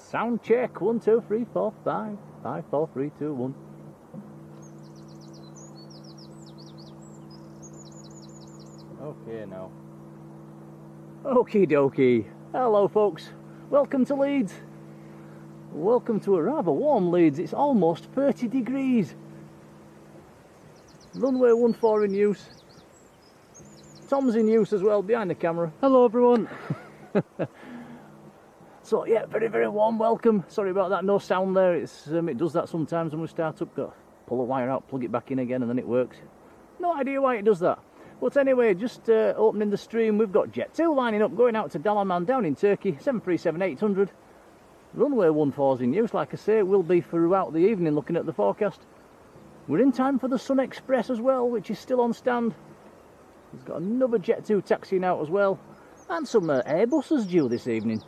Sound check. 1, 2, 3, 4, 5. 5, 4, 3, 2, 1. Okay now. Okie dokie. Hello folks. Welcome to Leeds. Welcome to a rather warm Leeds. It's almost 30 degrees. Runway 14 in use. Tom's in use as well behind the camera. Hello everyone. So yeah, very very warm welcome. Sorry about that, no sound there. It's it does that sometimes when we start up. Got to pull a wire out, plug it back in again, and then it works. No idea why it does that. But anyway, just opening the stream. We've got Jet 2 lining up, going out to Dalaman down in Turkey. 737-800. Runway 14's in use. Like I say, it will be throughout the evening. Looking at the forecast, we're in time for the Sun Express as well, which is still on stand. He's got another Jet 2 taxiing out as well, and some Airbuses due this evening.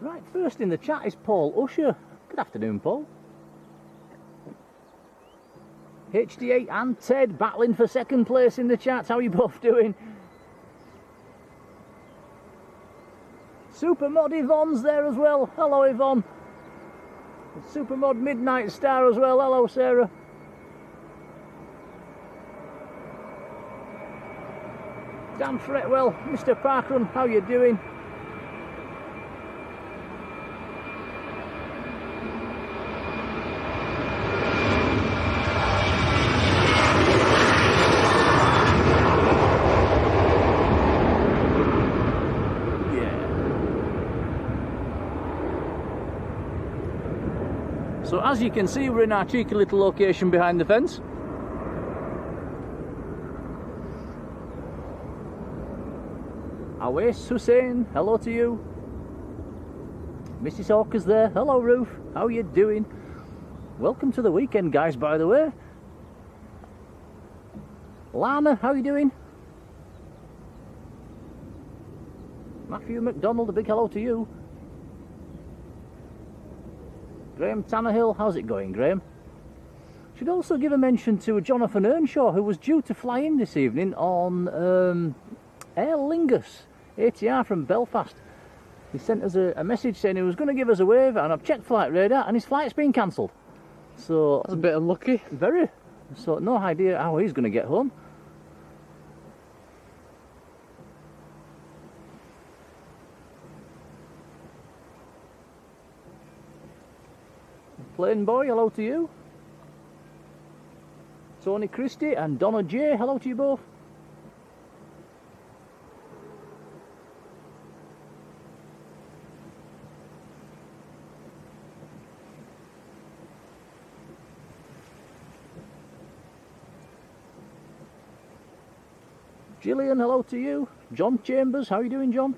Right, first in the chat is Paul Usher. Good afternoon, Paul. HD8 and Ted battling for second place in the chat. How are you both doing? Supermod Yvonne's there as well. Hello, Yvonne. Supermod Midnight Star as well. Hello, Sarah. Dan Fretwell, Mr. Parkrun, how you doing? So as you can see, we're in our cheeky little location behind the fence. Awais Hussein, hello to you. Mrs. Hawker's there, hello Ruth, how you doing? Welcome to the weekend guys, by the way. Lana, how you doing? Matthew McDonald, a big hello to you. Graham Tannehill, how's it going, Graham? Should also give a mention to Jonathan Earnshaw, who was due to fly in this evening on Aer Lingus ATR from Belfast. He sent us a message saying he was going to give us a wave, and I've checked flight radar and his flight's been cancelled. So that's a bit unlucky. Very. So no idea how he's going to get home. Plane Boy, hello to you. Tony Christie and Donna J, hello to you both. Gillian, hello to you. John Chambers, how are you doing, John?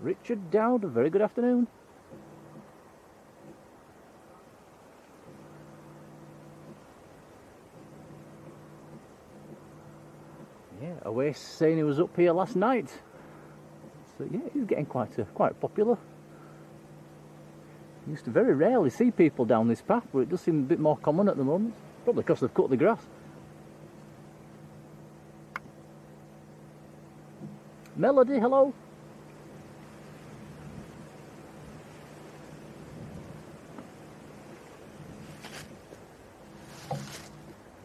Richard Dowd, a very good afternoon. Yeah, Awais saying he was up here last night. So yeah, he's getting quite popular. You used to very rarely see people down this path, but it does seem a bit more common at the moment. Probably because they've cut the grass. Melody, hello.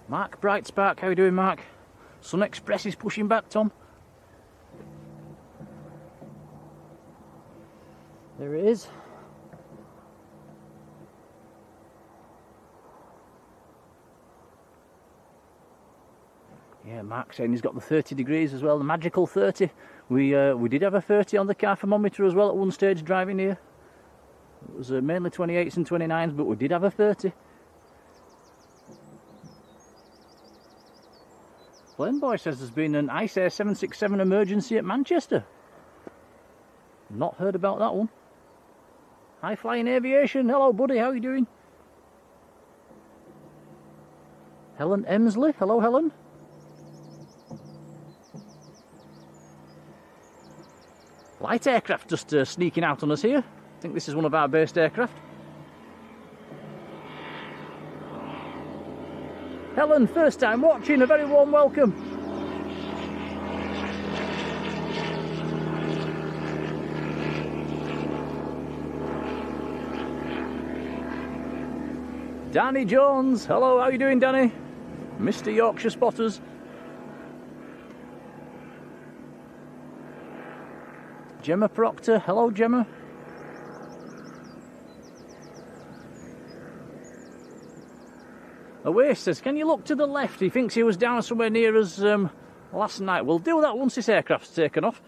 Mark Brightspark, how are you doing, Mark? Sun Express is pushing back, Tom. There it is. Yeah, Mark saying he's got the 30 degrees as well, the magical 30. We did have a 30 on the car thermometer as well at one stage driving here. It was mainly 28s and 29s, but we did have a 30. Planeboy says there's been an ICE Air 767 emergency at Manchester. Not heard about that one. High Flying Aviation, hello buddy, how are you doing? Helen Emsley, hello Helen. Light aircraft just sneaking out on us here. I think this is one of our based aircraft. Helen, first time watching, a very warm welcome. Danny Jones, hello, how you doing, Danny? Mr. Yorkshire Spotters. Gemma Proctor, hello Gemma. Oasis, can you look to the left? He thinks he was down somewhere near us last night. We'll do that once this aircraft's taken off.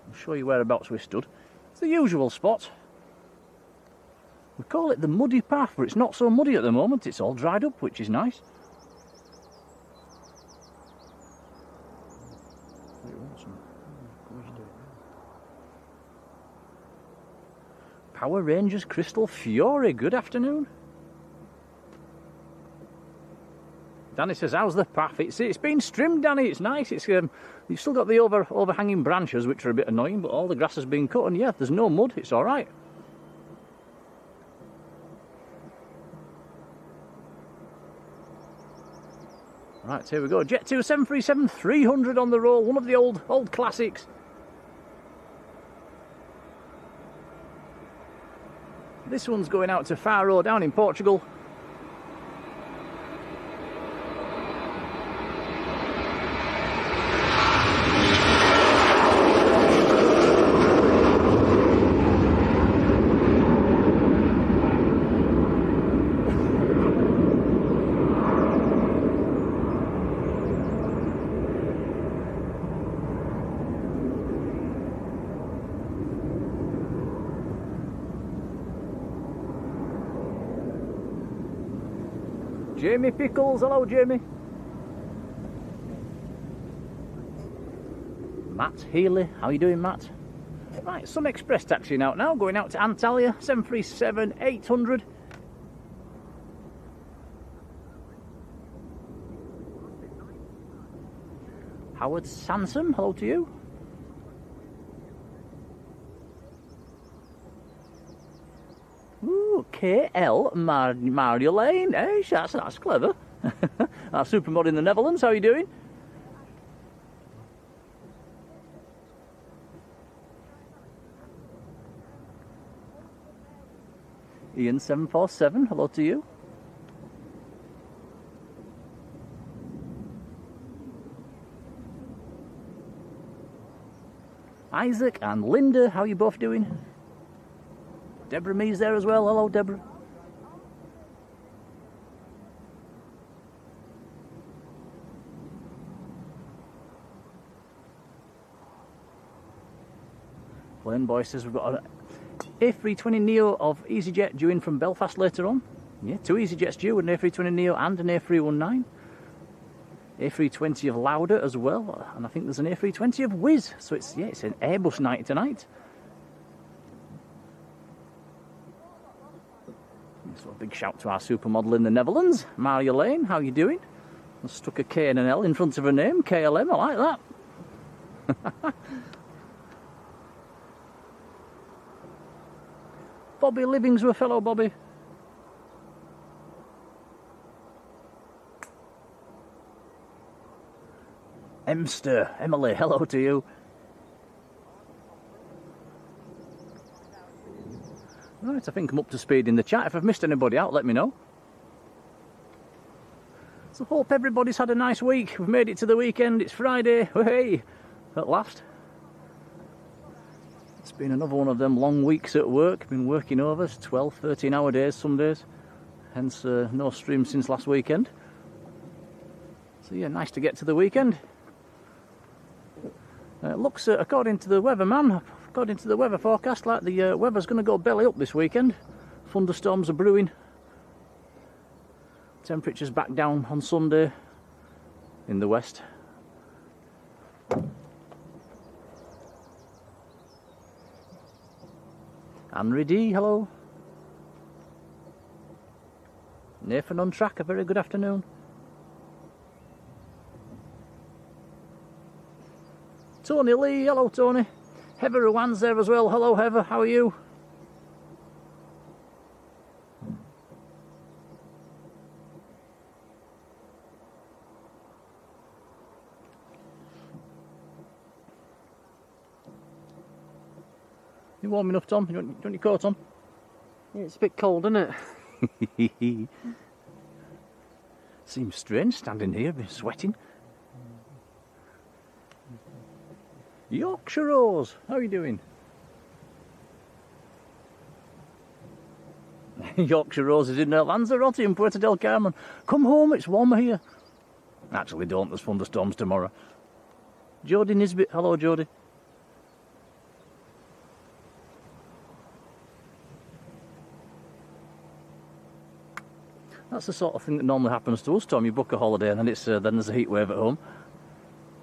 I'll show you whereabouts we stood. It's the usual spot. We call it the muddy path, but it's not so muddy at the moment. It's all dried up, which is nice. Power Rangers Crystal Fury, good afternoon. Danny says, how's the path? It's been trimmed, Danny, it's nice. It's you've still got the overhanging branches, which are a bit annoying, but all the grass has been cut, and yeah, there's no mud, it's alright. Right, here we go. Jet 2 737 300 on the roll, one of the old classics. This one's going out to Faro down in Portugal. Jamie Pickles, hello Jamie. Matt Healy, how you doing Matt? Right, some express taxiing out now, going out to Antalya, 737 800. Howard Sansom, hello to you. Ooh, KL Marjolein, hey, that's clever. Our supermod in the Netherlands, how are you doing? Ian 747, hello to you. Isaac and Linda, how are you both doing? Deborah Mees there as well. Hello, Deborah. Plane Boy says we've got an A320neo of EasyJet due in from Belfast later on. Yeah, 2 EasyJets due, an A320neo and an A319. A320 of Lauda as well, and I think there's an A320 of Wizz. So it's an Airbus night tonight. So a big shout to our supermodel in the Netherlands, Marjolein, how you doing? I stuck a K and an L in front of her name, KLM, I like that. Bobby Livingsworth, fellow Bobby. Emster, Emily, hello to you. Right, I think I'm up to speed in the chat. If I've missed anybody out, let me know. So hope everybody's had a nice week. We've made it to the weekend. It's Friday. Hey, at last. It's been another one of them long weeks at work. Been working over 12, 13 hour days some days. Hence no stream since last weekend. So yeah, nice to get to the weekend. Looks, according to the weatherman, according to the weather forecast, like the weather's going to go belly up this weekend. Thunderstorms are brewing. Temperatures back down on Sunday in the west. Henry D, hello. Nathan on track, a very good afternoon. Tony Lee, hello Tony. Heather Ruan's there as well. Hello Heather, how are you? You warm enough, Tom? You want your coat on? Yeah, it's a bit cold, isn't it? Seems strange standing here, sweating. Yorkshire Rose, how are you doing? Yorkshire Rose is in Lanzarote in Puerto del Carmen. Come home, it's warmer here. Actually don't, there's thunderstorms tomorrow. Jodie Nisbet, hello Jodie. That's the sort of thing that normally happens to us, Tom. You book a holiday and then it's then there's a heat wave at home.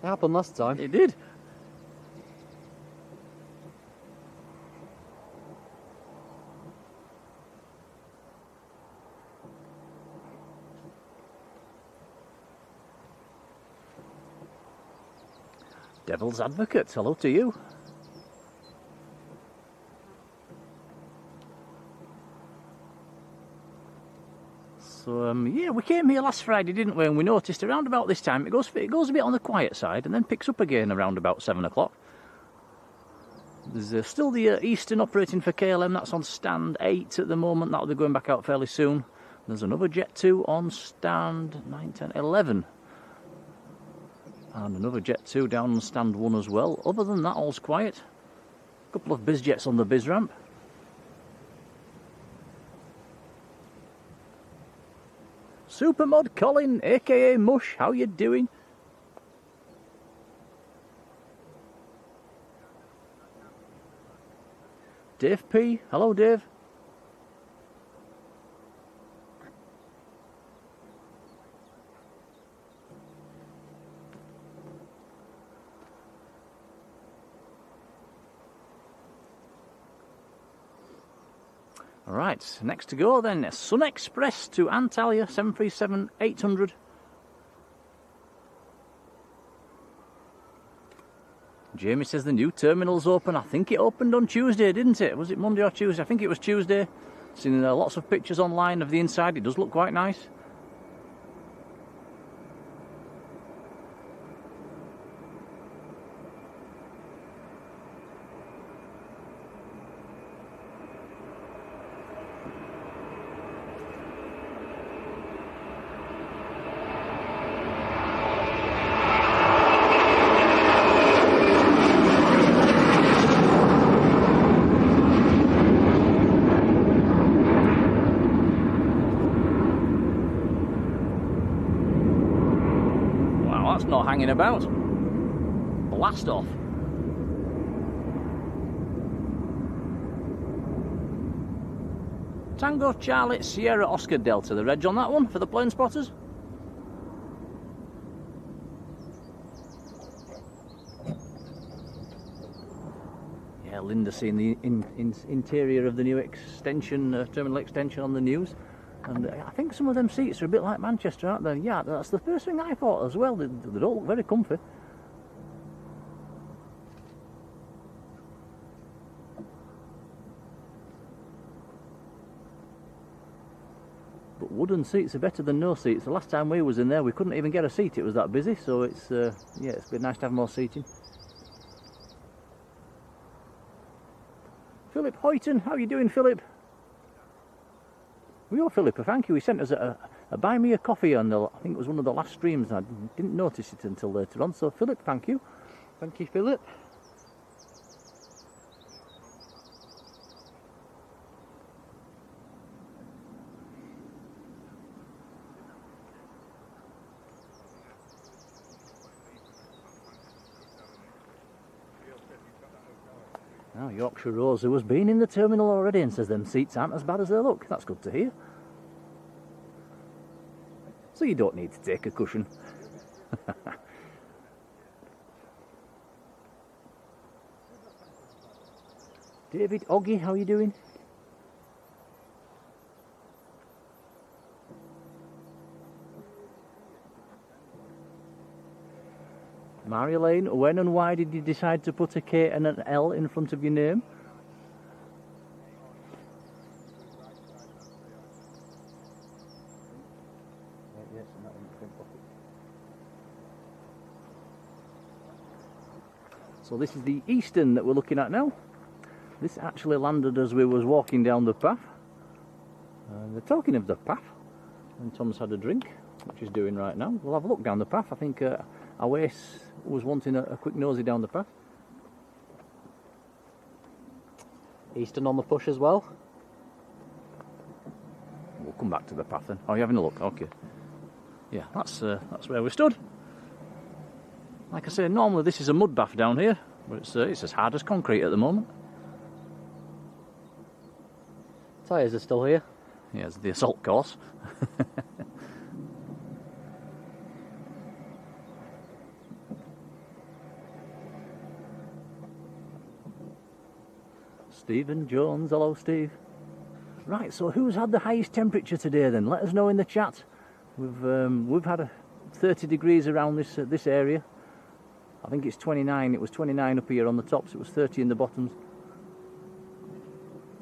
It happened last time. It did. Devil's Advocate, hello to you. So yeah, we came here last Friday, didn't we? And we noticed around about this time it goes a bit on the quiet side and then picks up again around about 7 o'clock. There's still the Eastern operating for KLM, that's on stand 8 at the moment. That'll be going back out fairly soon. There's another Jet 2 on stand 9, 10, 11. And another Jet 2 down on stand 1 as well. Other than that, all's quiet. A couple of biz jets on the biz ramp. Supermod Colin, aka Mush, how you doing? Dave P, hello Dave. Right, next to go then, Sun Express to Antalya, 737-800. Jamie says the new terminal's open. I think it opened on Tuesday, didn't it? Was it Monday or Tuesday? I think it was Tuesday. Seen lots of pictures online of the inside. It does look quite nice. Not hanging about. Blast off. Tango Charlie Sierra Oscar Delta, the reg on that one for the plane spotters. Yeah, Linda seen the interior of the new extension, terminal extension on the news. And I think some of them seats are a bit like Manchester, aren't they? Yeah, that's the first thing I thought as well. They don't look very comfy. But wooden seats are better than no seats. The last time we was in there, we couldn't even get a seat. It was that busy. So it's yeah, it's been nice to have more seating. Philip Hoyton, how are you doing, Philip? We owe Philip a thank you. He sent us a buy me a coffee on I think it was one of the last streams. I didn't notice it until later on. So Philip, thank you. Thank you, Philip. Now Yorkshire Rose, who has been in the terminal already and says them seats aren't as bad as they look. That's good to hear. So you don't need to take a cushion. David Oggy, how are you doing? Marjolein, when and why did you decide to put a K and an L in front of your name? So this is the Eastern that we're looking at now. This actually landed as we was walking down the path. They're talking of the path, and Tom's had a drink. which he's doing right now. We'll have a look down the path. I think Awais was wanting a quick nosy down the path. Easton on the push as well. We'll come back to the path then. Oh, you're having a look? Okay. Yeah, that's where we stood. Like I say, normally this is a mud bath down here, but it's as hard as concrete at the moment. Tyres are still here. Yeah, it's the assault course. Stephen Jones, hello Steve. Right, so who's had the highest temperature today then? Let us know in the chat. We've had 30 degrees around this area. I think it's 29. It was 29 up here on the tops. It was 30 in the bottoms.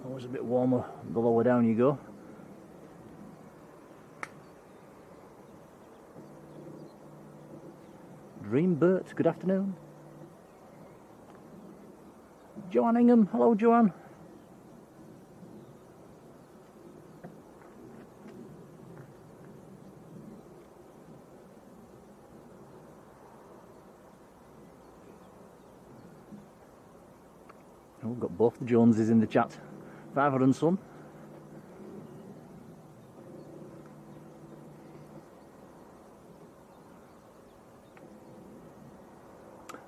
Always a bit warmer the lower down you go. Dreambert, good afternoon. Joanne Ingham, hello Joanne. Oh, we've got both the Joneses in the chat. Father and son.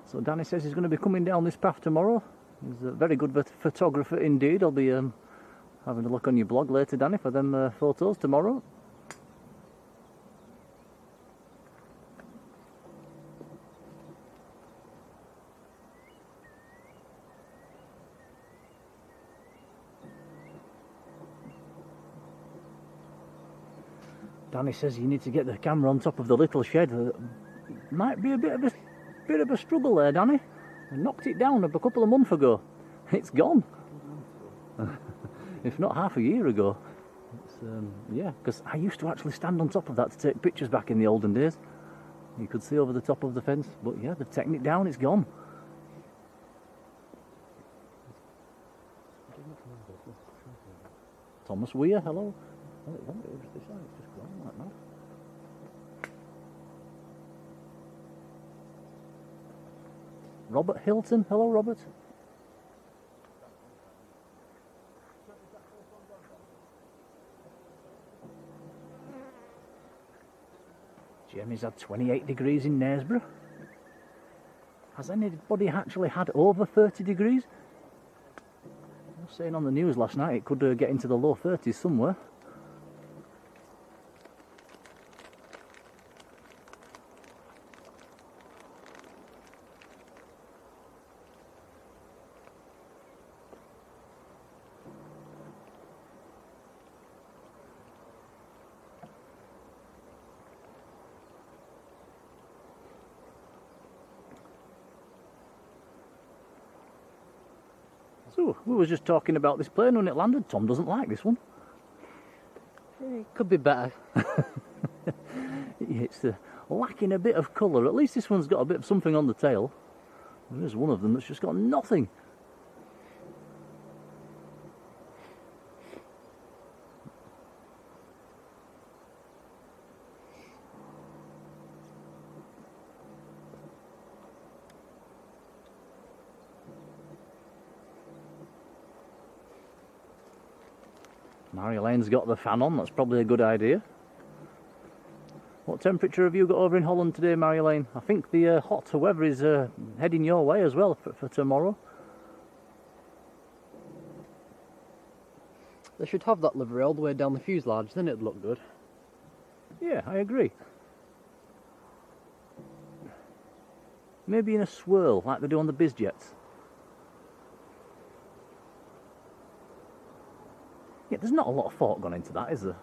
So Danny says he's going to be coming down this path tomorrow. He's a very good photographer indeed. I'll be having a look on your blog later, Danny, for them photos tomorrow. Danny says you need to get the camera on top of the little shed. Might be a bit of a struggle there, Danny. I knocked it down a couple of months ago. It's gone. If not half a year ago. Yeah, because I used to actually stand on top of that to take pictures back in the olden days. You could see over the top of the fence. But yeah, they've taken it down, it's gone. Thomas Weir, hello. It's just gone like that. Robert Hilton, hello Robert. Jamie's had 28 degrees in Knaresborough. Has anybody actually had over 30 degrees? I was saying on the news last night it could get into the low 30s somewhere. So, we were just talking about this plane when it landed. Tom doesn't like this one. It could be better. It's lacking a bit of colour. At least this one's got a bit of something on the tail. There's one of them that's just got nothing. Marjoleine's got the fan on, that's probably a good idea. What temperature have you got over in Holland today, Marjolein? I think the hot weather is heading your way as well for tomorrow. They should have that livery all the way down the fuselage, then it'd look good. Yeah, I agree. Maybe in a swirl, like they do on the bizjets. Yeah, there's not a lot of thought gone into that, is there?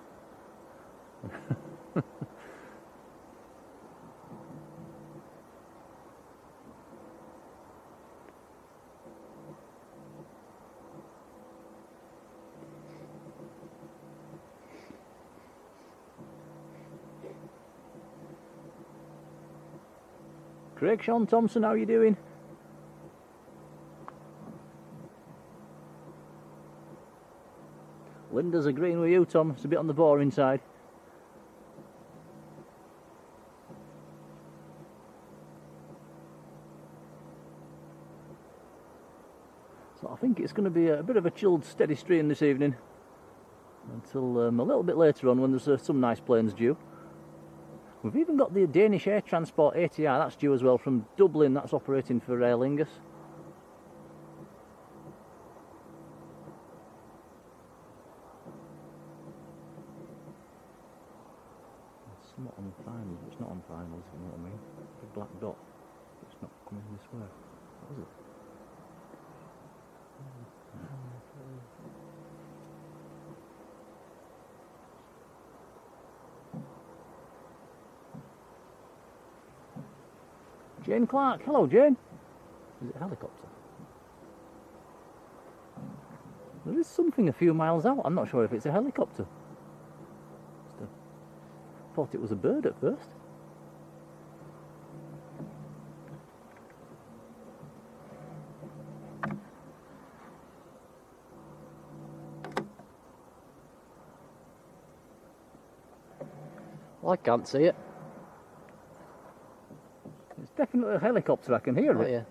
Craig Sean Thompson, how are you doing? Linda's agreeing with you, Tom. It's a bit on the boring side. think it's going to be a bit of a chilled, steady stream this evening until a little bit later on when there's some nice planes due. We've even got the Danish Air Transport ATR, that's due as well from Dublin, that's operating for Aer Lingus. It's not on finals, it's not on finals, you know what I mean? The black dot, it's not coming this way. What is it? Jane Clark, hello Jane. Is it a helicopter? There is something a few miles out, I'm not sure if it's a helicopter. Thought it was a bird at first. Well, I can't see it. It's definitely a helicopter, I can hear it. Yeah.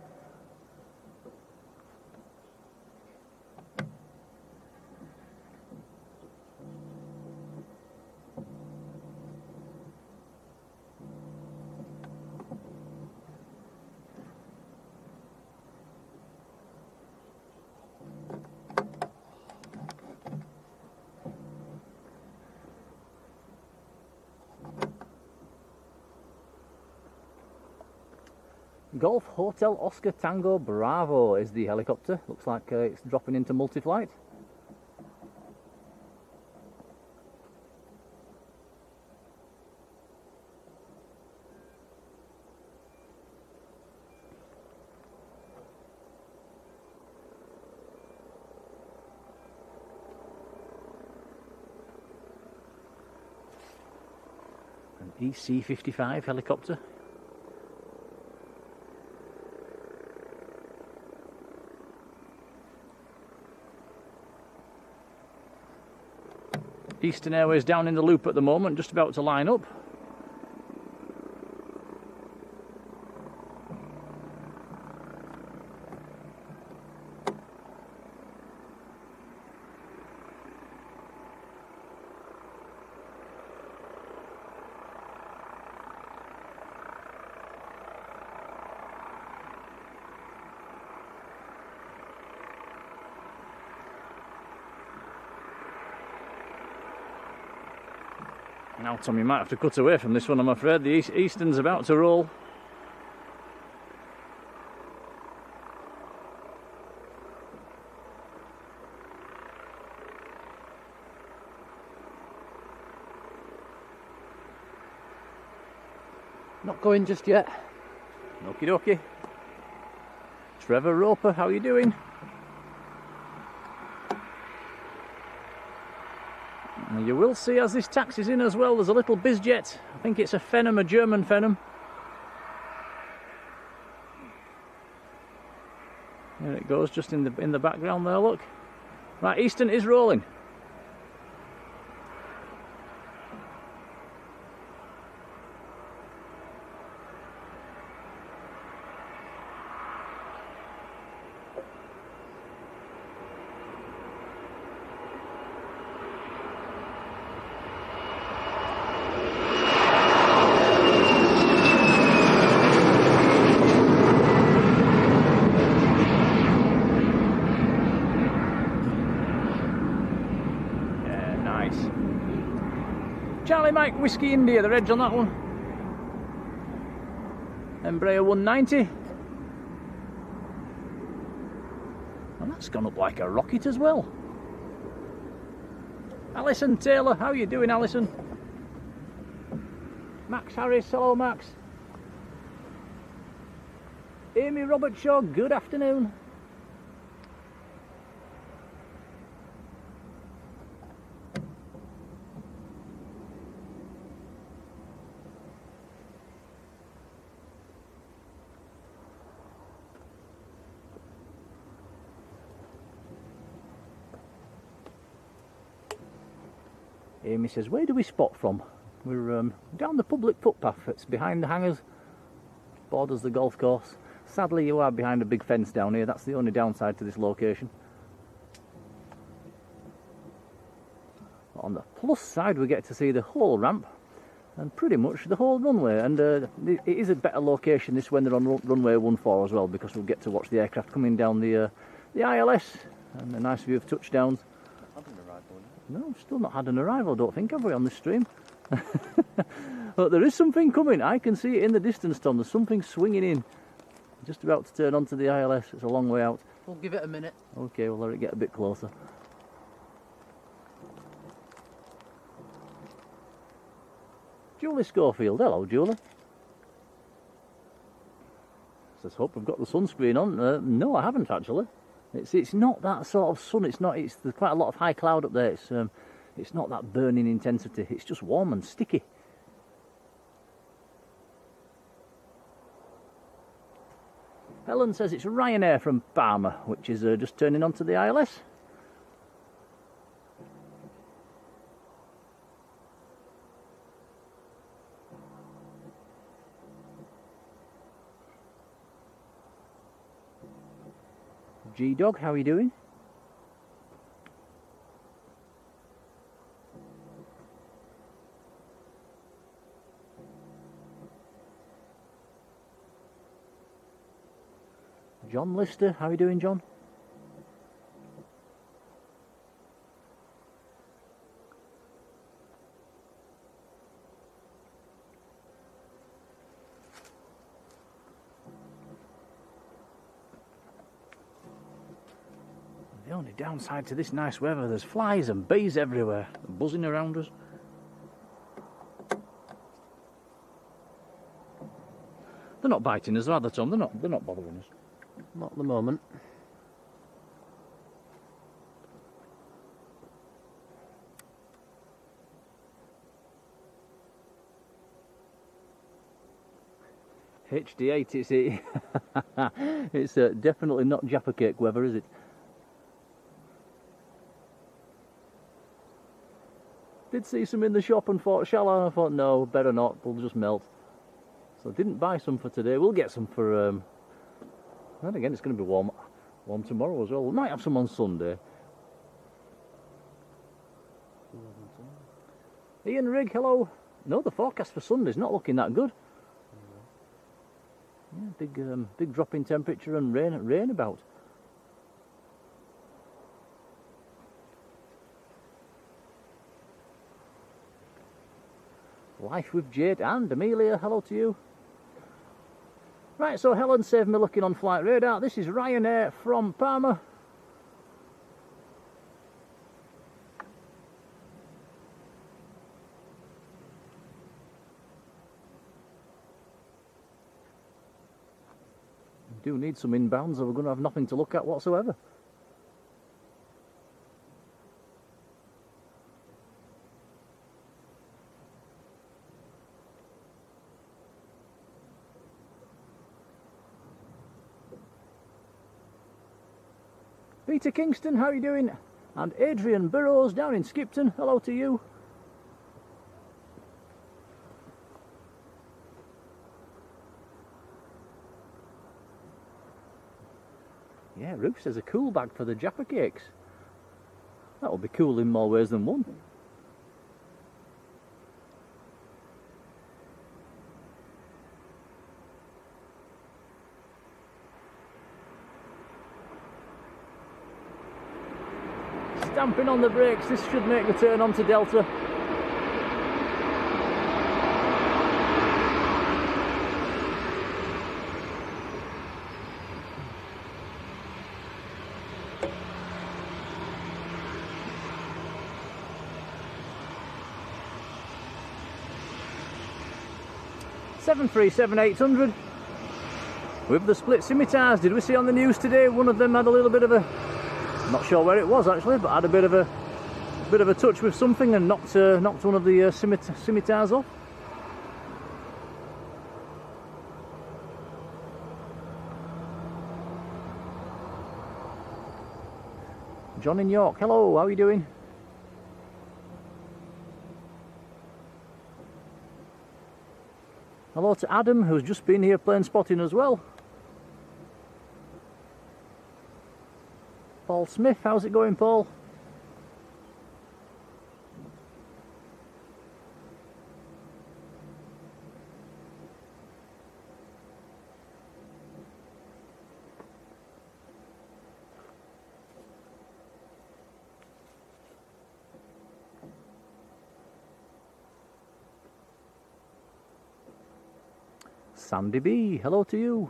Golf Hotel Oscar Tango Bravo is the helicopter. Looks like it's dropping into multi-flight. An EC-55 helicopter. Eastern Airways down in the loop at the moment, just about to line up. Now Tom, you might have to cut away from this one, I'm afraid. The Eastern's about to roll. Not going just yet. Okie dokie. Trevor Roper, how are you doing? And you will see as this taxi's in as well, there's a little bizjet. I think it's a Phenom, a German Phenom. There it goes, just in the background there, look. Right, Eastern is rolling. Charlie Mike Whiskey India, the reg on that one. Embraer 190. And that's gone up like a rocket as well. Alison Taylor, how are you doing, Alison? Max Harris, hello Max. Amy Robert Shaw, good afternoon. Amy says, where do we spot from? We're down the public footpath. It's behind the hangars, borders the golf course. Sadly, you are behind a big fence down here. That's the only downside to this location. On the plus side, we get to see the whole ramp and pretty much the whole runway, and it is a better location this when they're on runway 14 as well, because we'll get to watch the aircraft coming down the ILS and a nice view of touchdowns. No, we've still not had an arrival, I don't think, have we, on this stream? But there is something coming. I can see it in the distance, Tom. There's something swinging in. Just about to turn onto the ILS. It's a long way out. We'll give it a minute. Okay, we'll let it get a bit closer. Julie Schofield. Hello, Julie. Let's hope I've got the sunscreen on. No, I haven't actually. It's not that sort of sun. There's quite a lot of high cloud up there. It's not that burning intensity. It's just warm and sticky. Helen says it's Ryanair from Parma, which is just turning onto the ILS. G-Dog, how are you doing? John Lister, how are you doing, John? The only downside to this nice weather, there's flies and bees everywhere, buzzing around us. They're not biting us, are they, Tom? They're not bothering us. Not at the moment. HD8, it's definitely not Jaffa cake weather, is it? Did see some in the shop and thought, shall I? I thought, no, better not, they'll just melt. So I didn't buy some for today. We'll get some for, and again, it's going to be warm tomorrow as well. We might have some on Sunday. Ian Rigg, hello. No, the forecast for Sunday's not looking that good. Yeah, big drop in temperature and rain about. Life with Jade and Amelia, hello to you. Right, so Helen saved me looking on flight radar. This is Ryanair from Parma. We do need some inbounds or we're going to have nothing to look at whatsoever. Peter Kingston, how are you doing? And Adrian Burrows down in Skipton, hello to you. Yeah, Ruth says a cool bag for the Jaffa cakes. That'll be cool in more ways than one. Stamping on the brakes, this should make the turn onto Delta. Seven 800 with the split scimitars. Did we see on the news today one of them had a little bit of a, not sure where it was actually, but had a bit of a touch with something and knocked one of the scimitars off. John in York, hello, how are you doing? Hello to Adam, who's just been here plane spotting as well. Paul Smith, how's it going, Paul? Sandy B, hello to you.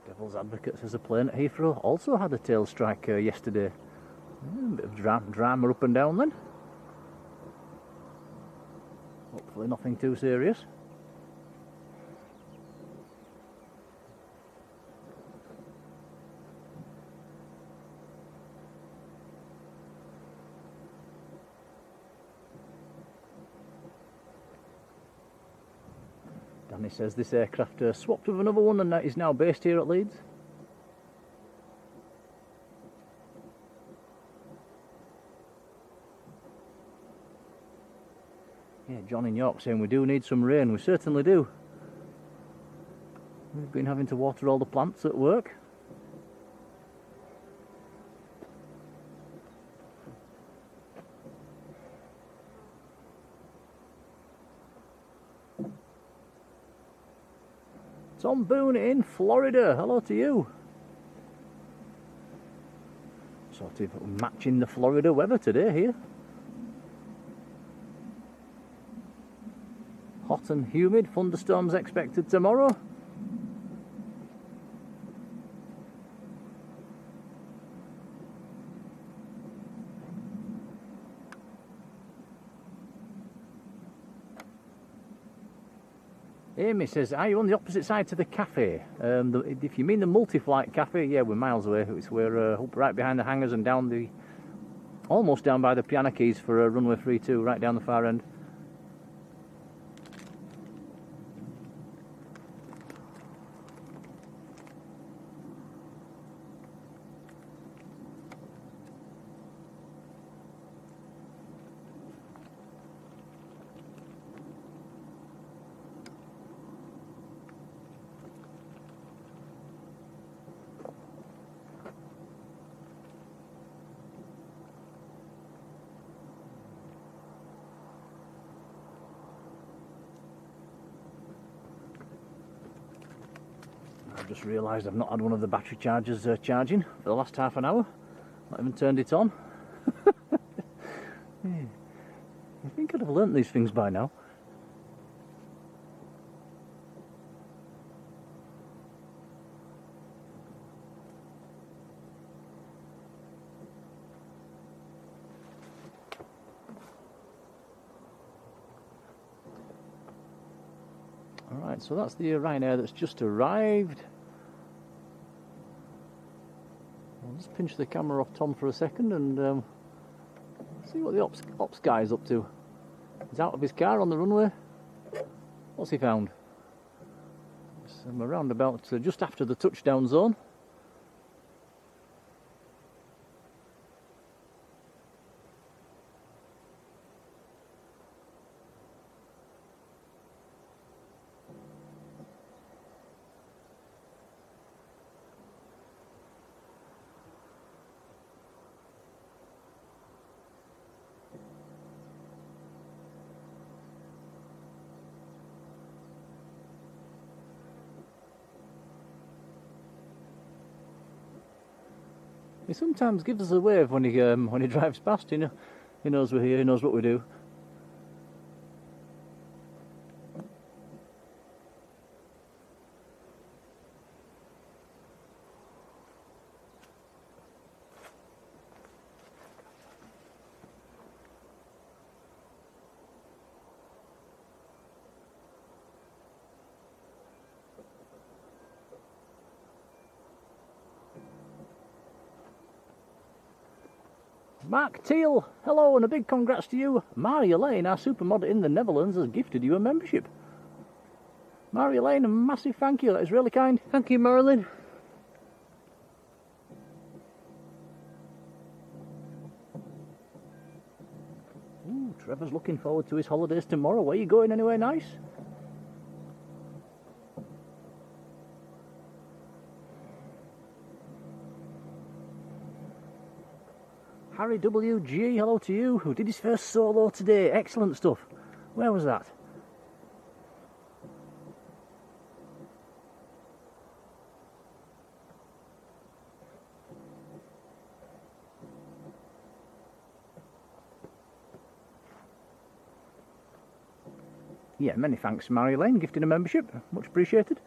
Devil's Advocate says a plane at Heathrow also had a tail strike yesterday. A bit of drama up and down then. Hopefully nothing too serious. Danny says this aircraft swapped with another one and that is now based here at Leeds. Yeah, John in York saying we do need some rain. We certainly do. We've been having to water all the plants at work. Tom Boone in Florida, hello to you. Sort of matching the Florida weather today here. Hot and humid, thunderstorms expected tomorrow. Amy says, are you on the opposite side to the cafe? If you mean the multi-flight cafe, yeah, we're miles away. We're up right behind the hangars and down the, almost down by the piano keys for runway 32, right down the far end. I've just realised I've not had one of the battery chargers charging for the last half an hour. Not even turned it on. Yeah. I think I'd have learnt these things by now. Alright, so that's the Ryanair that's just arrived. I'll just pinch the camera off Tom for a second and see what the ops guy's up to. He's out of his car on the runway. What's he found? I'm around about just after the touchdown zone. He sometimes gives us a wave when he drives past. You know, he knows we're here. He knows what we do. Mark Teal, hello and a big congrats to you. Marjolein, our supermod in the Netherlands, has gifted you a membership. Marjolein, a massive thank you, that is really kind. Thank you, Marjolein. Ooh, Trevor's looking forward to his holidays tomorrow. Where are you going, anywhere nice? Harry WG, hello to you, who did his first solo today. Excellent stuff. Where was that? Yeah, many thanks, Marjolein, gifting a membership. Much appreciated.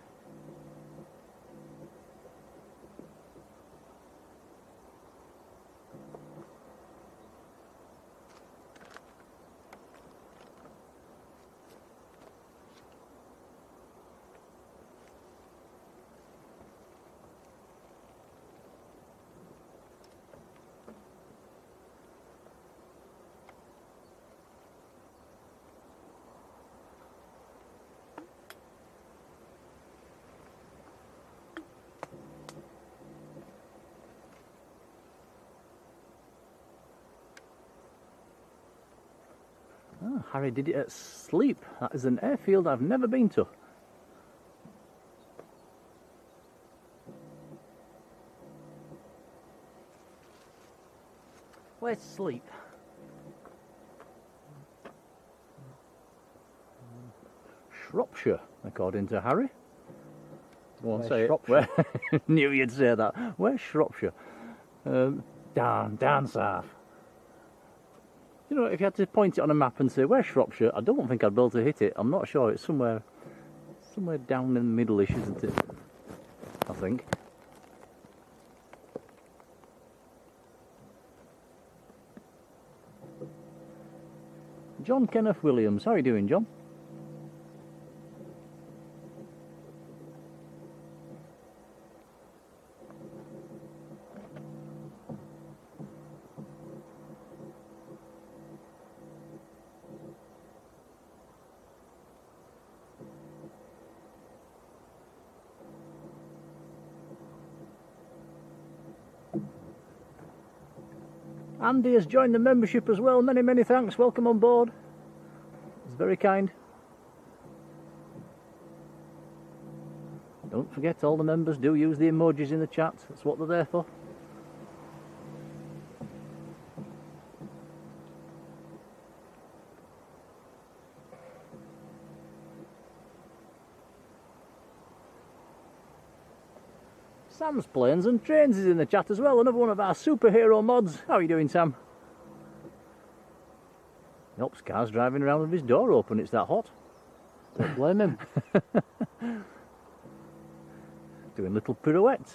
Oh, Harry did it at Sleep. That is an airfield I've never been to. Where's Sleep? Shropshire, according to Harry. Go on, say Shropshire? it. Knew you'd say that. Where's Shropshire? Down south. You know, if you had to point it on a map and say, where's Shropshire? I don't think I'd be able to hit it. I'm not sure. It's somewhere down in the middle-ish, isn't it? I think. John Kenneth Williams. How are you doing, John? Andy has joined the membership as well. Many, many thanks. Welcome on board. It's very kind. Don't forget, all the members do use the emojis in the chat. That's what they're there for. Sam's Planes and Trains is in the chat as well, another one of our superhero mods. How are you doing, Sam? The ops car's driving around with his door open, it's that hot. Don't blame him. Doing little pirouettes.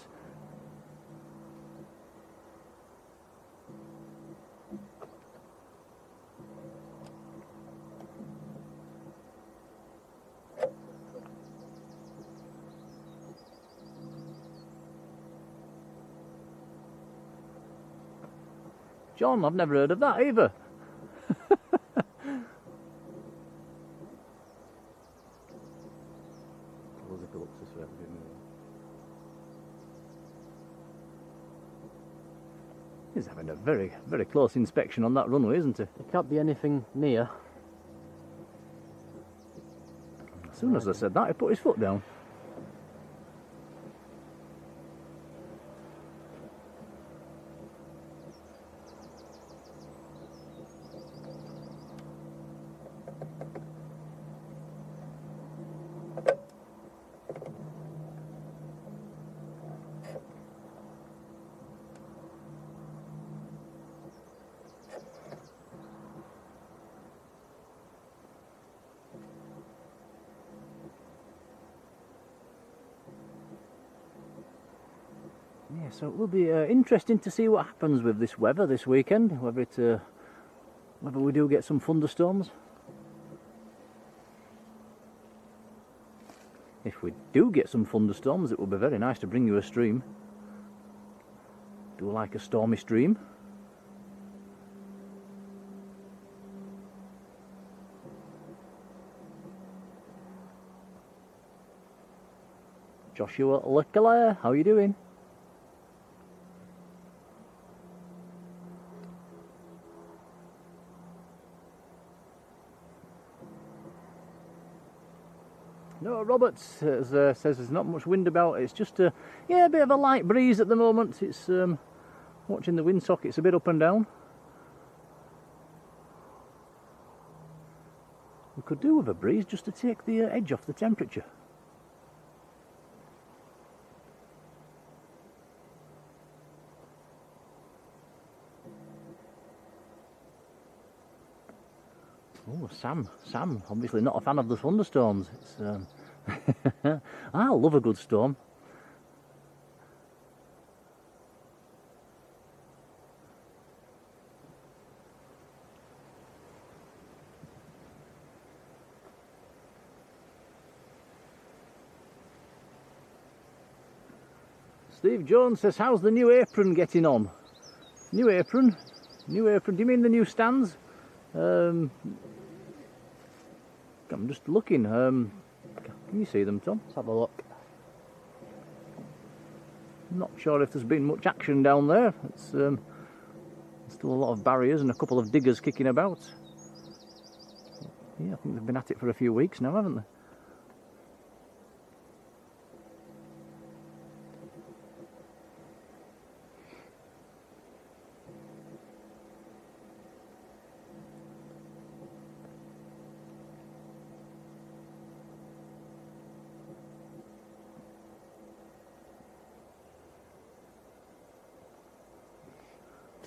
John, I've never heard of that either. He's having a very, very close inspection on that runway, isn't he? There can't be anything near. As soon as I said that, he put his foot down. Yeah, so it will be interesting to see what happens with this weather this weekend, whether we do get some thunderstorms. If we do get some thunderstorms, it will be very nice to bring you a stream. Do like a stormy stream. Joshua Leclerc, how are you doing? No, Robert says there's not much wind about. It's just a bit of a light breeze at the moment. It's watching the windsock, it's a bit up and down. We could do with a breeze just to take the edge off the temperature. Oh, Sam, obviously not a fan of the thunderstorms. It's, I love a good storm. Steve Jones says, how's the new apron getting on? New apron? New apron, do you mean the new stands? I'm just looking. Can you see them, Tom? Let's have a look. Not sure if there's been much action down there. It's still a lot of barriers and a couple of diggers kicking about. Yeah, I think they've been at it for a few weeks now, haven't they?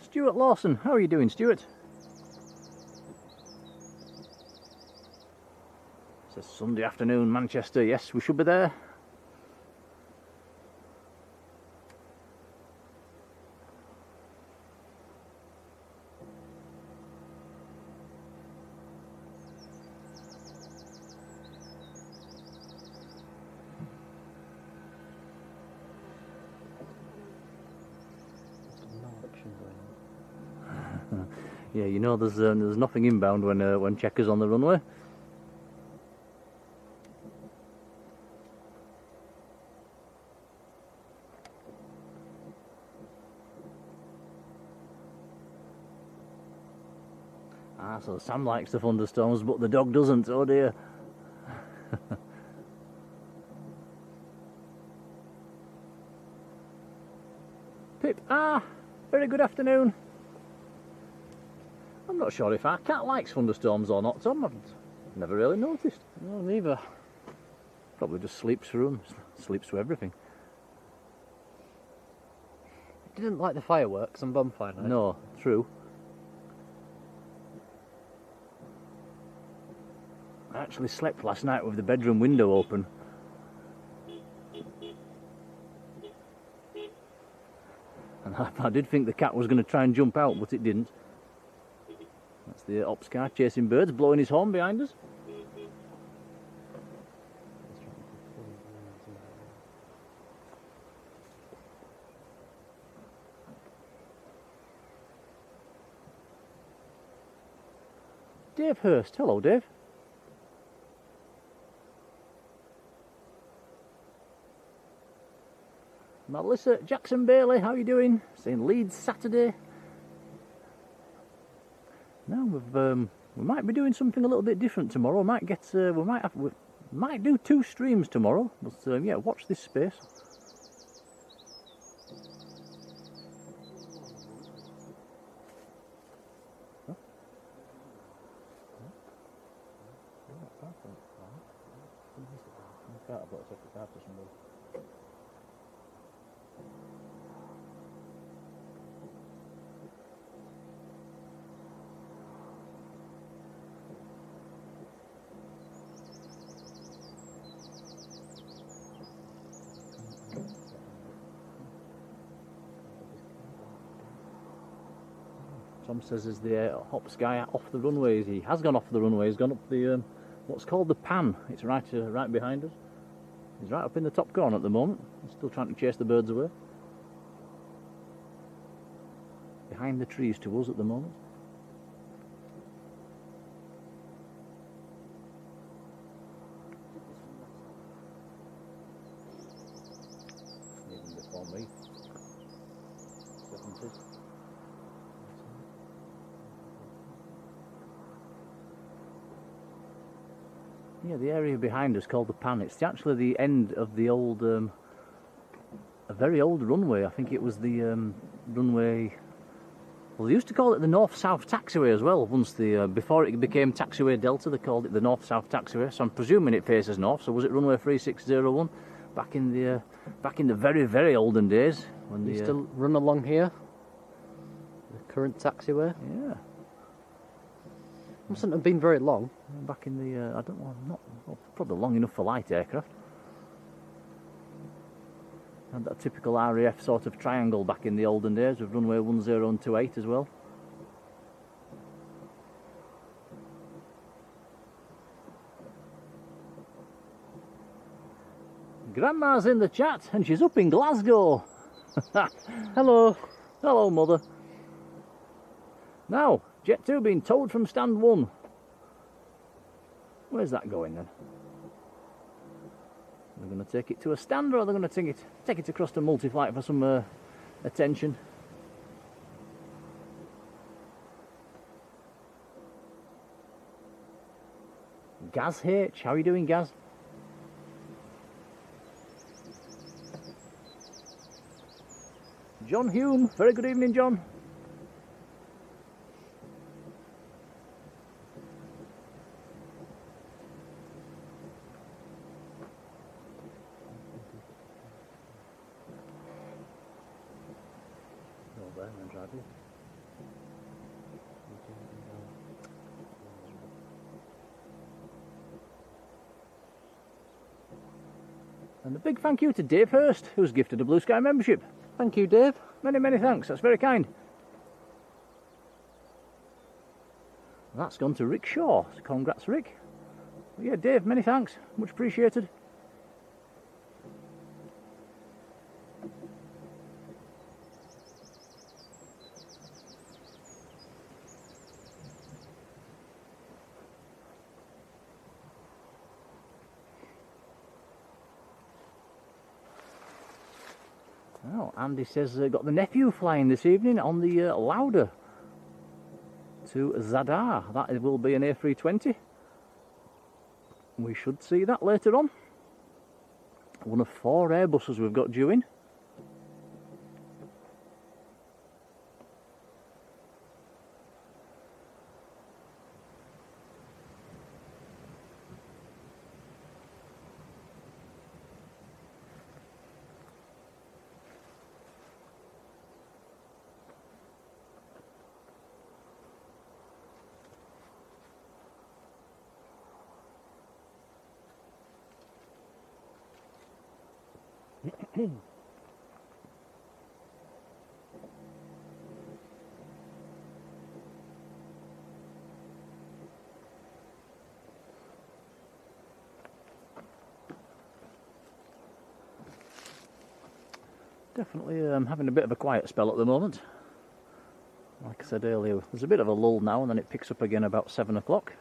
Stuart Lawson, how are you doing, Stuart? It's a Sunday afternoon, Manchester. Yes, we should be there. Yeah, you know there's nothing inbound when Checker's on the runway. Ah, so Sam likes the thunderstorms, but the dog doesn't. Oh dear. Pip, very good afternoon. I'm not sure if our cat likes thunderstorms or not, Tom. I've never really noticed. No, neither. Probably just sleeps through them, sleeps through everything. Didn't like the fireworks on bonfire night. No, true. I actually slept last night with the bedroom window open. And I did think the cat was going to try and jump out, but it didn't. That's the ops car chasing birds, blowing his horn behind us. Dave Hurst, hello Dave. Melissa Jackson Bailey, how are you doing? Saying Leeds Saturday. Now we might be doing something a little bit different tomorrow. We might do 2 streams tomorrow. But yeah, watch this space. Huh? Tom says there's the hops guy off the runways. He has gone off the runway. He's gone up the what's called the pan. It's right behind us. He's right up in the top corner at the moment. He's still trying to chase the birds away. Behind the trees to us at the moment. Even before me. 70s. Yeah, the area behind us called the pan. It's actually the end of the old, a very old runway. I think it was the runway Well, they used to call it the North-South Taxiway as well. Once before it became Taxiway Delta, they called it the North-South Taxiway. So I'm presuming it faces north. So was it runway 3601 back in the very, very olden days when they used to run along here? The current taxiway? Yeah. Mustn't have been very long. Back in the I don't know, not well, probably long enough for light aircraft. And that typical RAF sort of triangle back in the olden days with runway 1028 as well. Grandma's in the chat and she's up in Glasgow. Hello. Hello, Mother. Now, Jet 2 being towed from stand 1. Where's that going then? They're going to take it to a stand, or they're going to take it across to multi-flight for some attention. Gaz H, how are you doing, Gaz? John Hume, very good evening, John. And a big thank you to Dave Hurst, who's gifted a Blue Sky membership. Thank you, Dave. Many, many thanks. That's very kind. That's gone to Rick Shaw. So congrats, Rick. But yeah, Dave, many thanks. Much appreciated. Oh, Andy says got the nephew flying this evening on the Lauda to Zadar. That will be an A320. We should see that later on. One of 4 Airbuses we've got due in. Definitely having a bit of a quiet spell at the moment. Like I said earlier, there's a bit of a lull now and then it picks up again about 7 o'clock.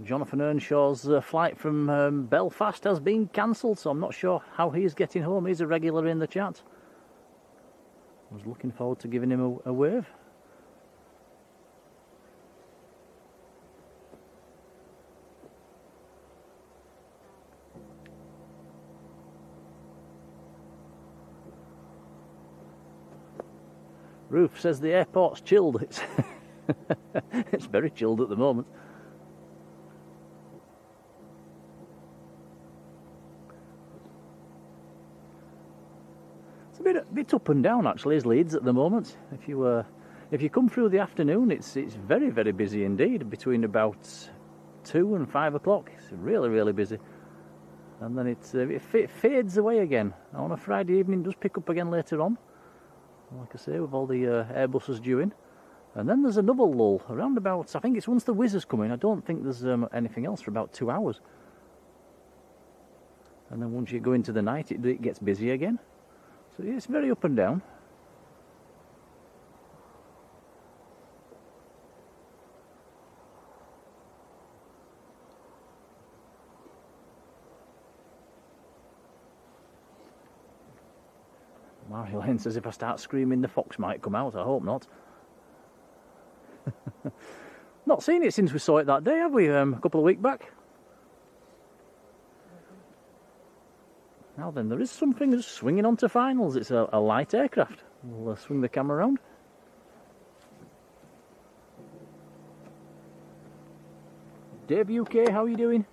Jonathan Earnshaw's flight from Belfast has been cancelled, so I'm not sure how he's getting home. He's a regular in the chat. I was looking forward to giving him a wave. Roof says the airport's chilled. It's very chilled at the moment. A bit up and down actually is Leeds at the moment. If you come through the afternoon, it's very, very busy indeed. Between about 2 and 5 o'clock, it's really, really busy. And then it fades away again. On a Friday evening, it does pick up again later on. Like I say, with all the Airbuses due in. And then there's another lull around about, I think it's once the Whizzers come in. I don't think there's anything else for about 2 hours. And then once you go into the night, it gets busy again. So yeah, it's very up and down. Marjolein says if I start screaming the fox might come out. I hope not. Not seen it since we saw it that day, have we? A couple of weeks back. Now then, there is something just swinging onto finals. It's a light aircraft. We'll swing the camera around. Dave UK, how are you doing?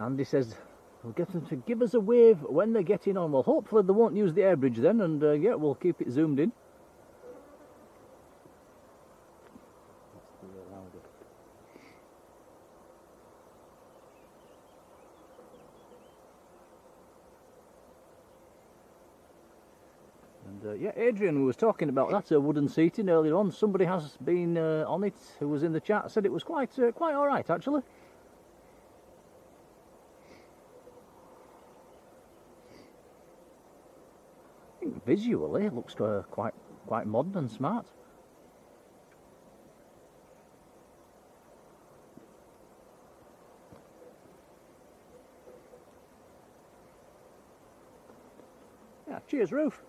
Andy says we'll get them to give us a wave when they're getting on. Well, hopefully they won't use the air bridge then, and yeah, we'll keep it zoomed in. And yeah, Adrian was talking about that wooden seating earlier on. Somebody has been on it who was in the chat, said it was quite all right actually. I think visually it looks quite modern and smart. Yeah, cheers, Roof.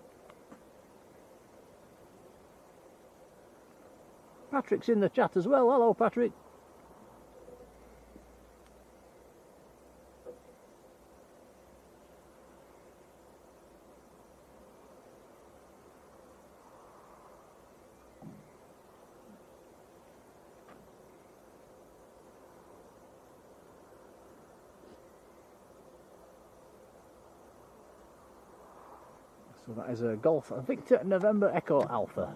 Patrick's in the chat as well. Hello, Patrick. So that is a Golf Victor November Echo Alpha.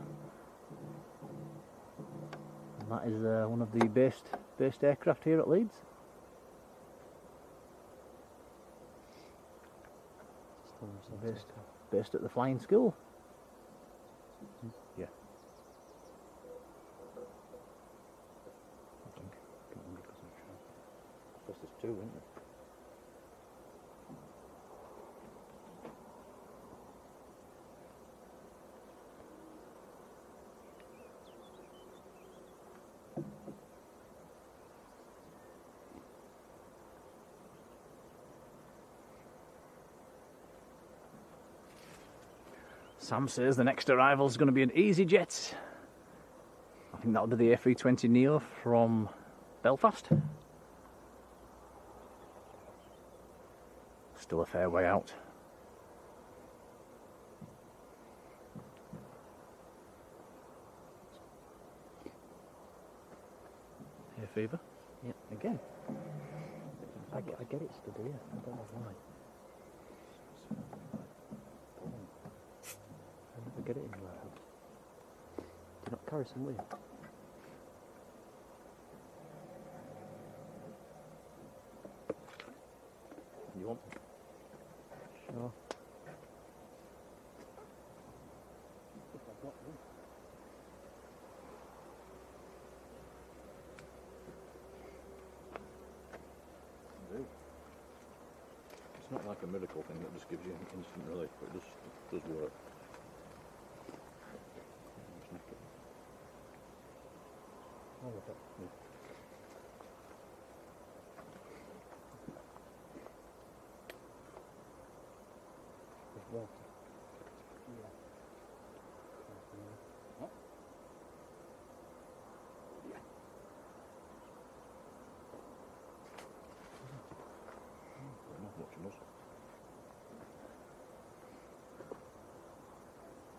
And that is one of the based aircraft here at Leeds. Based at the flying school. Yeah. I think. Plus there's two, isn't there? Sam says the next arrival is going to be an EasyJet. I think that'll be the A320neo from Belfast. Still a fair way out. Hay fever? Yeah, again. I get it stood here. I don't know why. I never get it anywhere else. Do you not carry some with you? You want? Sure. It's not like a miracle thing that just gives you instant relief, but it does work. All of it. Yeah. There's water. Yeah. What? Yeah. Not watching us.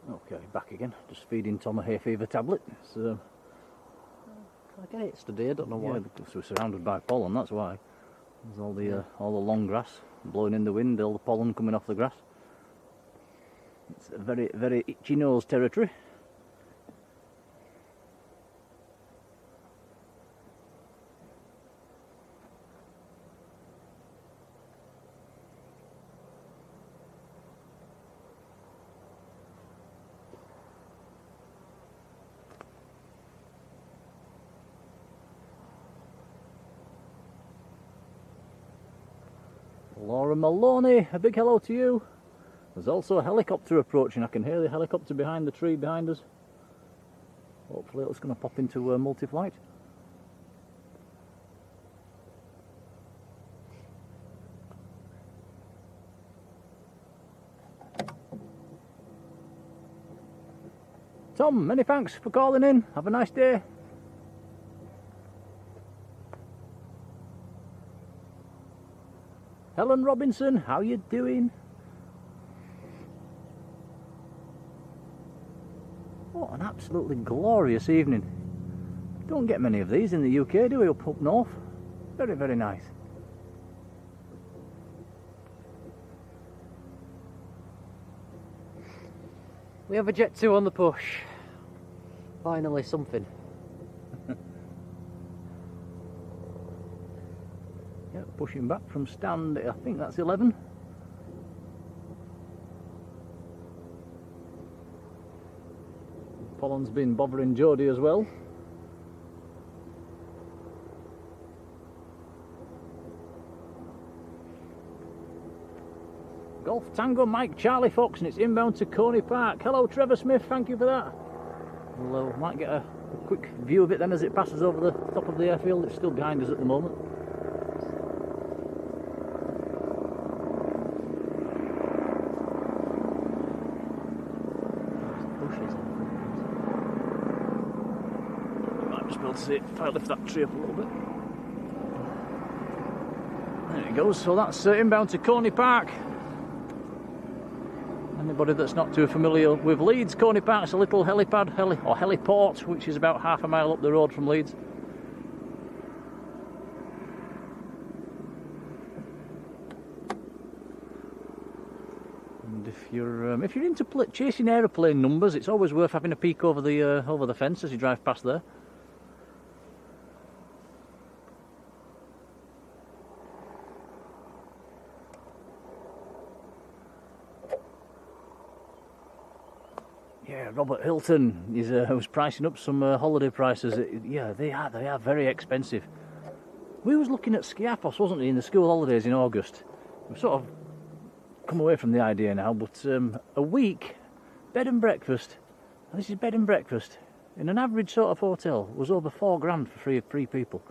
Okay, back again. Just feeding Tom a hay fever tablet. So I get it stood here, don't know why. yeah, because we're surrounded by pollen. That's why. There's all the long grass blowing in the wind, all the pollen coming off the grass. It's a very, very itchy nose territory. Laura Maloney, a big hello to you. There's also a helicopter approaching. I can hear the helicopter behind the tree behind us. Hopefully it's going to pop into multi-flight. Tom, many thanks for calling in. Have a nice day. Helen Robinson, how you doing? What an absolutely glorious evening. Don't get many of these in the UK, do we, up north? Very, very nice. We have a Jet 2 on the push. Finally something. Yeah, pushing back from stand, I think that's 11. Pollen's been bothering Jodie as well. Golf Tango Mike Charlie Fox, and it's inbound to Coney Park. Hello Trevor Smith, thank you for that. We'll might get a quick view of it then as it passes over the top of the airfield. It's still behind us at the moment. You might just be able to see it if I lift that tree up a little bit. There it goes, so that's inbound to Coney Park. Anybody that's not too familiar with Leeds, Coney Park's a little helipad, or heliport, which is about half a mile up the road from Leeds. And if you're into chasing aeroplane numbers, it's always worth having a peek over the fence as you drive past there. Yeah, Robert Hilton was pricing up some holiday prices. Yeah, they are very expensive. We was looking at Skiathos, wasn't he, in the school holidays in August. We've sort of come away from the idea now, but a week bed and breakfast, and this is bed and breakfast in an average sort of hotel, was over £4 for three people.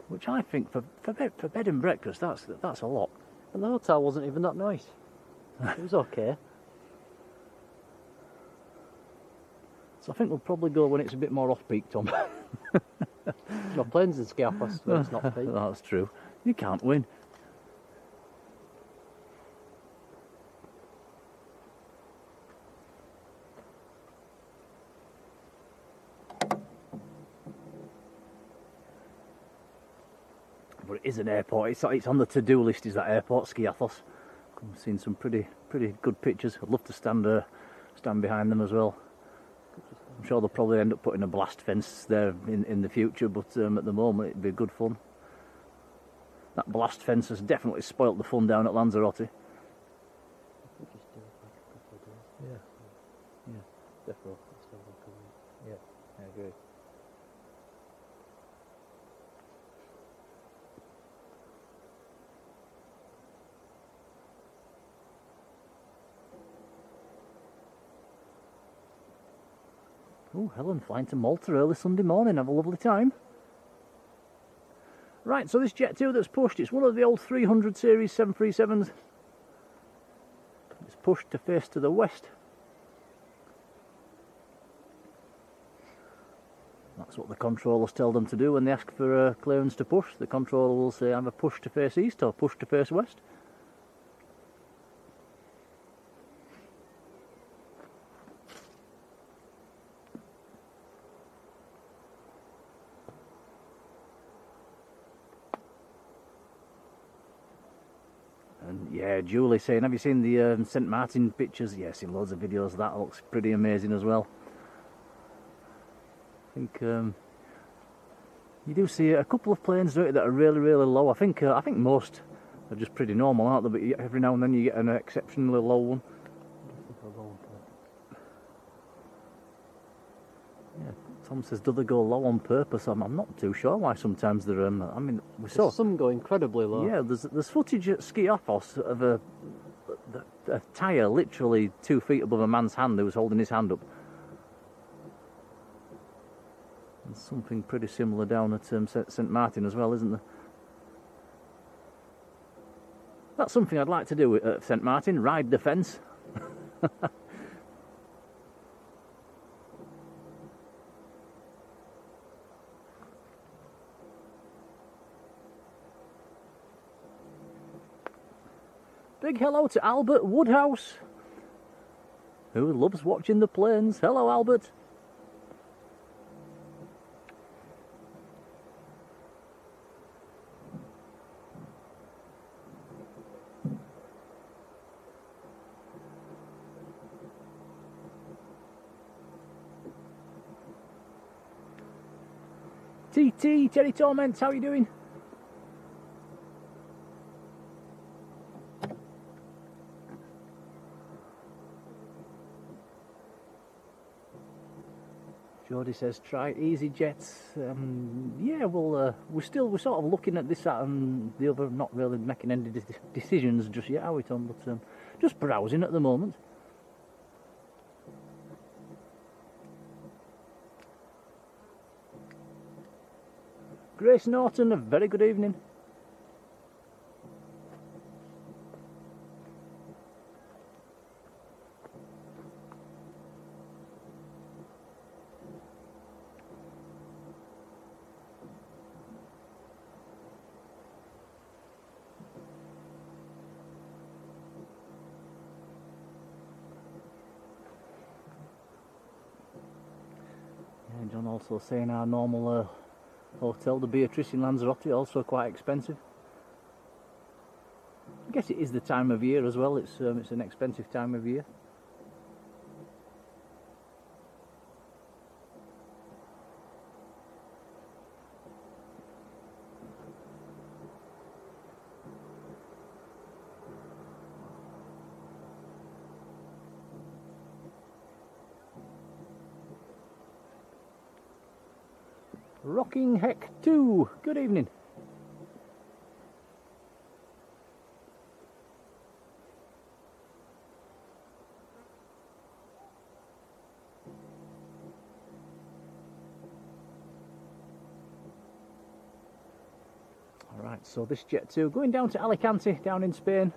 Which I think for bed and breakfast, that's a lot. And the hotel wasn't even that nice. It was okay. So I think we'll probably go when it's a bit more off-peak, Tom. No planes in Skiathos when it's not peak. That's true. You can't win. But it is an airport. It's on the to-do list. Is that airport, Skiathos? I've seen some pretty good pictures. I'd love to stand behind them as well. I'm sure they'll probably end up putting a blast fence there in the future, but at the moment it'd be good fun. That blast fence has definitely spoilt the fun down at Lanzarote. Yeah. Yeah, definitely. Yeah, I agree. Oh, Helen flying to Malta early Sunday morning. Have a lovely time. Right, so this Jet 2 that's pushed, it's one of the old 300 series 737s. It's pushed to face to the west. That's what the controllers tell them to do when they ask for clearance to push. The controller will say either push to face east or push to face west. And yeah, Julie saying, have you seen the St Martin pictures? Yeah, seen loads of videos. That looks pretty amazing as well. I think you do see a couple of planes that are really low. I think most are just pretty normal, aren't they? But every now and then you get an exceptionally low one. Yeah, Tom says, do they go low on purpose? I'm not too sure why sometimes they're. I mean, we saw some go incredibly low. Yeah, there's footage at Skiathos of a tyre literally 2 feet above a man's hand who was holding his hand up. There's something pretty similar down at St Martin as well, isn't there? That's something I'd like to do at St Martin, ride the fence. Big hello to Albert Woodhouse, who loves watching the planes. Hello, Albert. TT, Terry Torment, how are you doing? Jordy says try EasyJet. Yeah, well, we're sort of looking at this and the other, not really making any decisions just yet, are we, Tom? But just browsing at the moment. Grace Norton, a very good evening. John also saying our normal hotel, the Beatrice in Lanzarote, also quite expensive. I guess it is the time of year as well. It's an expensive time of year. Rocking Heck 2, good evening. Alright, so this Jet 2 going down to Alicante, down in Spain.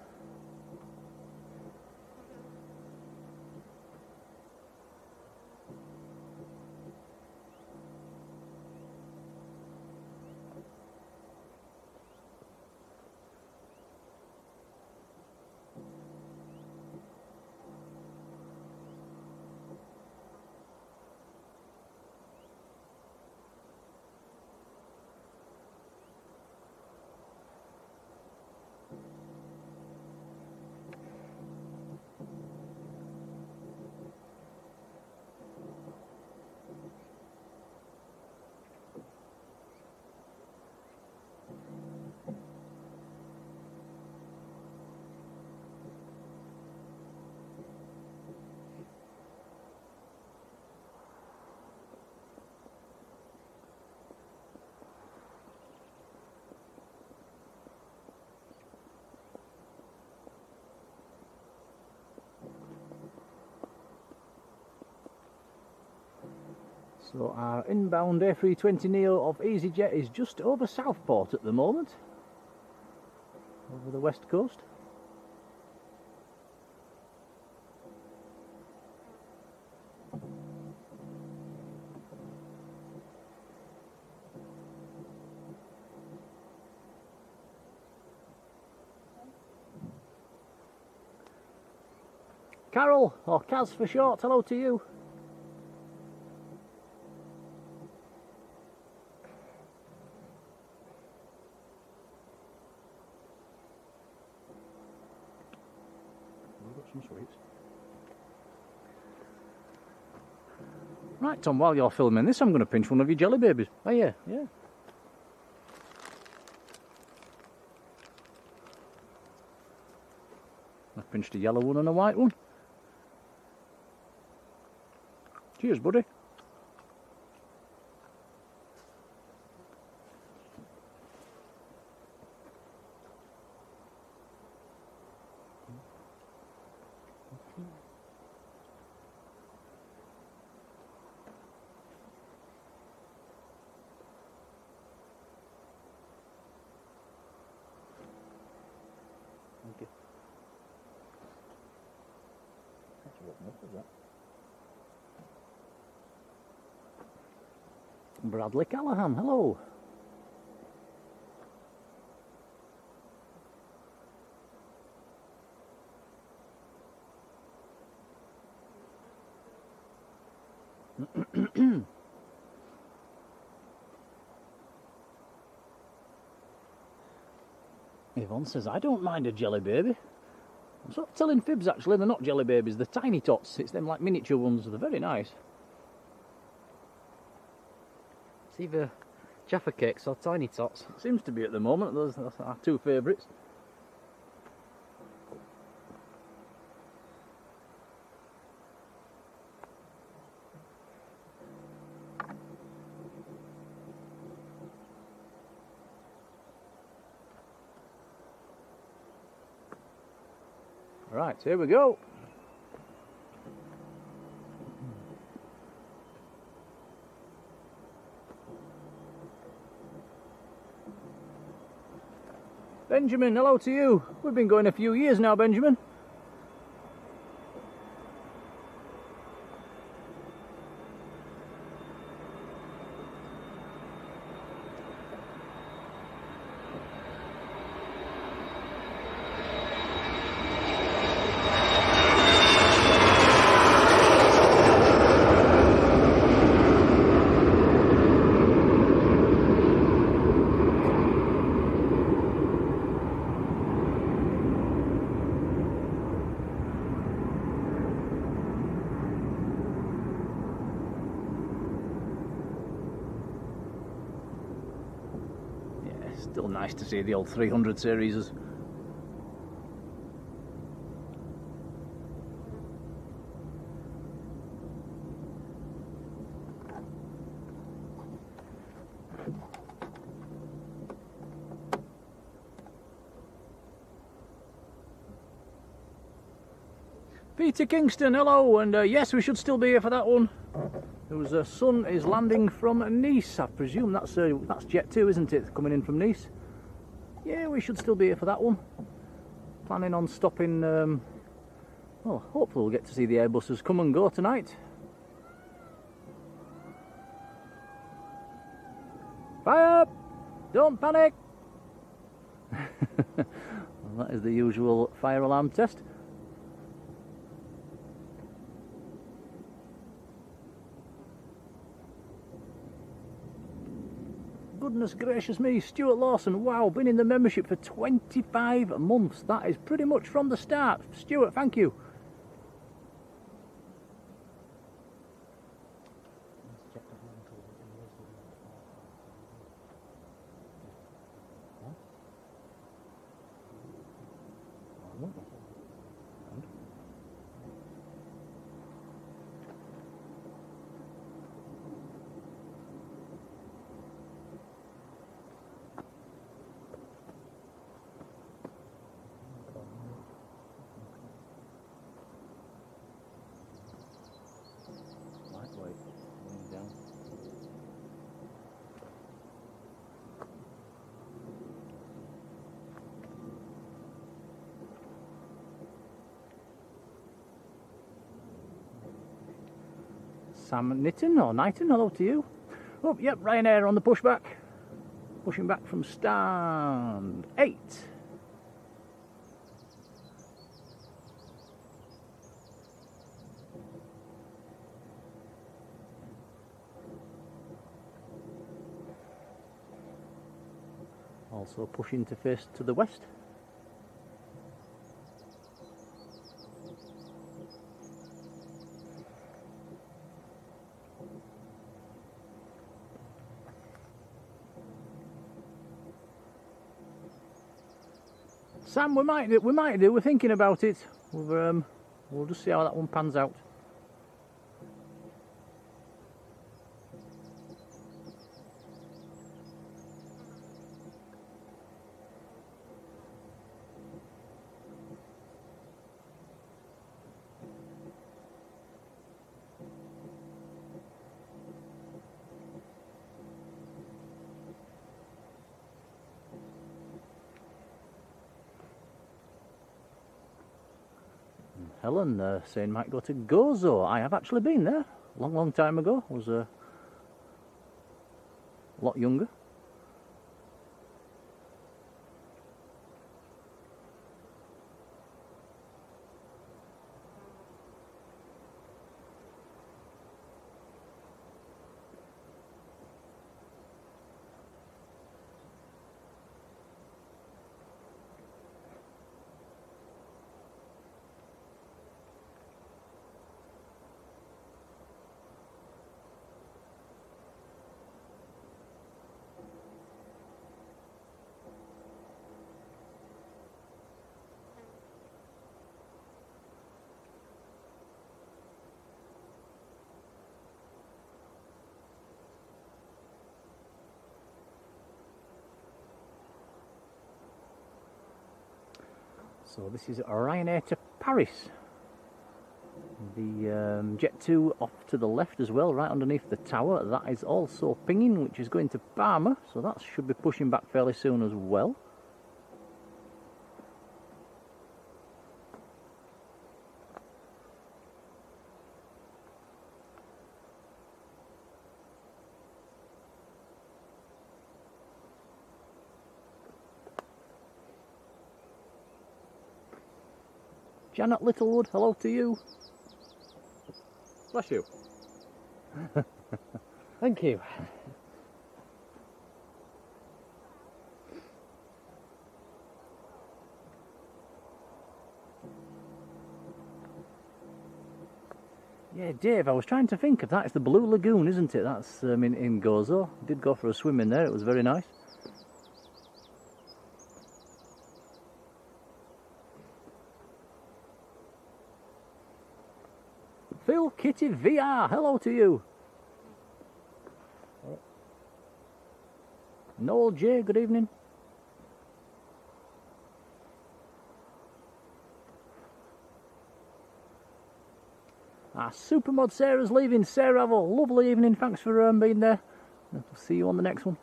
So our inbound A320neo of EasyJet is just over Southport at the moment, over the west coast. Carol, or Kaz for short, hello to you. Some sweets. Right, Tom, while you're filming this, I'm going to pinch one of your jelly babies. Oh, yeah, yeah. I've pinched a yellow one and a white one. Cheers, buddy. Thank you. That's what enough of that. Bradley Callahan, hello. Yvonne says, I don't mind a jelly baby. I'm sort of telling fibs actually, they're not jelly babies, they're tiny tots. It's them like miniature ones, they're very nice. It's either Jaffa cakes or tiny tots. It seems to be at the moment, those are our two favourites. Right, here we go. Benjamin, hello to you. We've been going a few years now, Benjamin. Still nice to see the old 300 series. Peter Kingston, hello, and yes, we should still be here for that one. There was a sun is landing from Nice. I presume that's Jet 2, isn't it? Coming in from Nice. Yeah, we should still be here for that one. Planning on stopping. Well, hopefully we'll get to see the Airbuses come and go tonight. Fire! Don't panic! Well, that is the usual fire alarm test. Goodness gracious me, Stuart Lawson, wow, been in the membership for 25 months. That is pretty much from the start. Stuart, thank you. Sam Nitton or Knighton, hello to you. Oh, yep, Ryanair on the pushback. Pushing back from stand 8. Also pushing to face to the west. Sam, we might do. We're thinking about it. We'll just see how that one pans out. Helen saying might go to Gozo. I have actually been there a long time ago. I was a lot younger. So this is Ryanair to Paris. The Jet 2 off to the left as well, right underneath the tower. That is also pinging, which is going to Parma, so that should be pushing back fairly soon as well. Janet Littlewood, hello to you. Bless you. Thank you. Yeah, Dave, I was trying to think of that. It's the Blue Lagoon, isn't it? That's in Gozo. Did go for a swim in there, it was very nice. Phil Kitty VR, hello to you. Noel J, good evening. Supermod Sarah's leaving. Sarah, have a lovely evening. Thanks for being there. I'll see you on the next one.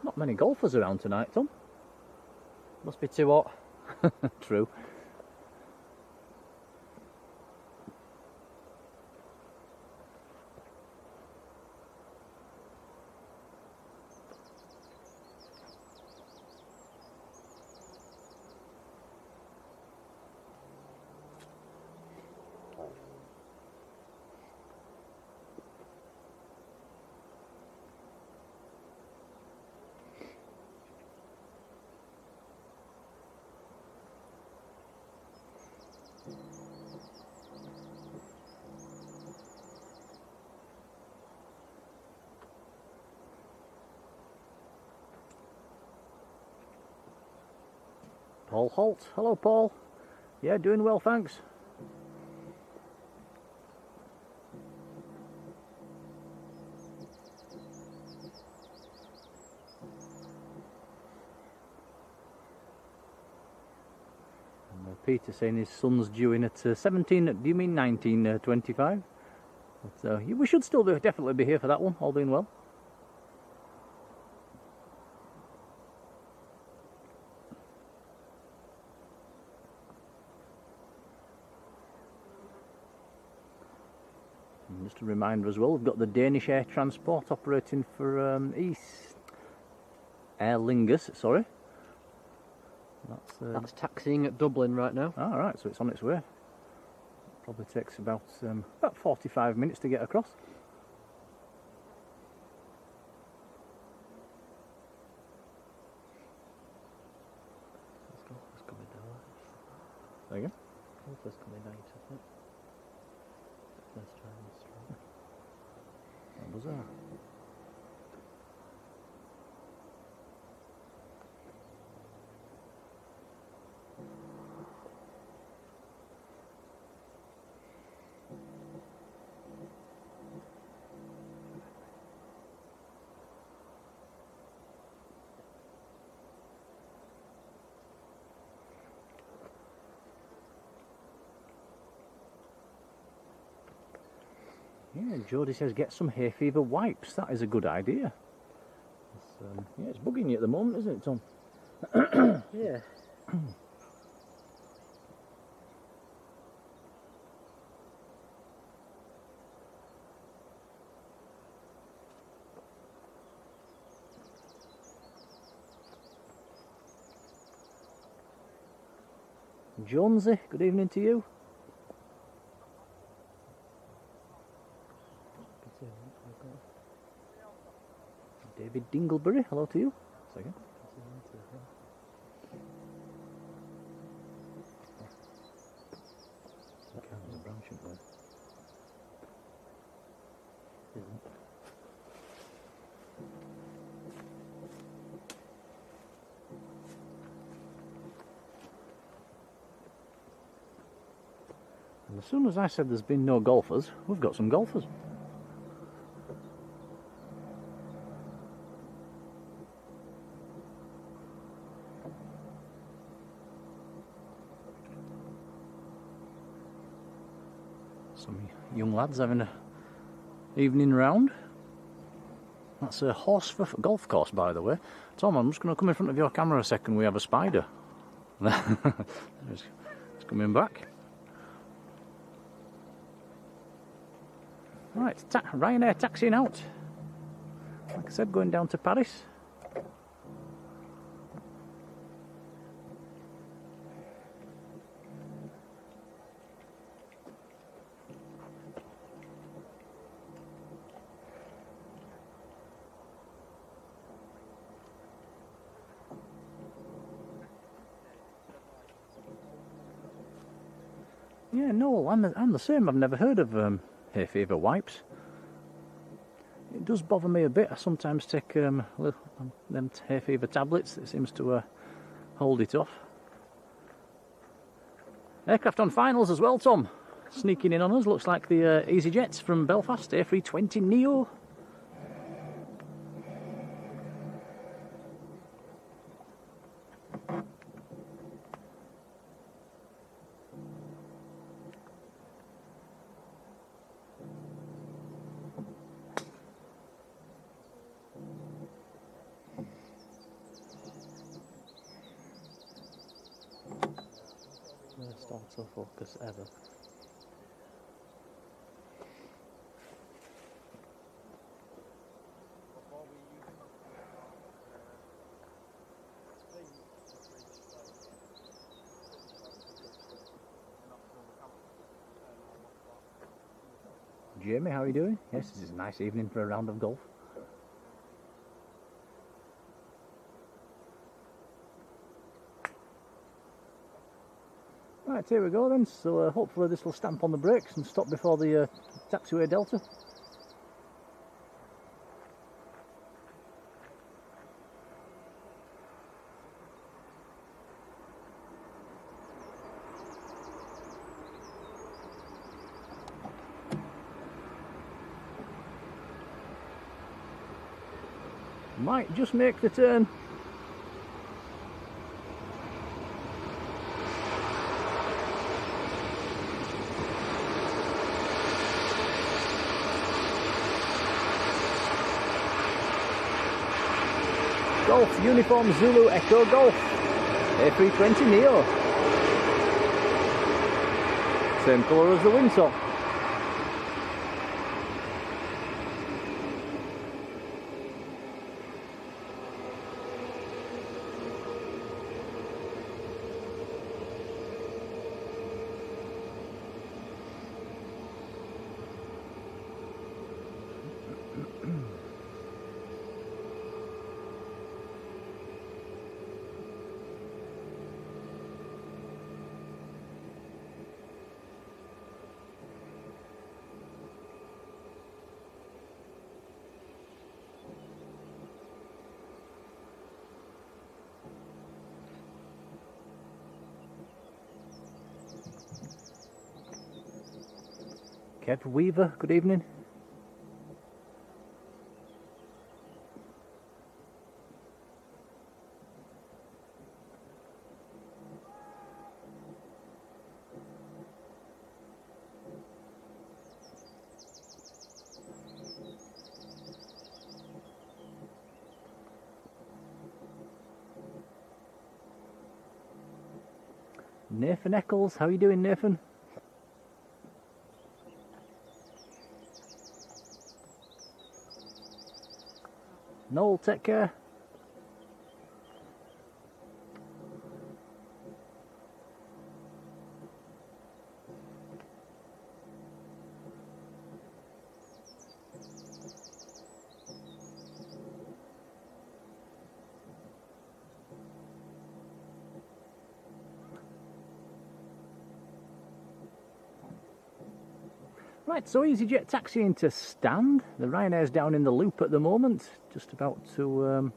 Not many golfers around tonight, Tom. Must be too hot. True. Paul Holt, hello Paul. Yeah, doing well, thanks. And Peter saying his son's due in at 17, do you mean 1925? But we should still definitely be here for that one, all being well. Just a reminder as well, we've got the Danish Air Transport operating for East Aer Lingus, sorry. That's taxiing at Dublin right now. Ah, right, so it's on its way. Probably takes about 45 minutes to get across. There you go. Golfers coming out, I think. Let's try this one. What was that? Yeah, Jody says get some hay fever wipes. That is a good idea. Yeah, it's bugging you at the moment, isn't it, Tom? Yeah. Jonesy, good evening to you. David Dingleberry, hello to you. Second. There's a branch in there. as soon as I said there's been no golfers, we've got some golfers. Some young lads having an evening round. That's a Horsforth golf course, by the way. Tom, I'm just going to come in front of your camera a second. We have a spider. It's coming back. Right, Ryanair taxiing out. Like I said, going down to Paris. Yeah, no, I'm the same. I've never heard of hay fever wipes. It does bother me a bit. I sometimes take them hay fever tablets. It seems to hold it off. Aircraft on finals as well, Tom. Sneaking in on us. Looks like the EasyJets from Belfast, A320neo. Worst autofocus ever. Jamie, how are you doing? Yes, this is a nice evening for a round of golf. Right, here we go then. So hopefully this will stamp on the brakes and stop before the taxiway delta. Might just make the turn. Golf, Uniform Zulu Echo Golf, A320neo. Same colour as the windsock. Kev Weaver, good evening. Nathan Eccles, how are you doing, Nathan? Noel, take care. Right, so EasyJet taxiing to stand. The Ryanair's down in the loop at the moment, just about to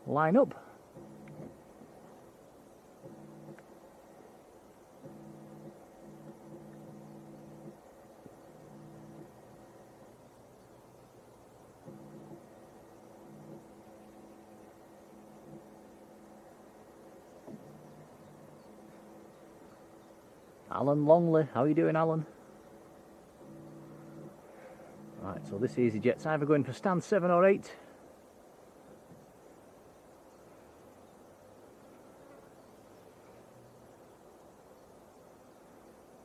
line up. Alan Longley. How are you doing, Alan? Right, so this EasyJet's either going for stand 7 or 8.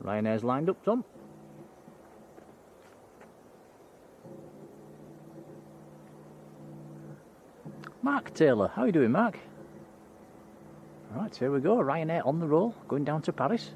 Ryanair's lined up, Tom. Mark Taylor, how are you doing, Mark? Right, here we go, Ryanair on the roll, going down to Paris.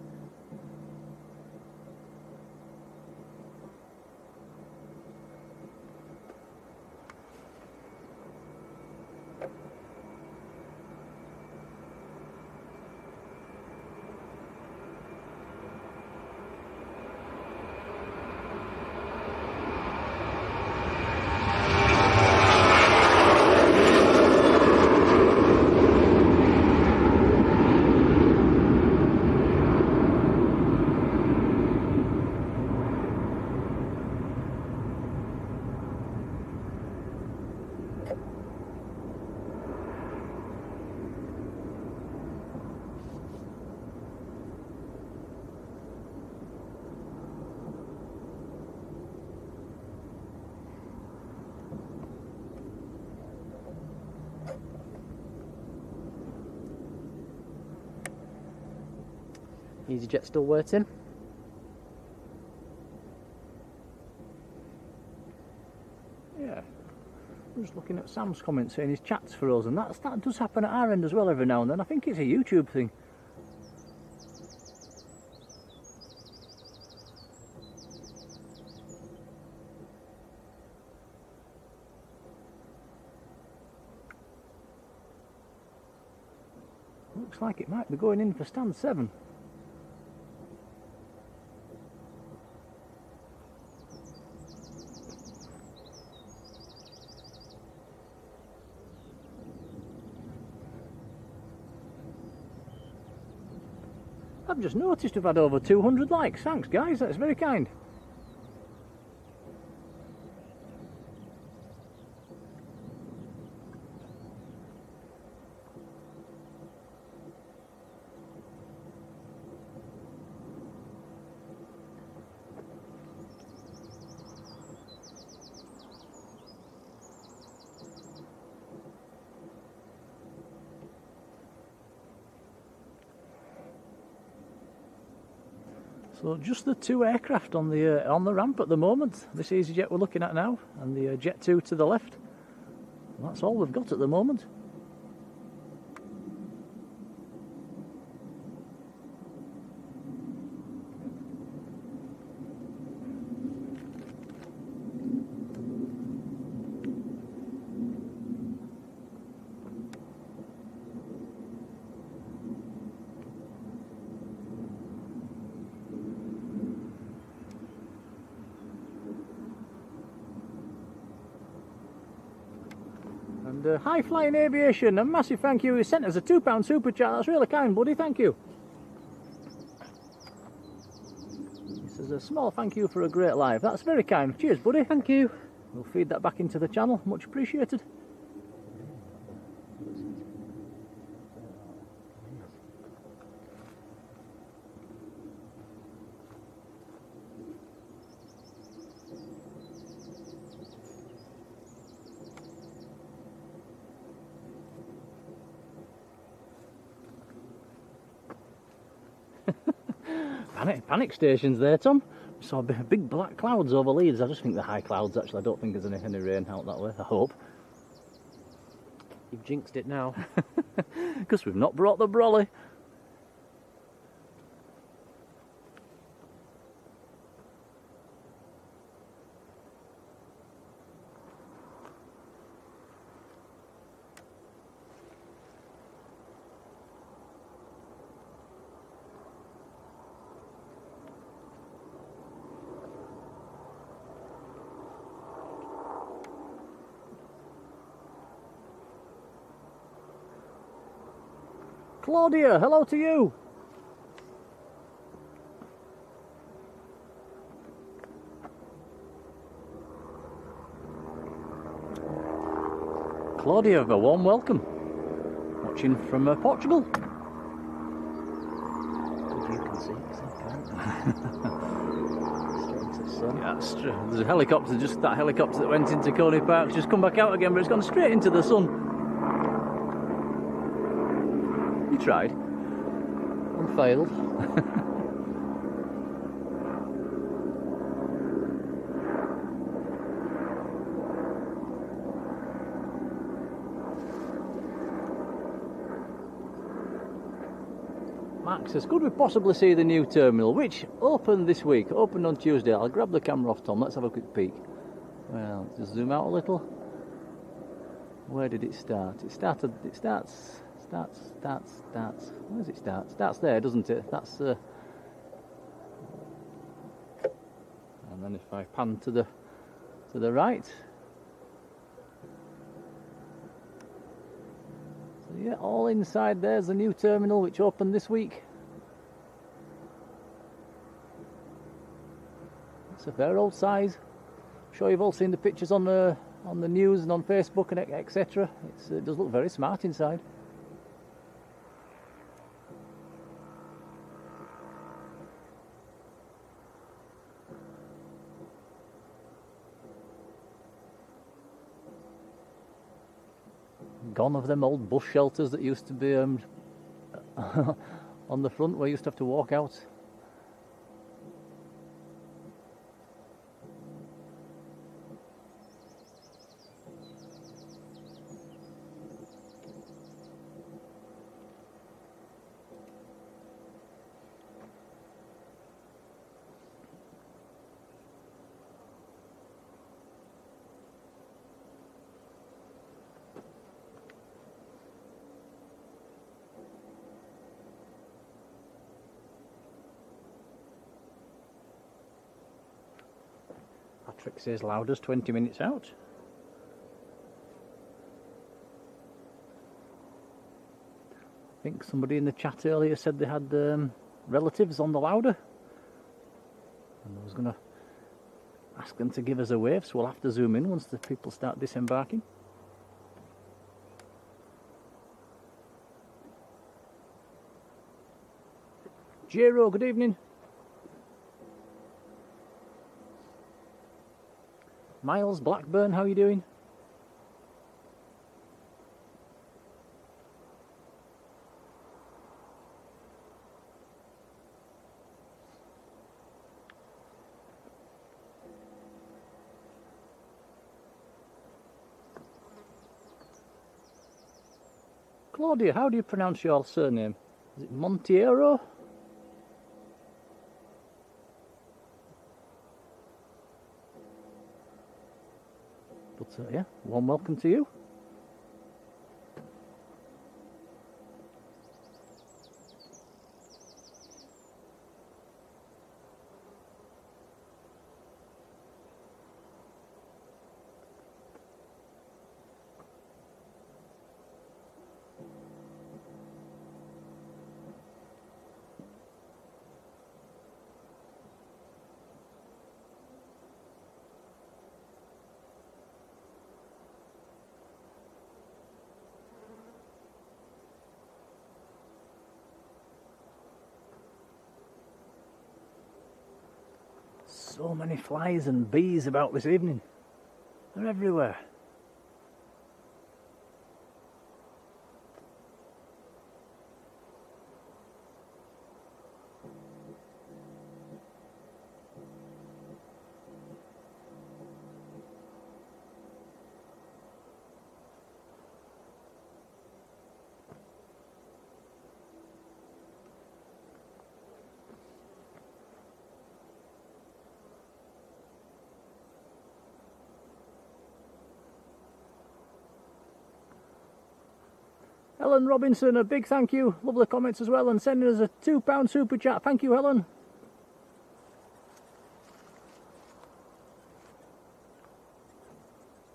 EasyJet still waiting. Yeah, I'm just looking at Sam's comments saying his chat's frozen. That does happen at our end as well every now and then. I think it's a YouTube thing. Looks like it might be going in for stand 7. I've just noticed we've had over 200 likes. Thanks guys, that's very kind. So just the 2 aircraft on the ramp at the moment. This EasyJet we're looking at now, and the Jet 2 to the left. And that's all we've got at the moment. And High Flying Aviation, a massive thank you. He sent us a £2 super chat. That's really kind, buddy. Thank you. This is a small thank you for a great live. That's very kind. Cheers, buddy. Thank you. We'll feed that back into the channel. Much appreciated. Panic stations there, Tom. Saw big black clouds over Leeds. I just think they're high clouds actually. I don't think there's any rain out that way, I hope. You've jinxed it now. Because we've not brought the brolly. Claudia, hello to you. Claudia, a warm welcome. Watching from Portugal. Good you can see. Straight into the sun. Yeah, that's true. There's a helicopter, just that helicopter that went into Coney Park, just come back out again, but it's gone straight into the sun. You tried. And failed. Max says, could we possibly see the new terminal, which opened this week, opened on Tuesday? I'll grab the camera off Tom, let's have a quick peek. Well, just zoom out a little. Where did it start? It starts. Where does it start? Starts there, doesn't it? That's and then if I pan to the right. So yeah, all inside there's the new terminal which opened this week. It's a fair old size. I'm sure you've all seen the pictures on the news and on Facebook and etc. It does look very smart inside. Gone of them old bus shelters that used to be on the front where you used to have to walk out. Patrick says loudest 20 minutes out. I think somebody in the chat earlier said they had relatives on the Lauder, and I was going to ask them to give us a wave, so we'll have to zoom in once the people start disembarking. Jero, good evening. Miles Blackburn, how are you doing? Claudia, how do you pronounce your surname? Is it Monteiro? But yeah, warm welcome to you. So many flies and bees about this evening. They're everywhere. Helen Robinson, a big thank you. Lovely comments as well, and sending us a £2 super chat. Thank you, Helen.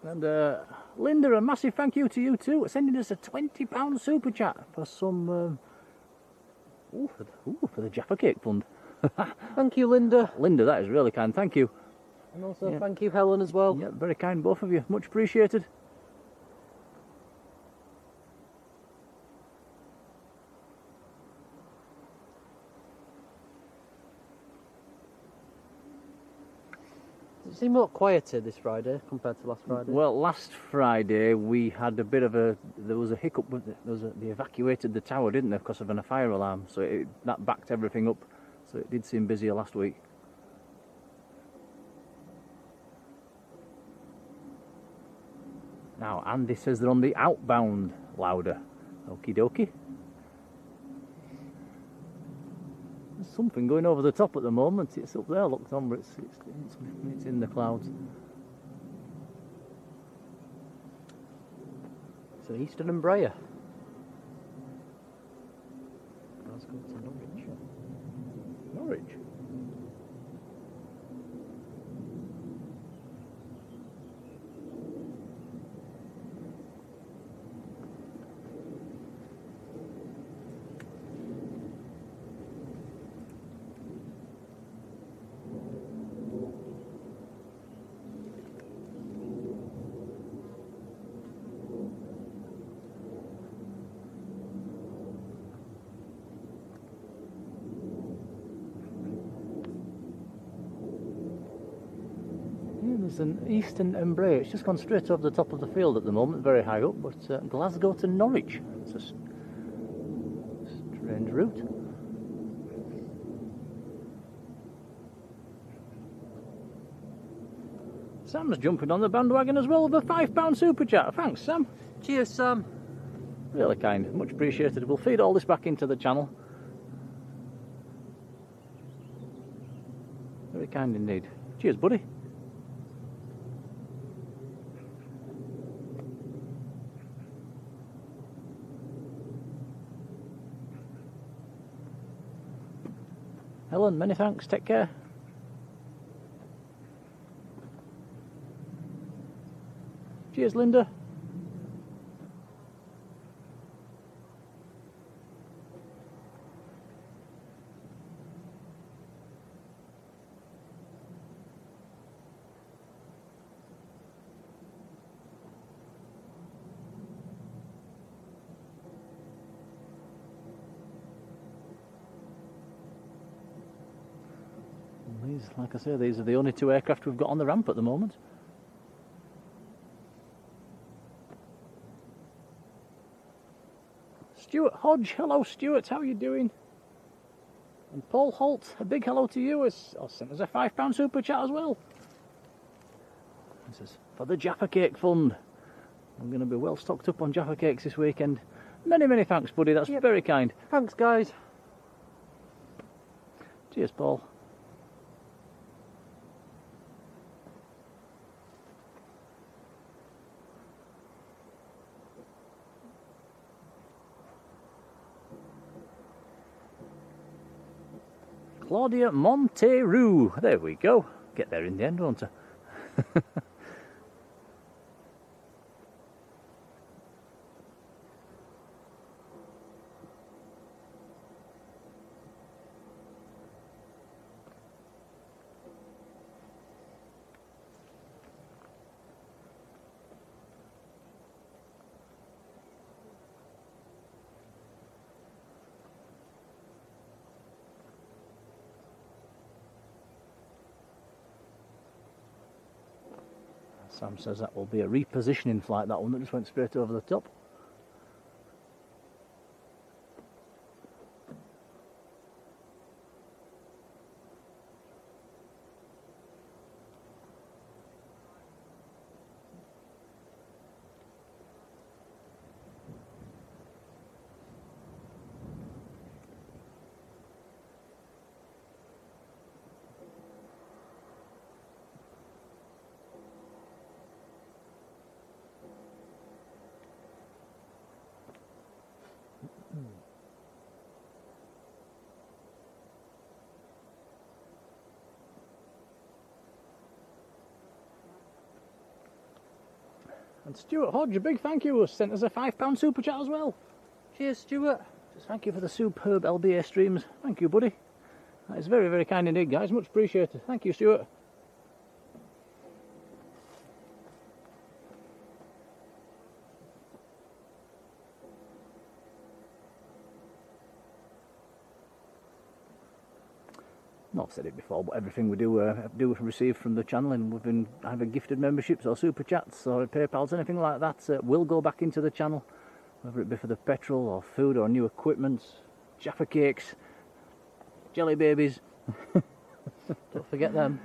And Linda, a massive thank you to you too, sending us a £20 super chat for some for the Jaffa Cake Fund. Thank you, Linda. Linda, that is really kind. Thank you. And also thank you, Helen, as well. Yeah, very kind, both of you. Much appreciated. It seemed a lot quieter this Friday compared to last Friday. Well, last Friday we had a bit of there was a hiccup with they evacuated the tower, didn't they, because of a fire alarm, so that backed everything up, so it did seem busier last week. Now Andy says they're on the outbound louder. Okie dokie. There's something going over the top at the moment. It's up there, look, Tom, but it's in the clouds. It's an Eastern Embraer. Glasgow to Norwich. Norwich? There's an Eastern Embraer. It's just gone straight over the top of the field at the moment, very high up, but Glasgow to Norwich. It's a strange route. Sam's jumping on the bandwagon as well with a £5 super chat. Thanks, Sam. Cheers, Sam. Really kind, much appreciated. We'll feed all this back into the channel. Very kind indeed. Cheers, buddy. Helen, many thanks, take care. Cheers, Linda. These, like I say, these are the only two aircraft we've got on the ramp at the moment. Stuart Hodge, hello Stuart, how are you doing? And Paul Holt, a big hello to you, as sent us a £5 super chat as well. This is for the Jaffa Cake Fund. I'm going to be well stocked up on Jaffa Cakes this weekend. Many, many thanks, buddy, that's very kind. Thanks, guys. Cheers, Paul. Claudia Monteiro. There we go. Get there in the end, won't I? Sam says that will be a repositioning flight, that one that just went straight over the top. And Stuart Hodge, a big thank you, has sent us a £5 super chat as well. Cheers, Stuart. Just thank you for the superb LBA streams. Thank you, buddy. That is very, very kind indeed, guys. Much appreciated. Thank you, Stuart. Not I've said it before, but everything we do receive from the channel, and we've been either gifted memberships or super chats or PayPals, anything like that, will go back into the channel, whether it be for the petrol or food or new equipment, Jaffa cakes, jelly babies. Don't forget them.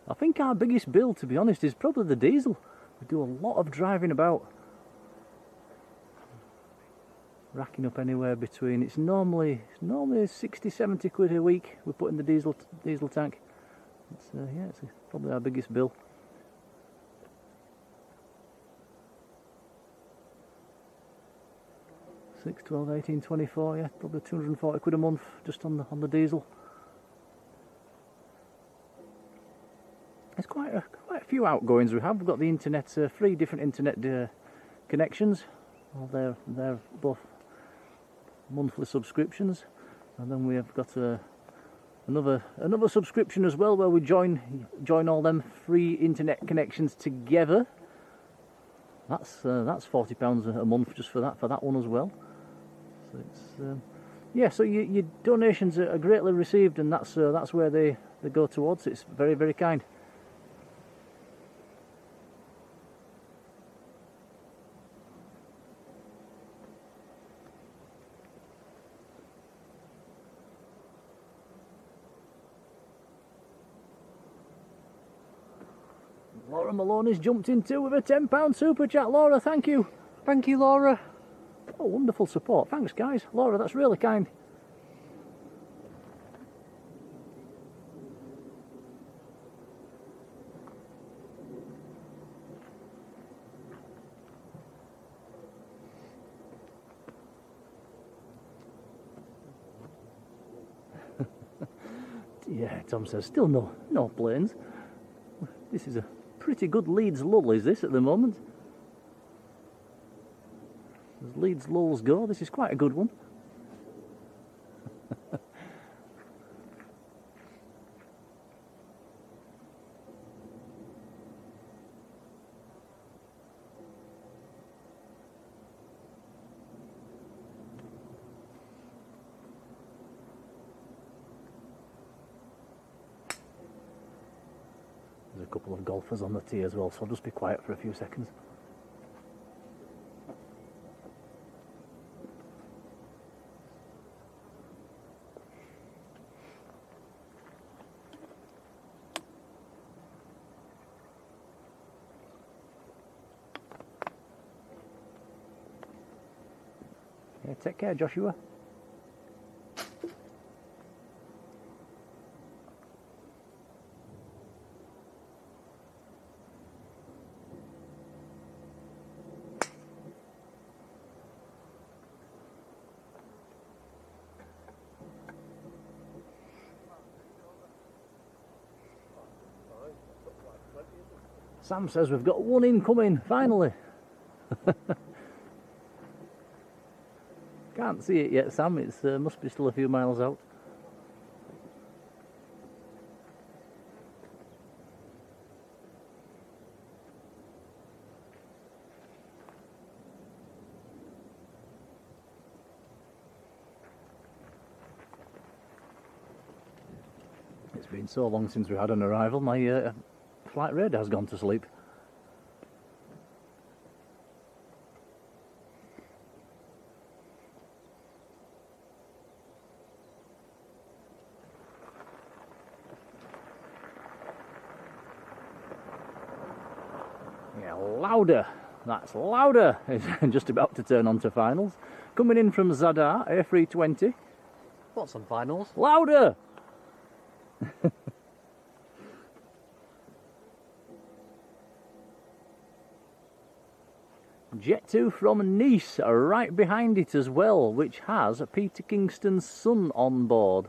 I think our biggest bill, to be honest, is probably the diesel. We do a lot of driving about, racking up anywhere between, it's normally 60-70 quid a week we put in the diesel tank. It's it's probably our biggest bill. Six, 12, 18, 24, yeah, probably 240 quid a month just on the diesel. There's quite a few outgoings we have. We've got the internet, 3 different internet connections. Well, they're both monthly subscriptions, and then we have got another subscription as well, where we join all them free internet connections together. That's £40 a month just for that one as well. So it's yeah. So your donations are greatly received, and that's where they go towards. It's very, very kind. Laura Maloney's jumped in too with a £10 super chat. Laura, thank you. Thank you, Laura. Oh, wonderful support. Thanks, guys. Laura, that's really kind. Yeah, Tom says, still no planes. This is a pretty good Leeds lull, is this, at the moment? As Leeds lulls go, this is quite a good one. There's a couple of golfers on the tee as well, so I'll just be quiet for a few seconds. Yeah, take care, Joshua. Sam says we've got one incoming, finally. Can't see it yet, Sam. It's must be still a few miles out. It's been so long since we had an arrival, my flight radar's gone to sleep. Yeah, louder. That's louder. It's just about to turn on to finals. Coming in from Zadar, A320. What's on finals? Louder! Jet 2 from Nice, right behind it as well, which has Peter Kingston's son on board.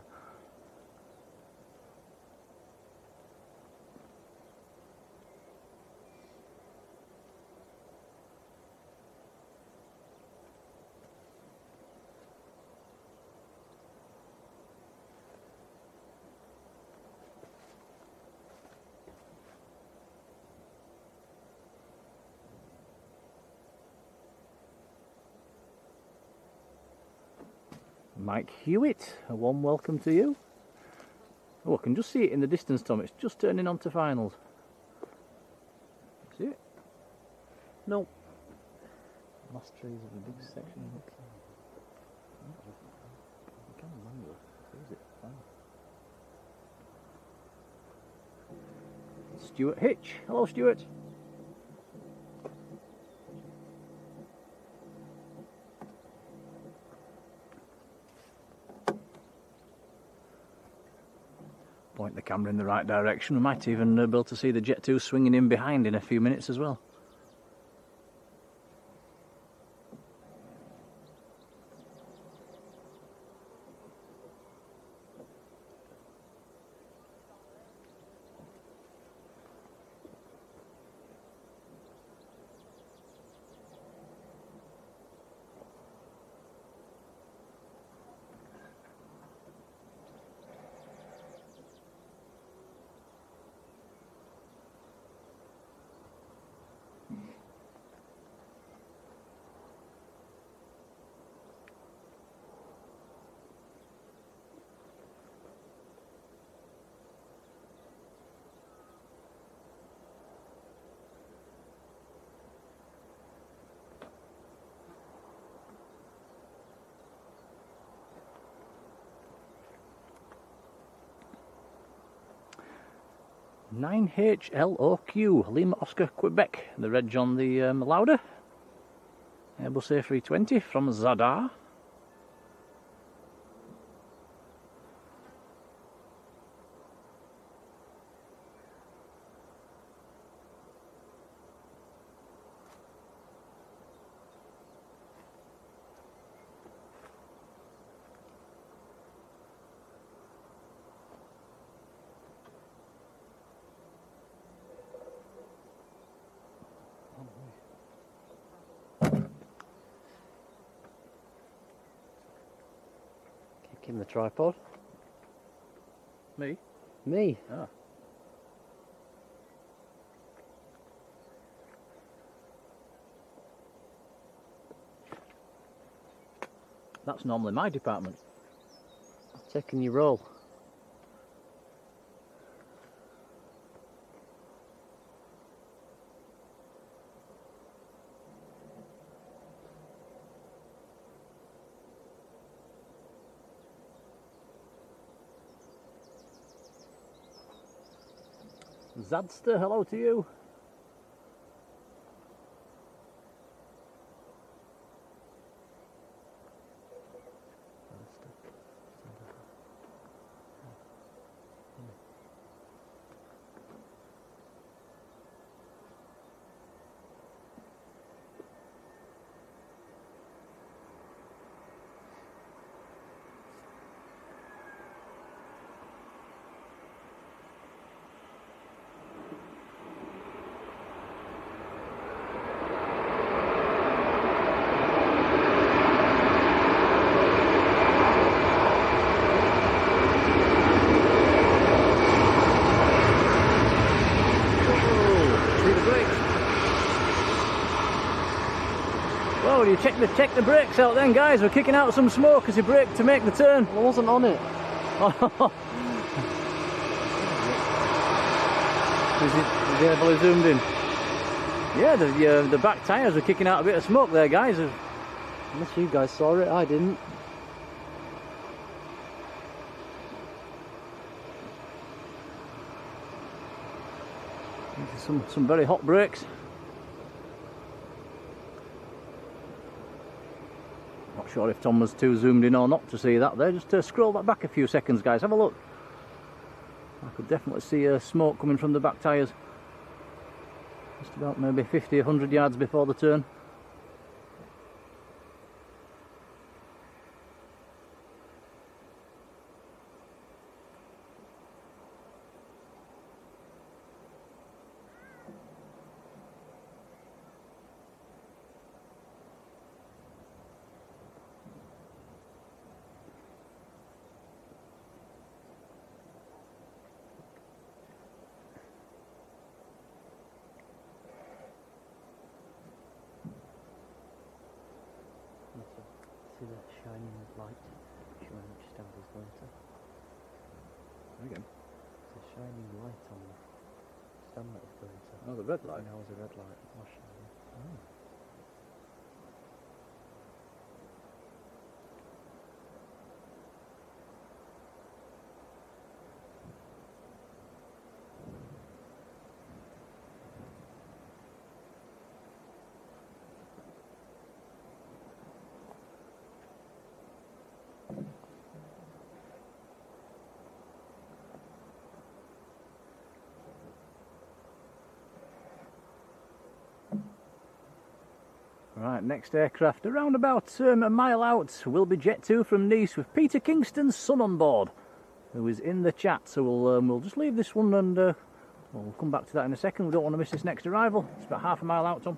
Mike Hewitt, a warm welcome to you. Oh, I can just see it in the distance, Tom. It's just turning on to finals. See it? No. Last trees of a big section. I can't remember. Where is it? Oh. Stuart Hitch. Hello, Stuart. Point the camera in the right direction. We might even be able to see the Jet 2 swinging in behind in a few minutes as well. (9HLOQ) Lima Oscar Quebec. The reg on the Lauda. Airbus A320 from Zadar. Kick in the tripod. Me? Me. Ah. That's normally my department. Taking your roll. Zadster, hello to you. Oh, you check the brakes out then, guys. We're kicking out some smoke as he braked to make the turn. I wasn't on it. Is it heavily zoomed in? Yeah, the back tyres are kicking out a bit of smoke there, guys. Unless you guys saw it, I didn't. Some very hot brakes. Not sure if Tom was too zoomed in or not to see that there. Just scroll that back a few seconds, guys. Have a look. I could definitely see smoke coming from the back tyres. Just about maybe 50, 100 yards before the turn. splinter. Again. There's a shining light on the stamlet splinter. Oh, the red light. Now there's a red light flashing. Oh. Right, next aircraft around about a mile out will be Jet 2 from Nice with Peter Kingston's son on board, who is in the chat. So we'll just leave this one and we'll come back to that in a second. We don't want to miss this next arrival. It's about half a mile out, Tom.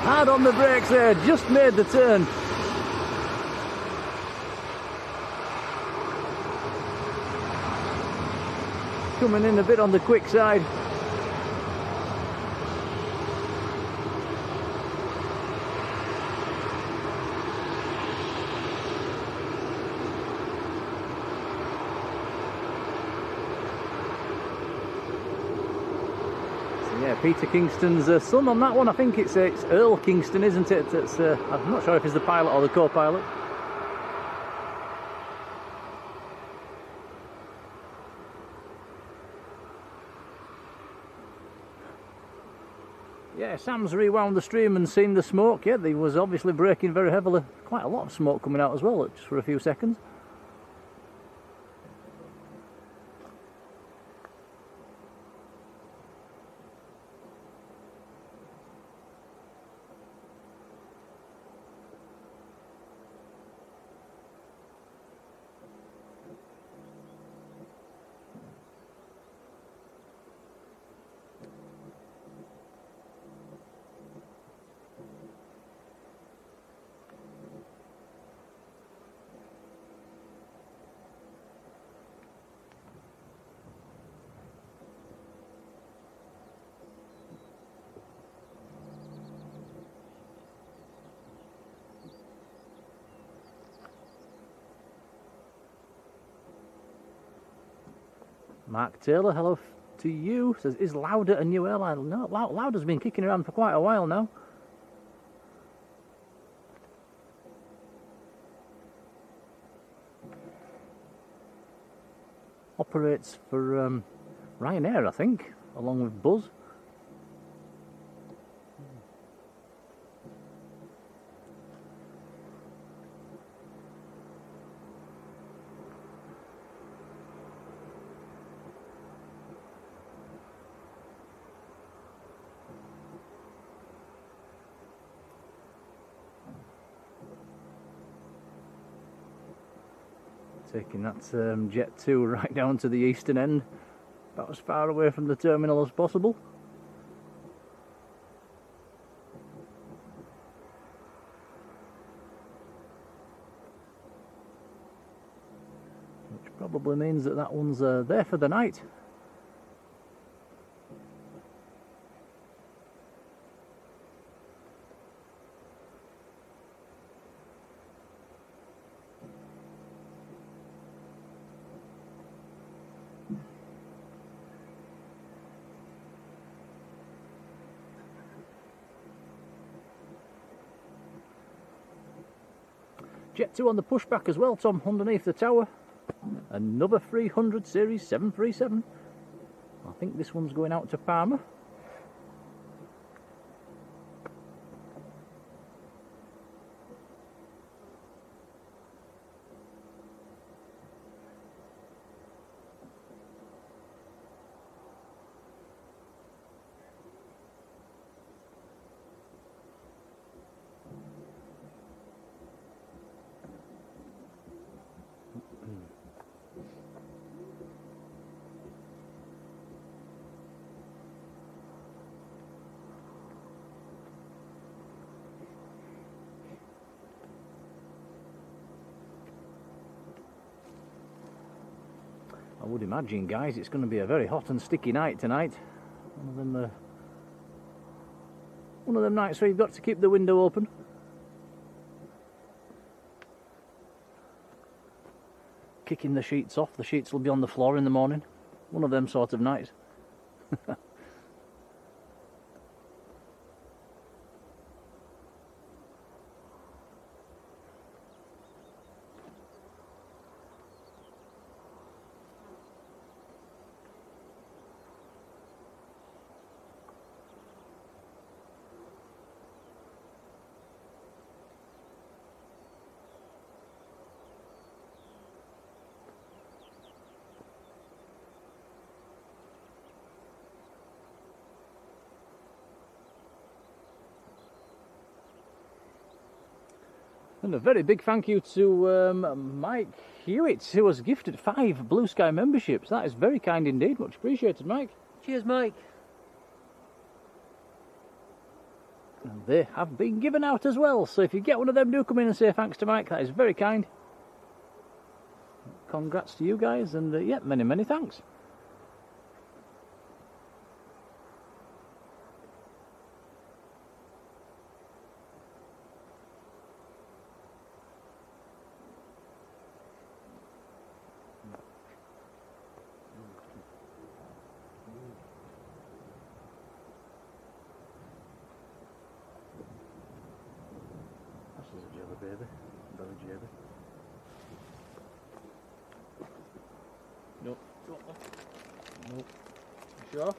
Hard on the brakes there, just made the turn. Coming in a bit on the quick side. Yeah, Peter Kingston's son on that one. I think it's Earl Kingston, isn't it? I'm not sure if he's the pilot or the co-pilot. Yeah, Sam's rewound the stream and seen the smoke. Yeah, he was obviously braking very heavily. Quite a lot of smoke coming out as well, just for a few seconds. Mark Taylor, hello to you. Says, is Lauda a new airline? No, Lauda's been kicking around for quite a while now. Operates for Ryanair, I think, along with Buzz. Taking that Jet 2 right down to the eastern end, about as far away from the terminal as possible. Which probably means that that one's there for the night. Jet 2 on the pushback as well, Tom, underneath the tower. Another 300 series 737. I think this one's going out to Palmer. I would imagine, guys, it's going to be a very hot and sticky night tonight. One of them nights where you've got to keep the window open. Kicking the sheets off. The sheets will be on the floor in the morning. One of them sort of nights. And a very big thank you to Mike Hewitt, who was gifted 5 Blue Sky memberships. That is very kind indeed. Much appreciated, Mike. Cheers, Mike. And they have been given out as well. So if you get one of them, do come in and say thanks to Mike. That is very kind. Congrats to you guys, and yeah, many, many thanks. Baby, belly jabby. Nope. Nope. You sure?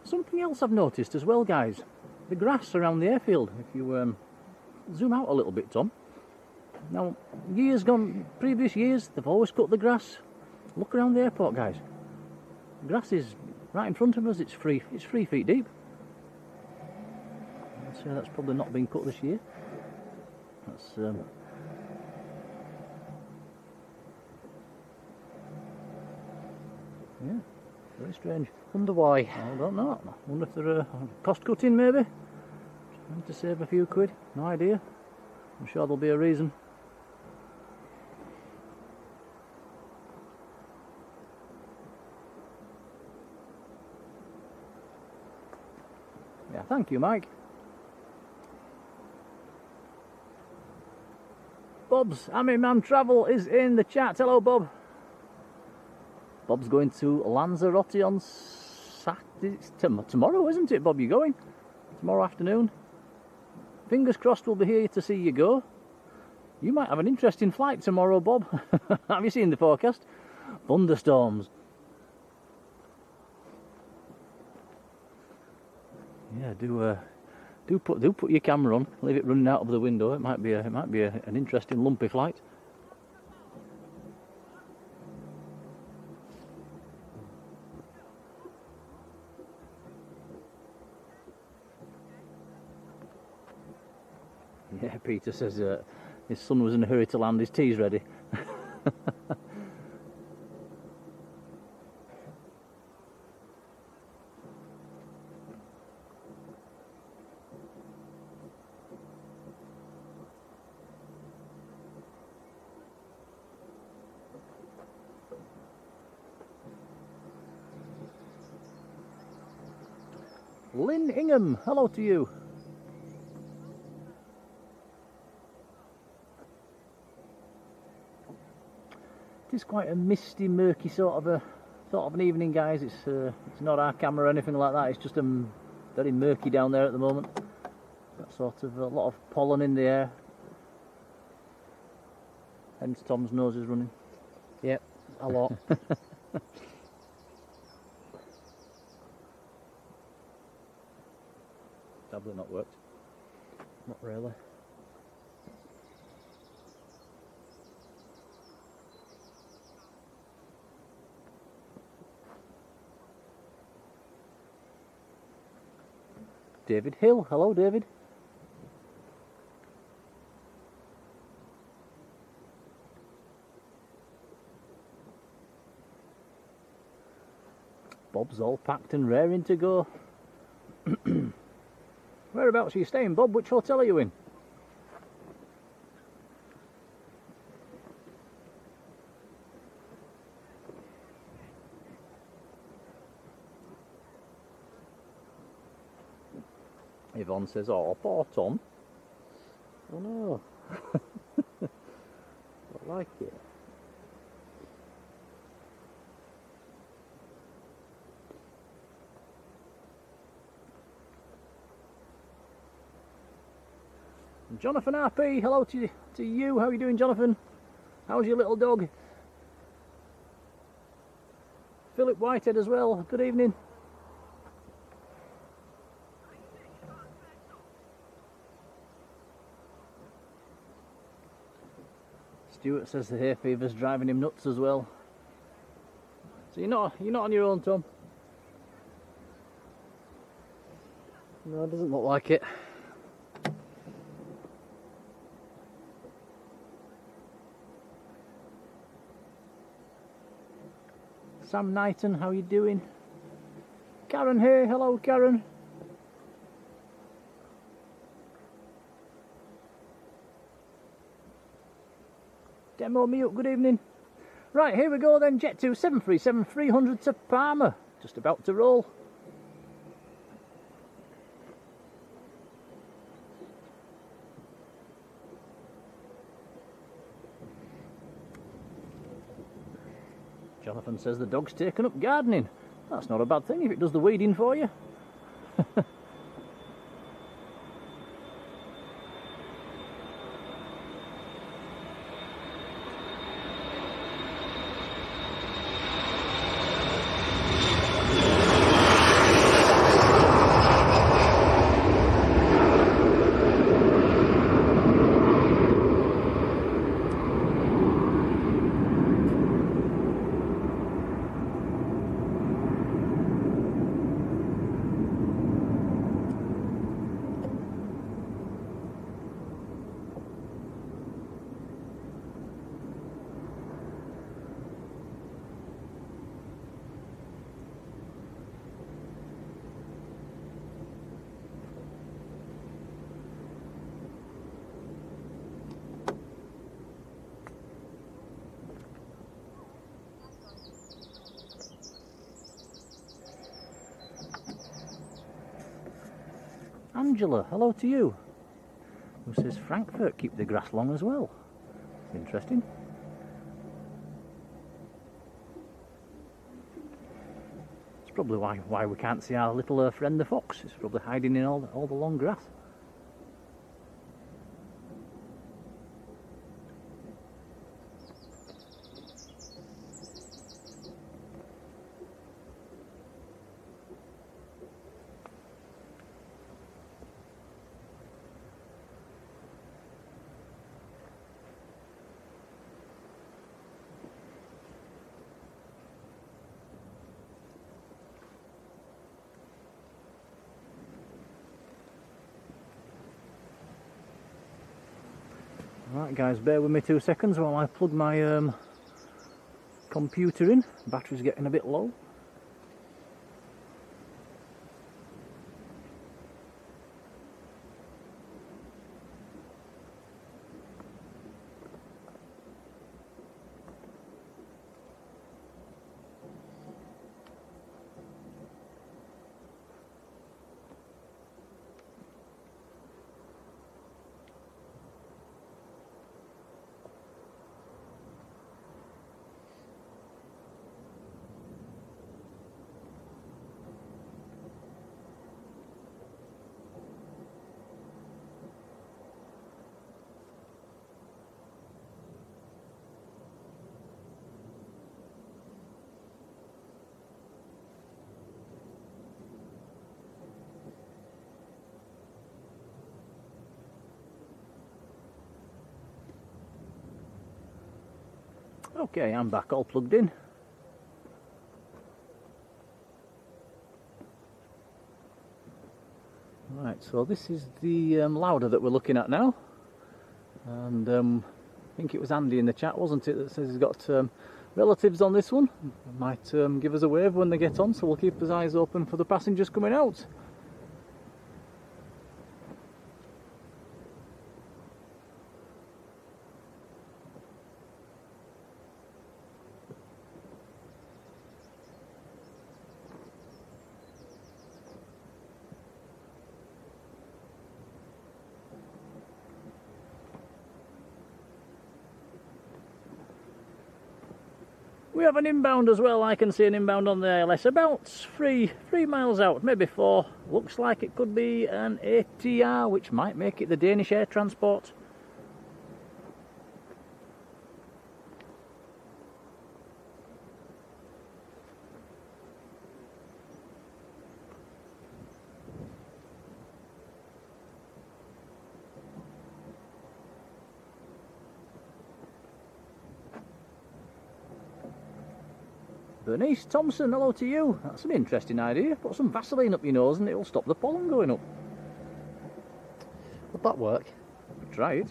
Something else I've noticed as well, guys, the grass around the airfield. If you zoom out a little bit, Tom. Now, previous years, they've always cut the grass. Look around the airport, guys. The grass is right in front of us. It's 3 feet deep. I'd say that's probably not been cut this year. That's yeah. Very strange. Wonder why. I don't know. I wonder if they're cost cutting, maybe? Trying to save a few quid. No idea. I'm sure there'll be a reason. Yeah, thank you, Mike. Bob's Army Man Travel is in the chat. Hello, Bob. Bob's going to Lanzarote on Saturday. It's tomorrow, isn't it, Bob? You're going? Tomorrow afternoon. Fingers crossed we'll be here to see you go. You might have an interesting flight tomorrow, Bob. Have you seen the forecast? Thunderstorms. Yeah, do put your camera on. Leave it running out of the window. It might be an interesting lumpy flight. Yeah, Peter says his son was in a hurry to land, his tea's ready. Lynn Ingham, hello to you. It is quite a misty, murky sort of an evening, guys. It's not our camera or anything like that. It's just very murky down there at the moment. That sort of a lot of pollen in the air. Hence Tom's nose is running. Yep, a lot. Tablet not worked. Not really. David Hill, hello David. Bob's all packed and raring to go. Whereabouts are you staying, Bob? Which hotel are you in? Yvonne says, oh, poor Tom. Oh no. Don't like it. Jonathan RP, hello to you. How are you doing, Jonathan? How's your little dog? Philip Whitehead as well, good evening. Stuart says the hay fever's driving him nuts as well. So you're not on your own, Tom? No, it doesn't look like it. Sam Knighton, how you doing? Karen here, hello Karen. Demo me up, good evening. Right, here we go then, Jet 2 737 300 to Palmer. Just about to roll. Jonathan says the dog's taken up gardening. That's not a bad thing if it does the weeding for you. Angela, hello to you. Who says Frankfurt keep the grass long as well. Interesting. It's probably why we can't see our little friend the fox. It's probably hiding in all the long grass. Right guys, bear with me 2 seconds while I plug my computer in. Battery's getting a bit low. Okay, I'm back, all plugged in. Right, so this is the Lauda that we're looking at now. And I think it was Andy in the chat, wasn't it, that says he's got relatives on this one. Might give us a wave when they get on, so we'll keep his eyes open for the passengers coming out. We have an inbound as well. I can see an inbound on the ILS about three miles out, maybe 4. Looks like it could be an ATR, which might make it the Danish air transport. Bernice Thompson, hello to you. That's an interesting idea. Put some Vaseline up your nose and it'll stop the pollen going up. Would that work? Try it.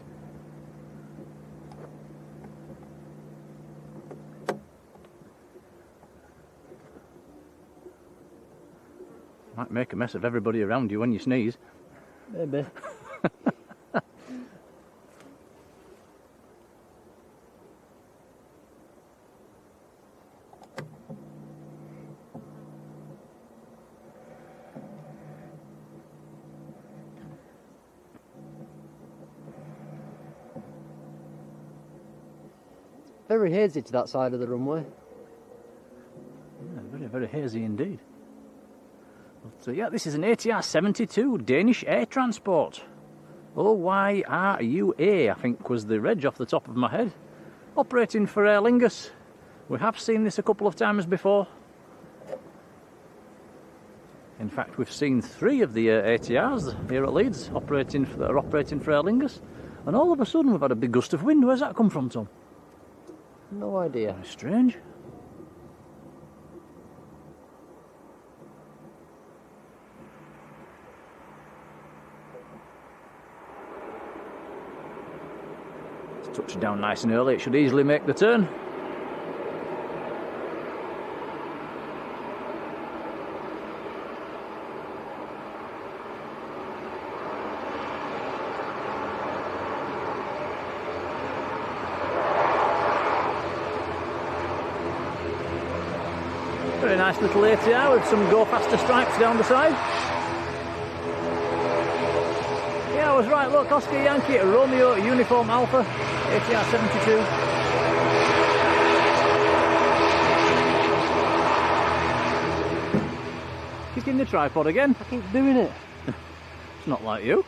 Might make a mess of everybody around you when you sneeze. Maybe. Very hazy to that side of the runway. Yeah, very, very hazy indeed. So yeah, this is an ATR 72 Danish air transport. OYRUA, I think was the reg off the top of my head. Operating for Aer Lingus. We have seen this a couple of times before. In fact, we've seen 3 of the ATRs here at Leeds that are operating for Aer Lingus. And all of a sudden we've had a big gust of wind. Where's that come from, Tom? No idea. Very strange. Let's touch it down nice and early. It should easily make the turn. Very nice little ATR with some go faster stripes down the side. Yeah, I was right. Look, Oscar Yankee, Romeo Uniform Alpha, ATR 72. Kicking the tripod again. I keep doing it. It's not like you.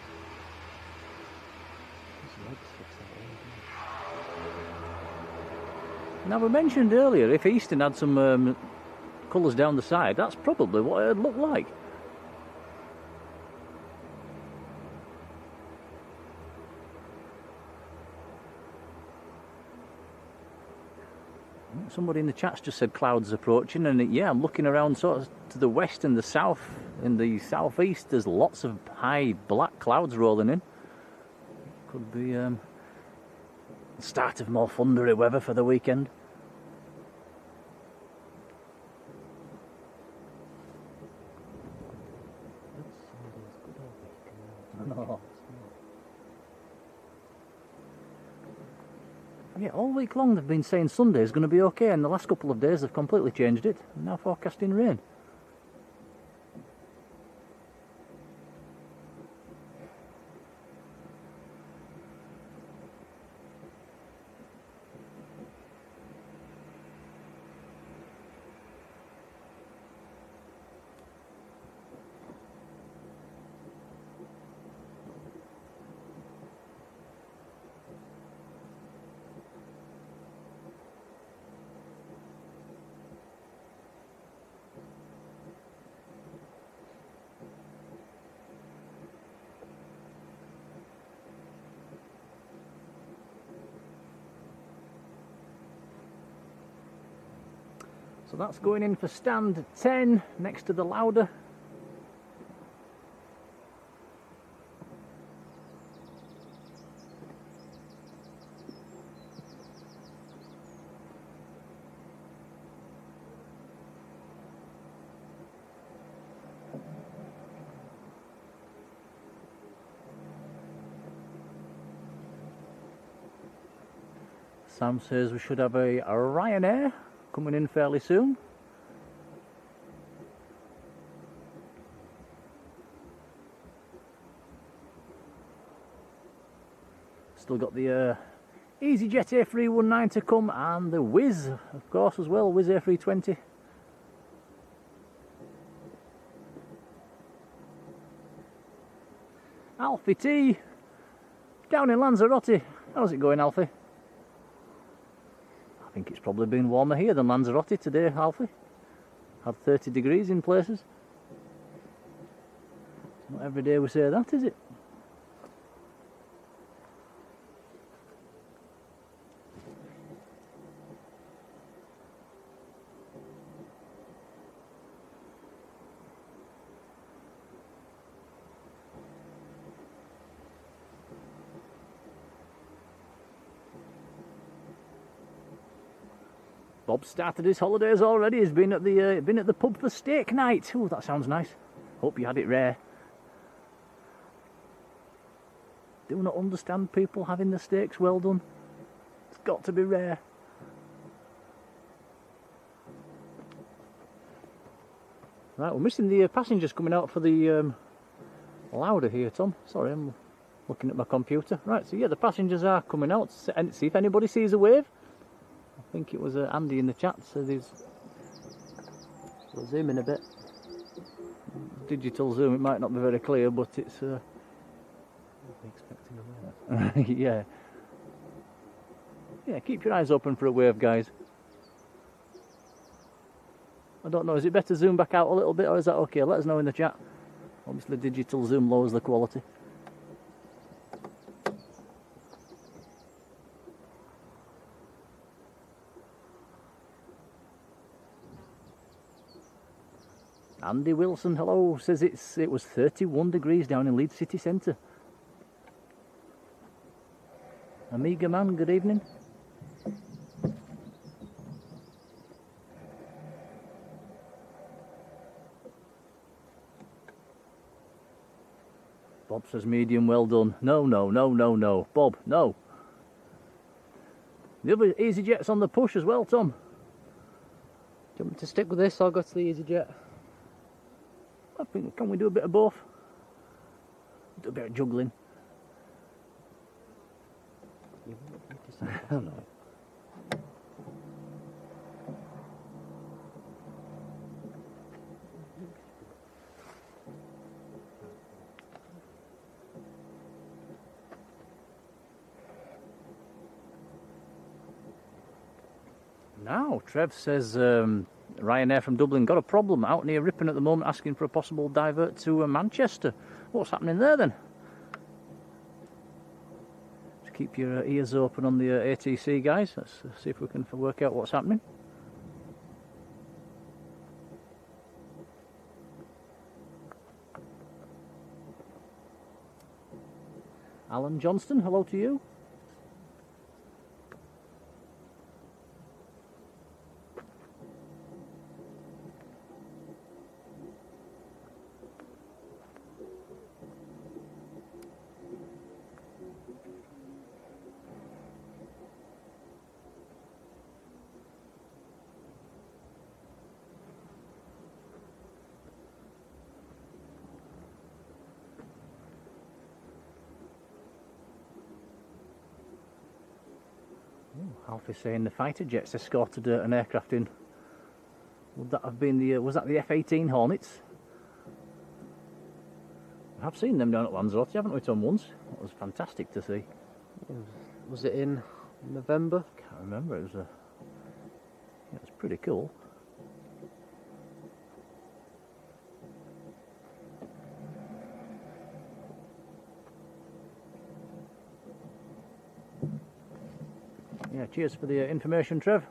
Now, we mentioned earlier if Easton had some colours down the side, that's probably what it'd look like. Somebody in the chat's just said clouds approaching, and yeah, I'm looking around sort of to the west and the south. In the southeast, there's lots of high black clouds rolling in. Could be the start of more thundery weather for the weekend. No. Yeah, all week long they've been saying Sunday's going to be okay, and the last couple of days they've completely changed it. Now forecasting rain. So that's going in for stand 10 next to the Lauder. Sam says we should have a Ryanair coming in fairly soon. Still got the EasyJet A319 to come, and the Wizz, of course, as well, Wizz A320. Alfie T, down in Lanzarote. How's it going, Alfie? I think it's probably been warmer here than Lanzarote today, Alfie. Had 30 degrees in places. Not every day we say that, is it? Bob started his holidays already. He's been at the pub for steak night. Oh, that sounds nice. Hope you had it rare. Do not understand people having the steaks well done. It's got to be rare. Right, we're missing the passengers coming out for the Lauder here, Tom. Sorry, I'm looking at my computer. Right, so yeah, the passengers are coming out. And see if anybody sees a wave. I think it was Andy in the chat, so there's... We'll zoom in a bit. Digital zoom, it might not be very clear, but it's... I'll be expecting a wave. Yeah. Yeah, keep your eyes open for a wave, guys. I don't know, is it better zoom back out a little bit, or is that okay? Let us know in the chat. Obviously digital zoom lowers the quality. Andy Wilson, hello, says it was 31 degrees down in Leeds city centre. Amiga man, good evening. Bob says medium, well done. No, no, no, no, no. Bob, no. The other EasyJet's on the push as well, Tom. Do you want me to stick with this or go to the EasyJet? I think, can we do a bit of both? Do a bit of juggling. You want me to say that? No. Now, Trev says Ryanair from Dublin got a problem out near Ripon at the moment, asking for a possible divert to Manchester. What's happening there then? Just keep your ears open on the ATC, guys. Let's see if we can work out what's happening. Alan Johnston, hello to you. Alfie's saying the fighter jets escorted an aircraft in. Would that have been the? Was that the F-18 Hornets? I've seen them down at Lanzarote, haven't we, Tom? Once. It was fantastic to see. Was it in November? Can't remember. It was yeah, it was pretty cool. Yeah, cheers for the information, Trev.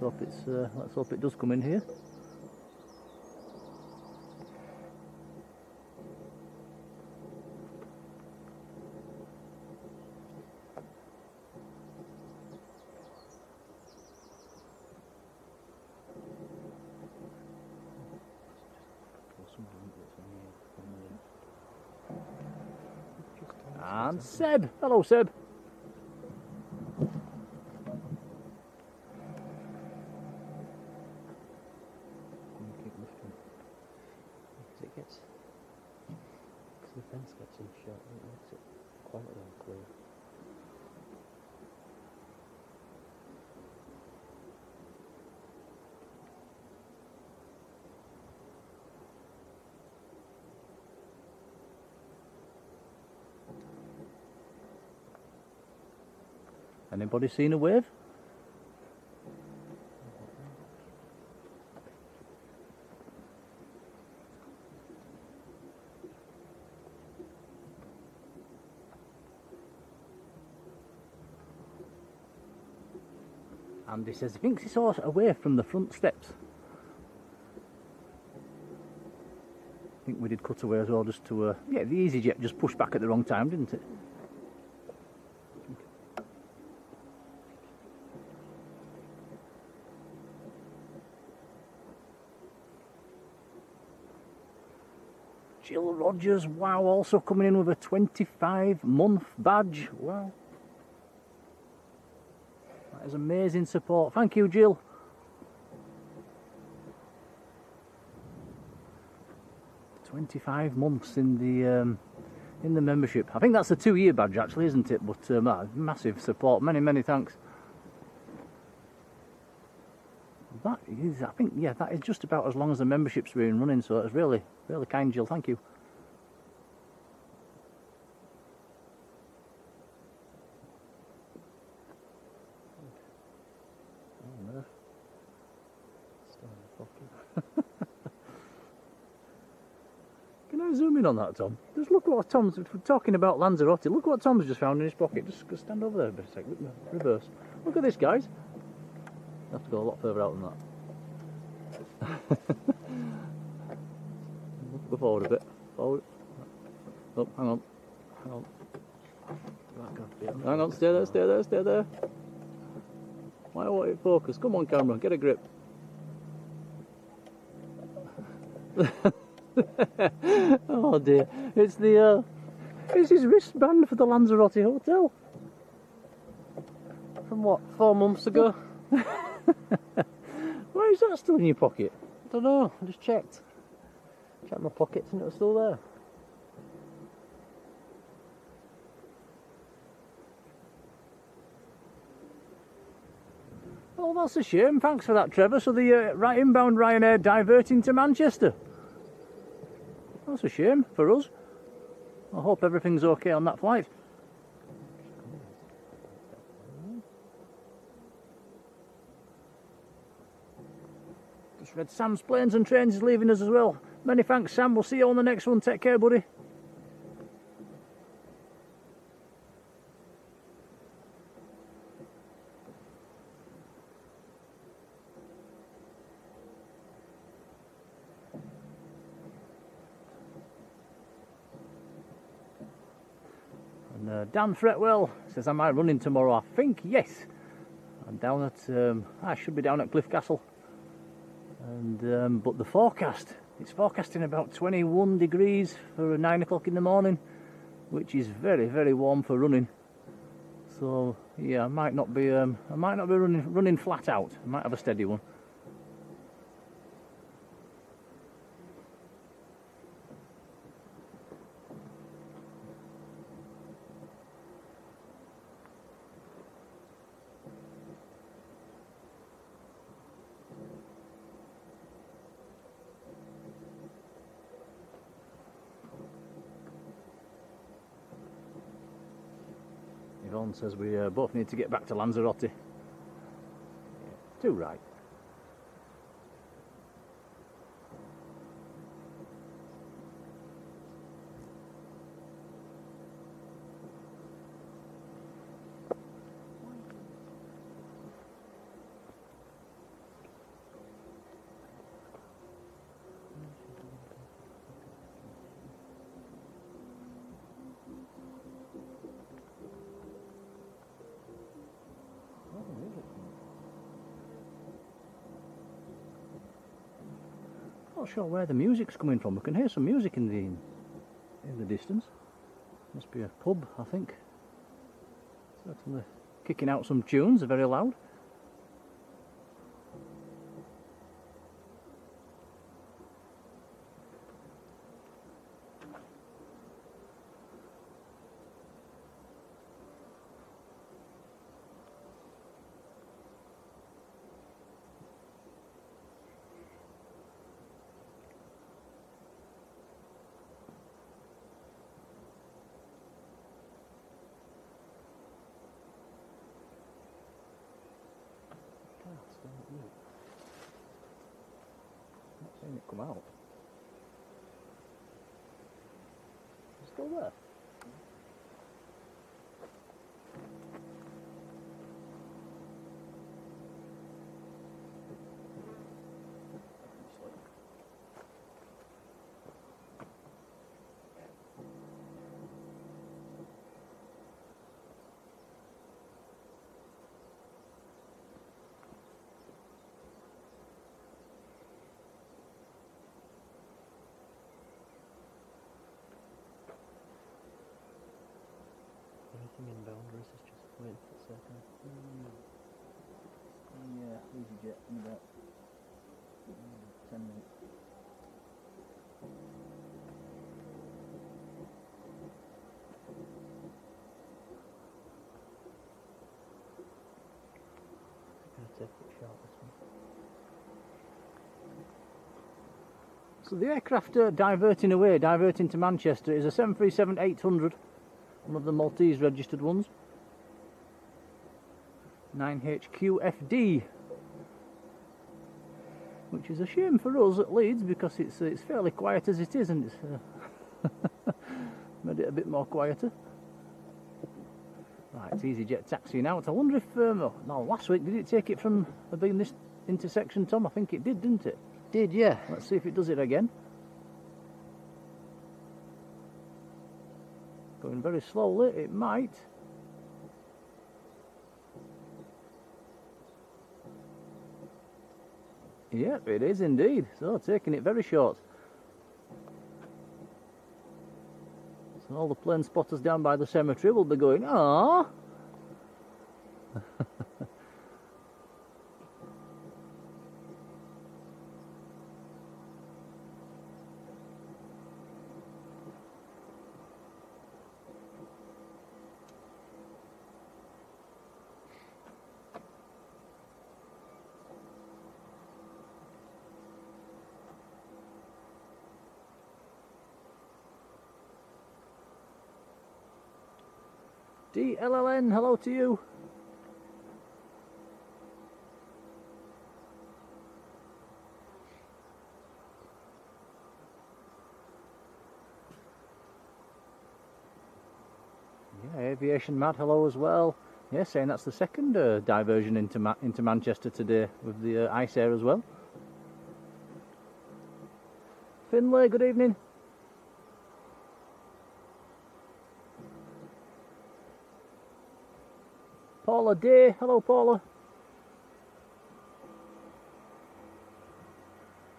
let's hope it does come in here. And Seb! Hello, Seb! Keep lifting. Because it gets... Because the fence gets in shot, it makes it quite clear. Anybody seen a wave? Andy says he thinks he saw a wave from the front steps. I think we did cut away as well, just to yeah, the EasyJet just pushed back at the wrong time, didn't it? Jill Rogers, wow, also coming in with a 25-month badge. Wow. That is amazing support. Thank you, Jill. "25 months in the membership." I think that's a 2-year badge actually, isn't it? But massive support. Many thanks. That is, I think, yeah, that is just about as long as the membership's been running, so it's really kind, Jill, thank you. Oh, no. Still in the pocket. Can I zoom in on that, Tom? Just look what Tom's, if we're talking about Lanzarote, look what Tom's just found in his pocket. Just stand over there a bit, reverse. Look at this, guys. I have to go a lot further out than that. Go forward a bit. Forward. Oh, hang on. Hang on, stay there. Why won't it focus? Come on, camera, get a grip. Oh dear. It's his wristband for the Lanzarote Hotel. From what, 4 months ago? Why is that still in your pocket? I don't know, I just checked. Checked my pockets and it was still there. Oh, that's a shame. Thanks for that, Trevor. So the right inbound Ryanair diverting to Manchester. That's a shame for us. I hope everything's okay on that flight. Just read Sam's Planes and Trains is leaving us as well. Many thanks, Sam. We'll see you on the next one. Take care, buddy. And Dan Fretwell says, am I running tomorrow? I think yes. I'm down at, I should be down at Cliff Castle. And but the forecast, it's forecasting about 21 degrees for 9 o'clock in the morning, which is very warm for running. So yeah, I might not be running flat out. I might have a steady one. Yvonne says we both need to get back to Lanzarote. Yeah, too right. Not sure where the music's coming from. We can hear some music in the distance. Must be a pub, I think. Certainly kicking out some tunes, they're very loud. Not seeing it come out. It's still there. Anything in boundaries is just waiting for a second. Yeah, EasyJet in about 10 minutes. I'm going to take it short this one. So the aircraft diverting to Manchester is a 737-800, one of the Maltese registered ones. 9HQFD, which is a shame for us at Leeds because it's fairly quiet as it is, and it's made it a bit more quieter. Right, it's EasyJet taxiing out. I wonder if no, last week did it take it from being this intersection, Tom? I think it did, didn't it? Did, yeah. Let's see if it does it again. Going very slowly, it might. Yep, it is indeed. So, taking it very short. So all the plane spotters down by the cemetery will be going, "Ah." DLLN, hello to you. Yeah, Aviation Mad, hello as well. Yeah, saying that's the second diversion into Manchester today with the Ice Air as well. Finlay, good evening. Paula Day, hello Paula.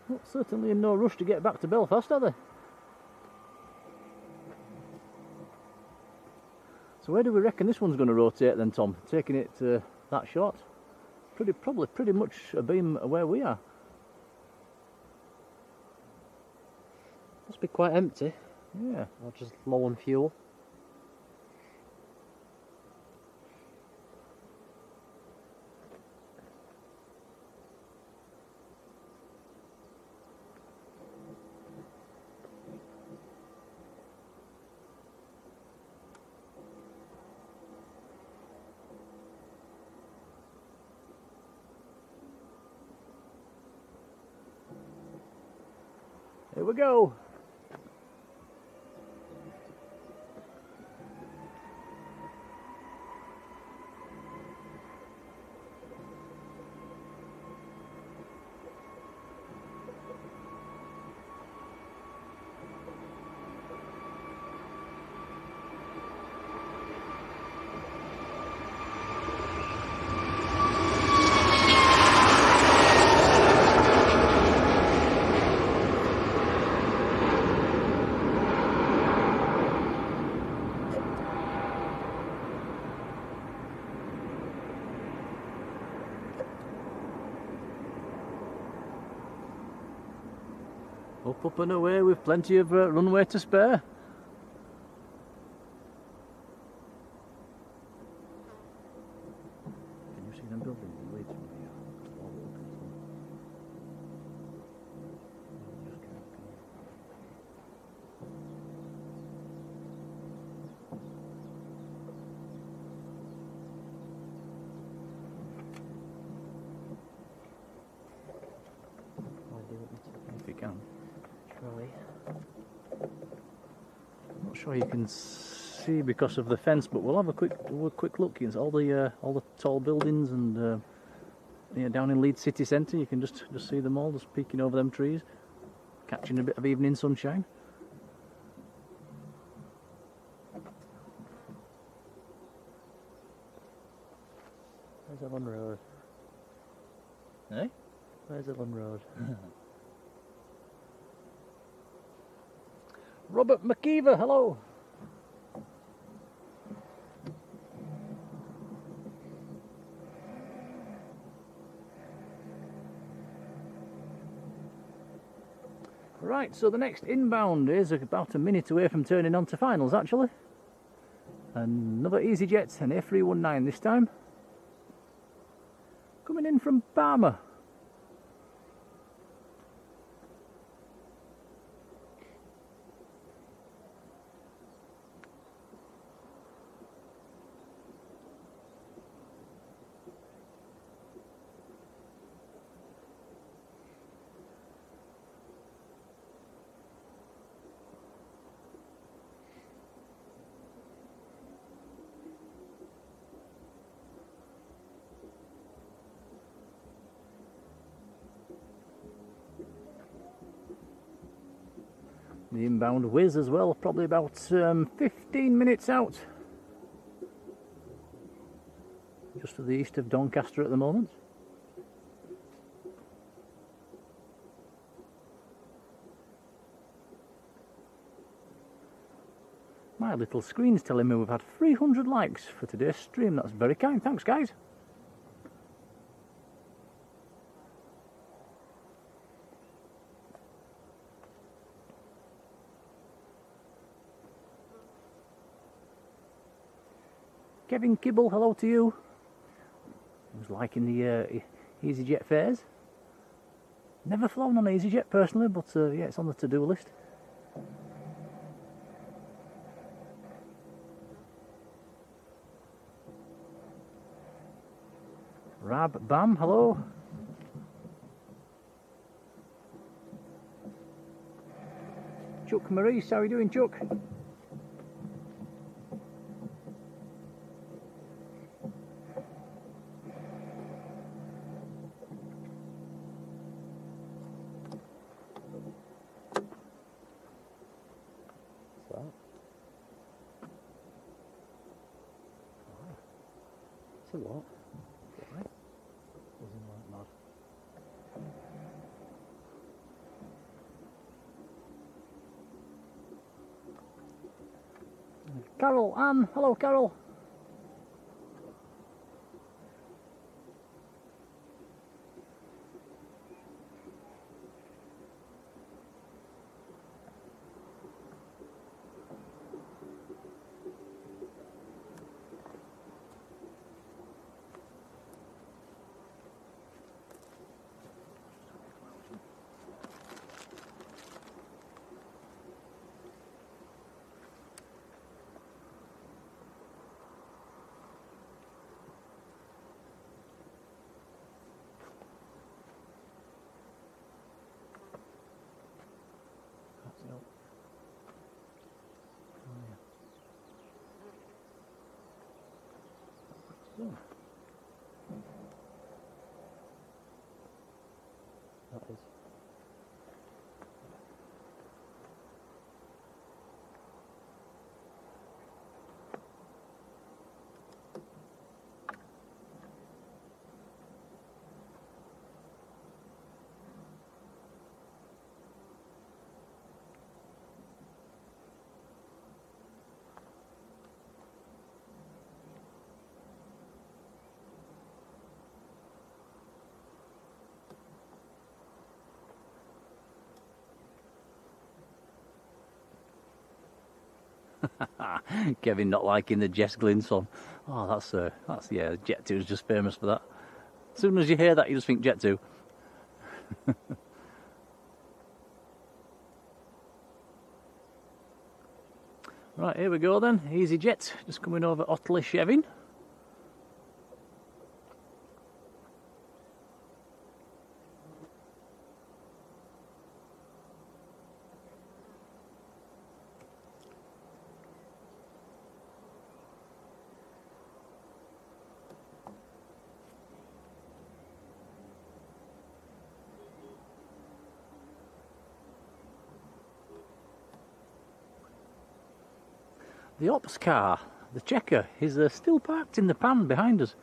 Well, certainly in no rush to get back to Belfast, are they? So where do we reckon this one's going to rotate then, Tom? Taking it that short? Probably pretty much a beam where we are. Must be quite empty. Yeah. Or just low on fuel. Here we go. Up and away with plenty of runway to spare. Can you see them buildings in Leeds from here? All the looking at them. Just can't. If you can. Try. I'm not sure you can see because of the fence, but we'll have a quick look. It's all the tall buildings and yeah, down in Leeds city centre. You can just see them all, just peeking over them trees, catching a bit of evening sunshine. Where's Ellen Road? Eh? Where's Ellen Road? Robert McKeever, hello. Right, so the next inbound is about a minute away from turning on to finals actually. Another EasyJet, an A319 this time. Coming in from Parma. The inbound whiz as well, probably about 15 minutes out. Just to the east of Doncaster at the moment. My little screen's telling me we've had 300 likes for today's stream. That's very kind. Thanks, guys. Kevin Kibble, hello to you. Who's liking the EasyJet fares. Never flown on EasyJet personally, but yeah, it's on the to-do list. Rab Bam, hello. Chuck Maurice, how are you doing, Chuck? It's a lot. Why? Doesn't like mad. Carol, Anne, hello Carol. That is. Kevin not liking the Jess Glynn song. Oh, that's yeah, Jet 2 is just famous for that. As soon as you hear that, you just think Jet 2. Right, here we go then. EasyJet, just coming over Otley Shevin. The ops car, the checker, is still parked in the pan behind us.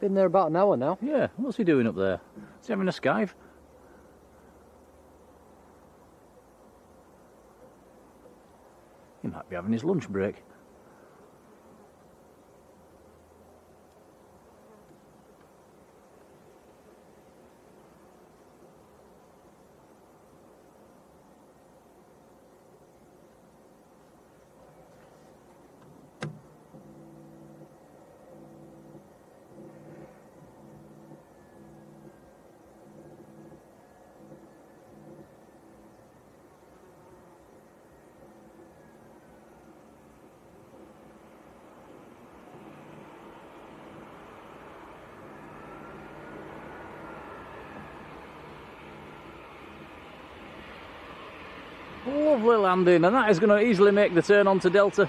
Been there about an hour now. Yeah, what's he doing up there? Is he having a skive? He might be having his lunch break. Lovely landing, and that is going to easily make the turn onto Delta.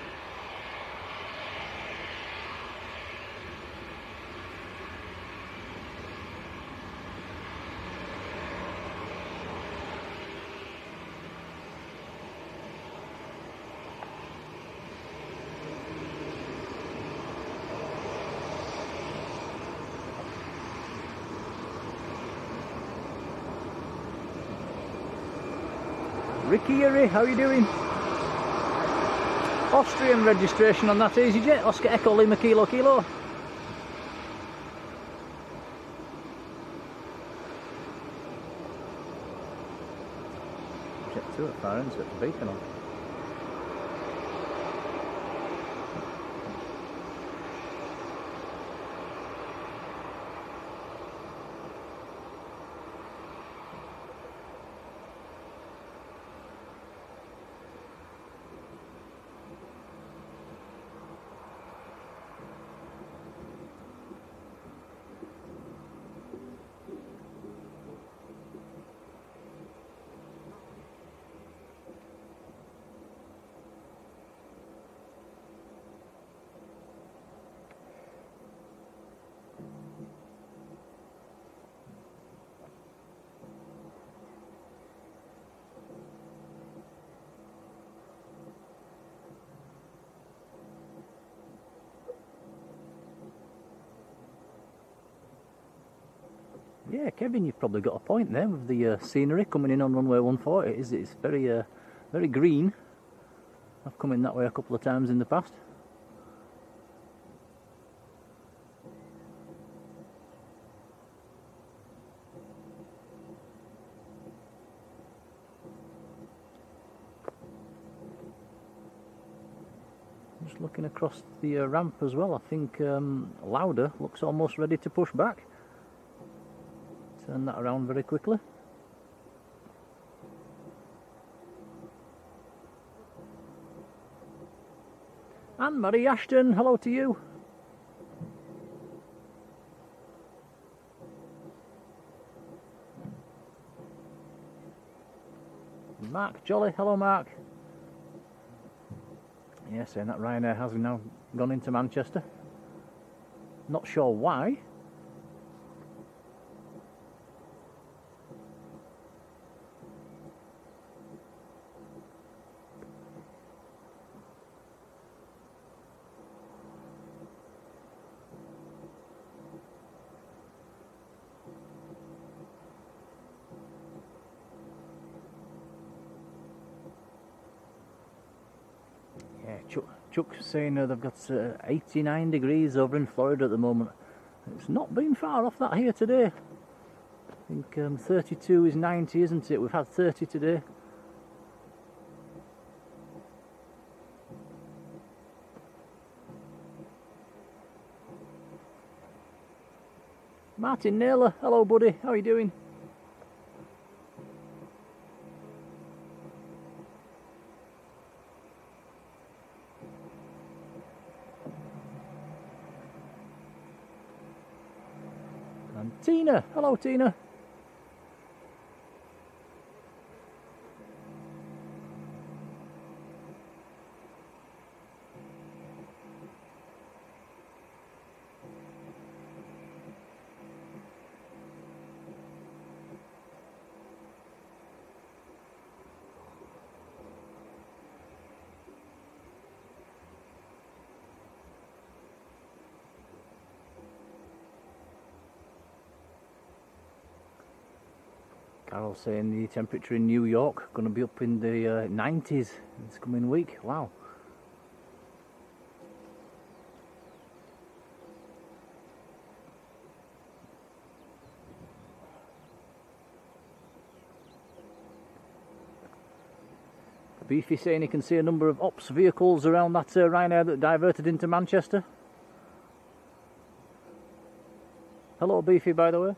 Ricky, how are you doing? Austrian registration on that EasyJet, Oscar Echo Lima Kilo Kilo. Jet 2 at far end, got the beacon on. Yeah, Kevin, you've probably got a point there with the scenery coming in on runway 140. It's very, very green. I've come in that way a couple of times in the past. Just looking across the ramp as well, I think Lauder looks almost ready to push back. Turn that around very quickly. And Mary Ashton, hello to you. Mark Jolly, hello Mark. Yeah, saying that Ryanair has now gone into Manchester. Not sure why. Chuck's saying they've got 89 degrees over in Florida at the moment. It's not been far off that here today. I think 32 is 90, isn't it? We've had 30 today. Martin Naylor, hello buddy, how are you doing? And Tina, hello Tina. Carol saying the temperature in New York going to be up in the 90s this coming week. Wow. Beefy saying he can see a number of ops vehicles around that Ryanair that diverted into Manchester. Hello Beefy, by the way.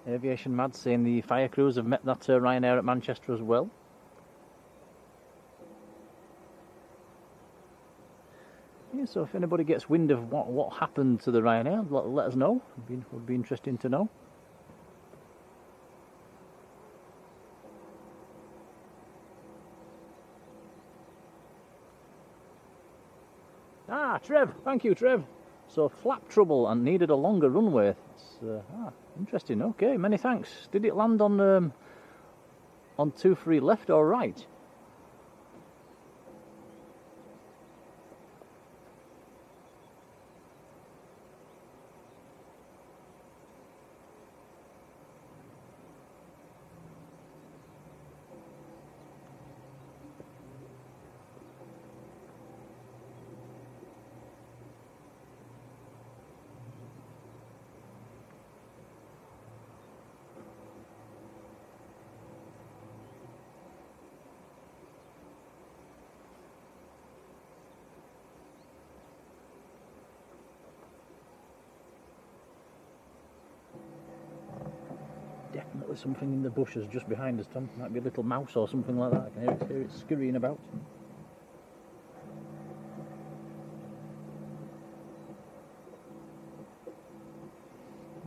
Aviation Mad saying the fire crews have met that Ryanair at Manchester as well. Yeah, so if anybody gets wind of what happened to the Ryanair, let us know. Would be interesting to know. Ah, Trev, thank you Trev. So flap trouble and needed a longer runway. It's, interesting. Okay, many thanks. Did it land on 23 left or right? Definitely something in the bushes just behind us, Tom. Might be a little mouse or something like that. I can hear it scurrying about.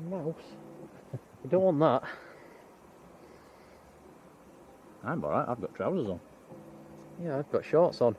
Mouse? You don't want that. I'm alright, I've got trousers on. Yeah, I've got shorts on.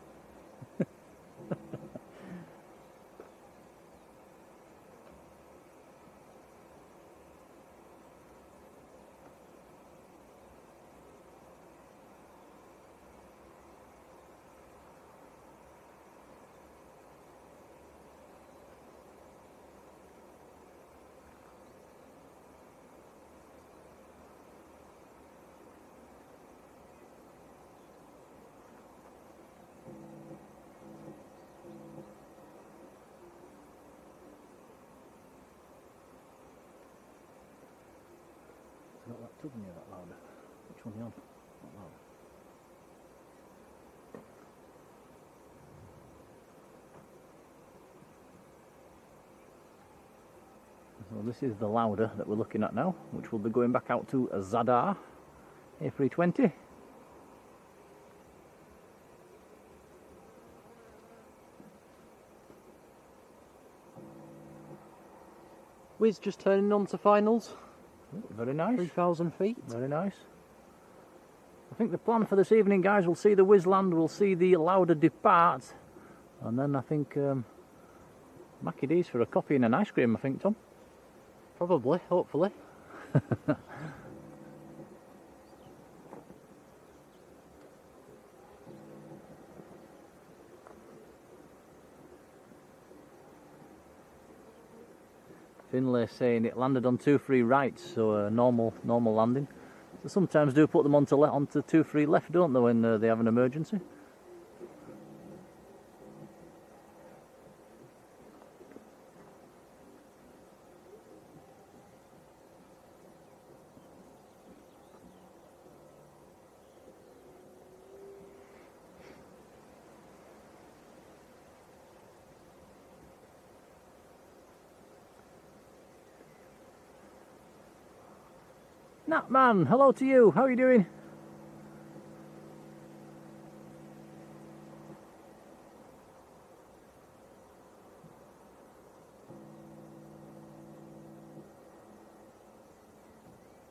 Not that tub near that louder. Which one are you on? Not louder. So this is the Lauda that we're looking at now, which will be going back out to Zadar A320. Wiz just turning on to finals. Very nice. 3,000 feet. Very nice. I think the plan for this evening, guys, we'll see the Wiz land, we'll see the Lauda depart, and then I think Mackie D's for a coffee and an ice cream, I think, Tom. Probably, hopefully. Finlay saying it landed on 2-3 right, so a normal landing. So sometimes do put them onto 2-3 left, don't they, when they have an emergency? Natman, hello to you. How are you doing?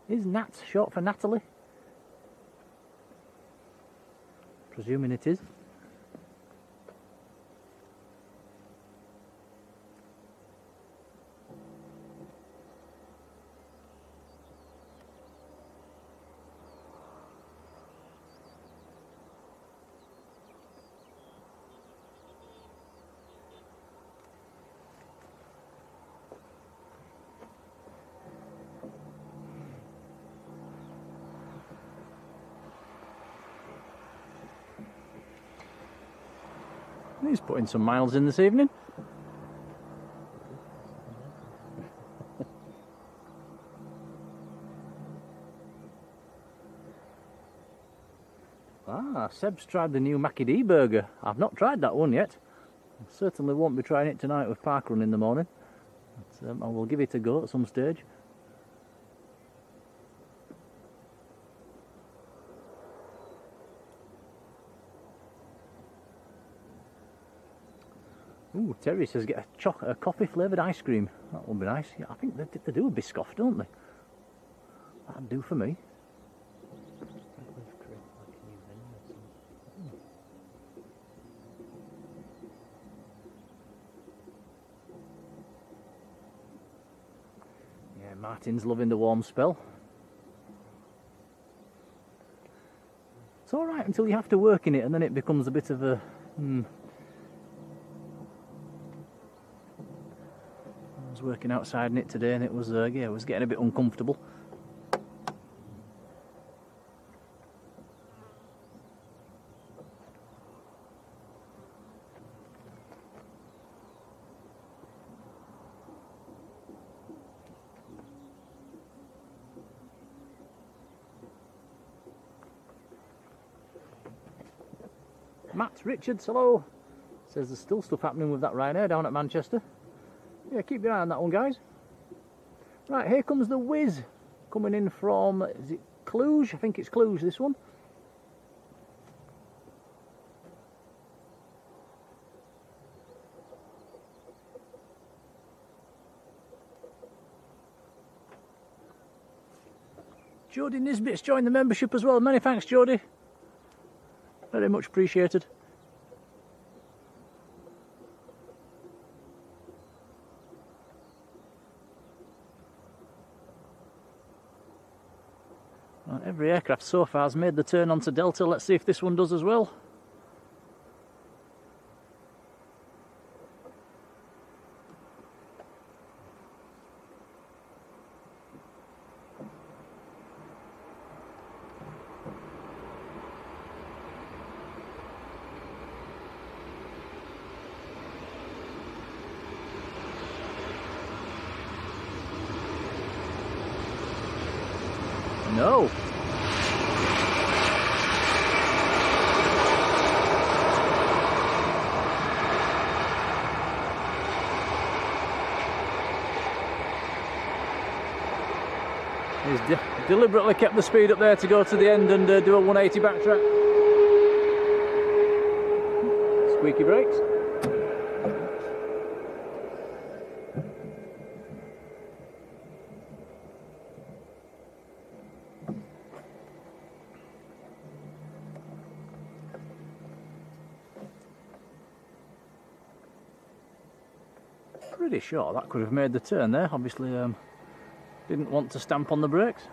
Is Nat short for Natalie? Presuming it is. He's putting some miles in this evening. Ah, Seb's tried the new Mackie D burger. I've not tried that one yet. I certainly won't be trying it tonight with parkrun in the morning. But, I will give it a go at some stage. Ooh, Terry says get a coffee flavoured ice cream. That would be nice. Yeah, I think they do a Biscoff, don't they? That'd do for me. Yeah, Martin's loving the warm spell. It's alright until you have to work in it and then it becomes a bit of a... I was working outside in it today and it was, yeah, it was getting a bit uncomfortable. Matt Richards, hello. Says there's still stuff happening with that Ryanair down at Manchester. Yeah, keep your eye on that one, guys. Right, here comes the Whiz coming in from, is it Cluj? I think it's Cluj, this one. Jodie Nisbet's joined the membership as well. Many thanks, Jodie. Very much appreciated. Well, every aircraft so far has made the turn onto Delta. Let's see if this one does as well. No. He's deliberately kept the speed up there to go to the end and do a 180 backtrack. Squeaky brakes. Pretty sure that could have made the turn there. Obviously didn't want to stamp on the brakes.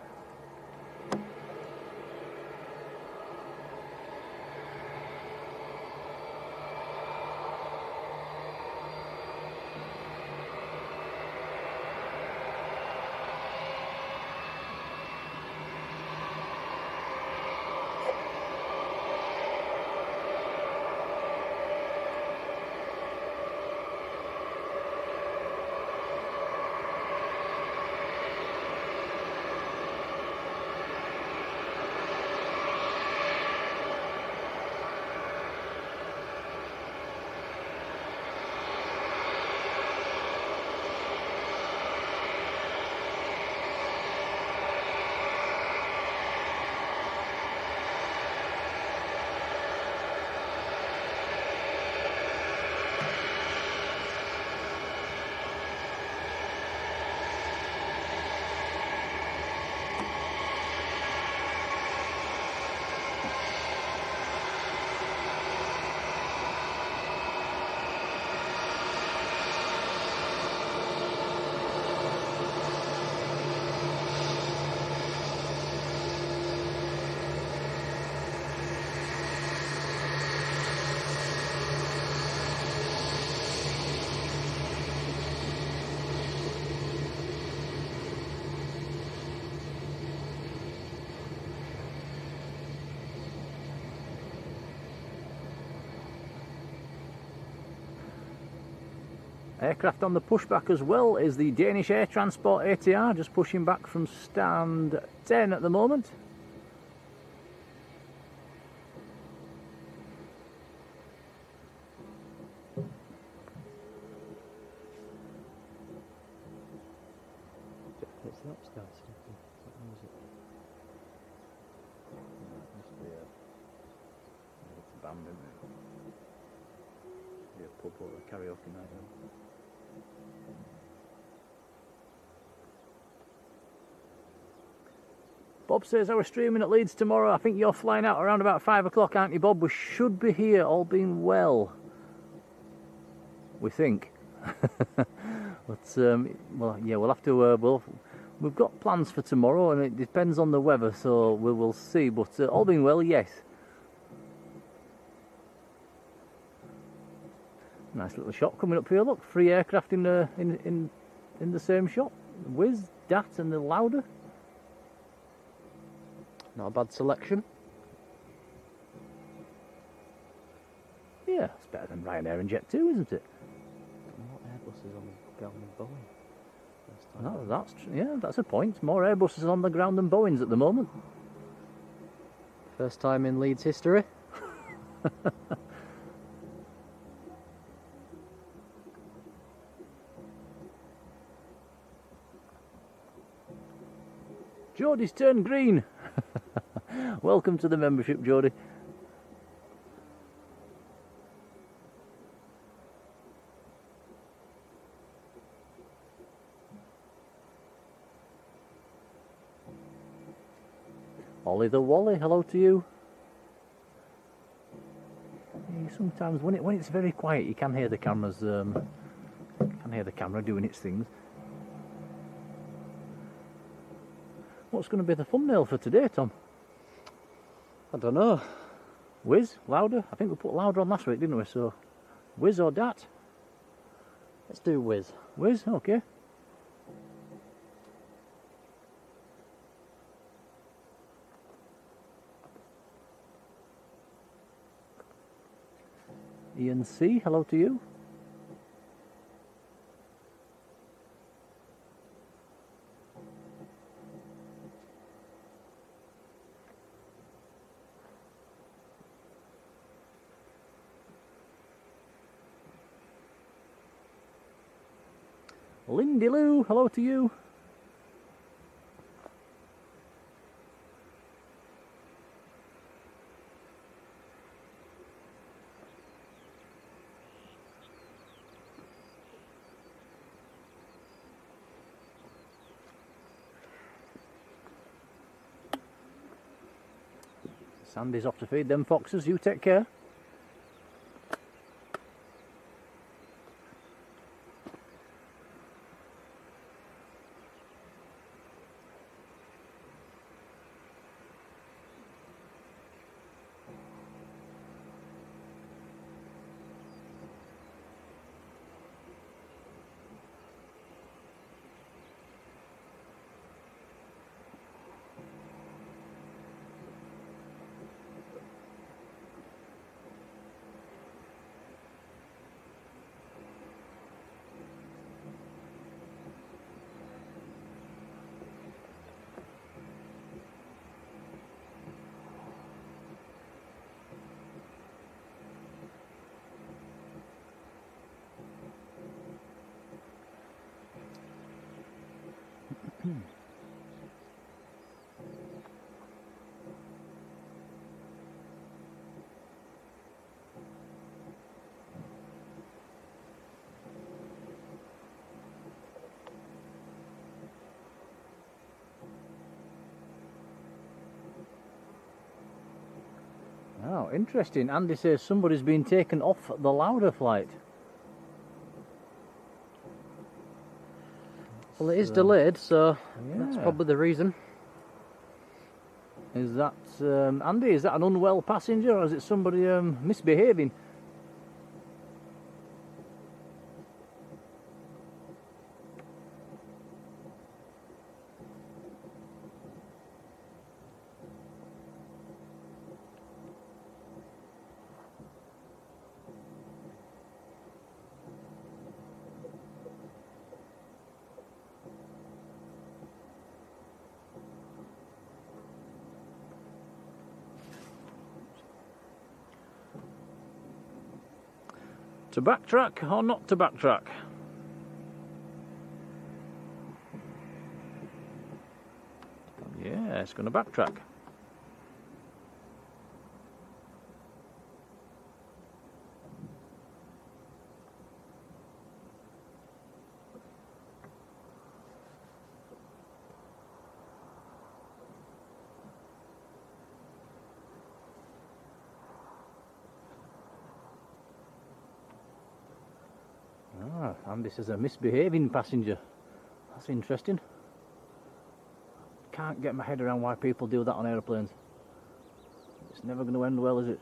Aircraft on the pushback as well is the Danish Air Transport ATR, just pushing back from stand 10 at the moment. It's the upstairs something. What music? It must be it's a band, isn't it? Yeah, pub or a karaoke night. Bob says, I was streaming at Leeds tomorrow. I think you're flying out around about 5 o'clock, aren't you, Bob? We should be here, all being well. We think. But, well, yeah, we'll have to... we've got plans for tomorrow, and it depends on the weather, so we will see. But all being well, yes. Nice little shot coming up here. Look, 3 aircraft in the same shot. Whiz, Dat, and the Lauda. Not a bad selection. Yeah, it's better than Ryanair and Jet2, isn't it? More Airbuses on the ground than Boeing. First time. Yeah, that's a point. More Airbuses on the ground than Boeings at the moment. First time in Leeds history. Jodie's turned green. Welcome to the membership, Jodie. Ollie the Wally, hello to you. Sometimes when it's very quiet, you can hear the cameras. Can hear the camera doing its things. What's going to be the thumbnail for today, Tom? I don't know. Whiz, Lauda? I think we put Lauda on last week, didn't we? So, Whiz or Dat? Let's do Whiz. Whiz, okay. Ian C, hello to you. Lindy Lou, hello to you. Sandy's off to feed them foxes, you take care. Oh, interesting. Andy says somebody's been taken off the Lauda flight. Well, it is delayed, so that's yeah. probably the reason. Is that, Andy, is that an unwell passenger or is it somebody misbehaving? To backtrack or not to backtrack? Yeah, it's going to backtrack. Ah, and this is a misbehaving passenger. That's interesting. Can't get my head around why people do that on aeroplanes. It's never going to end well, is it?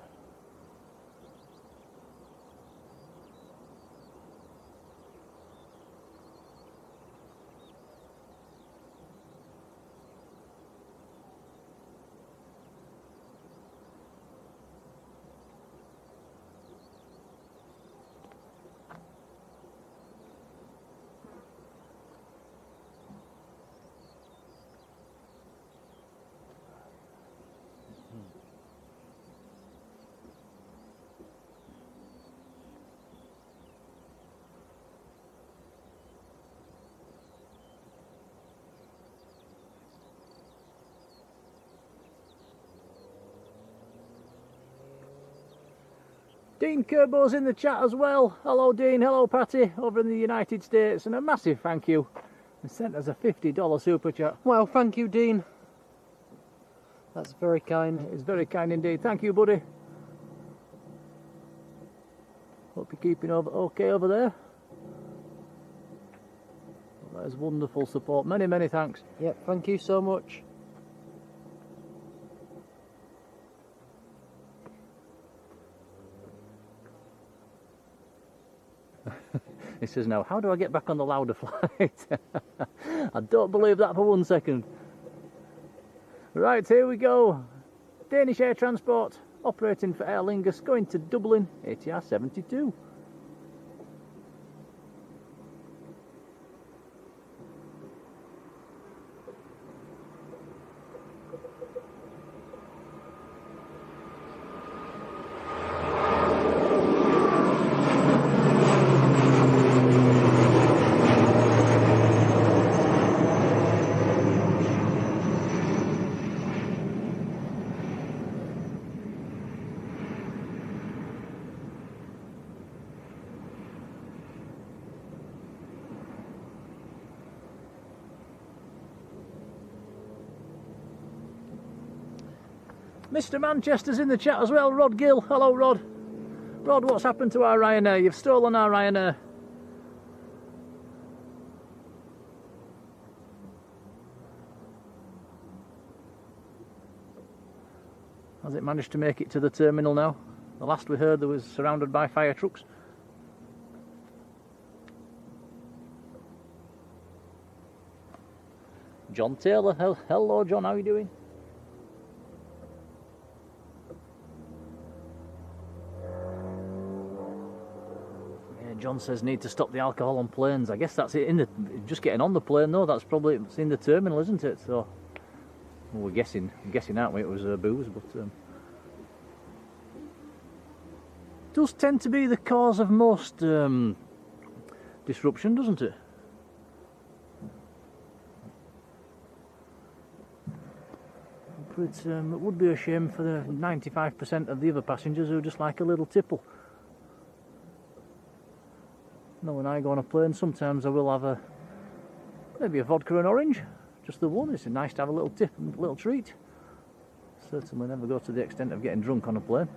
Dean Kerbo's in the chat as well. Hello Dean, hello Patty, over in the United States, and a massive thank you. He sent us a $50 super chat. Well, thank you, Dean. That's very kind. It's very kind indeed. Thank you, buddy. Hope you're keeping okay over there. That is wonderful support. Many, many thanks. Yep, thank you so much. He says now, how do I get back on the louder flight? I don't believe that for 1 second. Right, here we go. Danish Air Transport, operating for Aer Lingus, going to Dublin, ATR 72. Mr. Manchester's in the chat as well, Rod Gill. Hello, Rod. Rod, what's happened to our Ryanair? You've stolen our Ryanair. Has it managed to make it to the terminal now? The last we heard, there was surrounded by fire trucks. John Taylor. Hello, John. How are you doing? John says need to stop the alcohol on planes. I guess that's it. Just getting on the plane though. That's probably it's in the terminal, isn't it? So well, we're guessing, aren't we? It was booze, but does tend to be the cause of most disruption, doesn't it? But it would be a shame for the 95% of the other passengers who just like a little tipple. No, when I go on a plane, sometimes I will have maybe a vodka and orange, just the one. It's nice to have a little tip and a little treat. Certainly never go to the extent of getting drunk on a plane.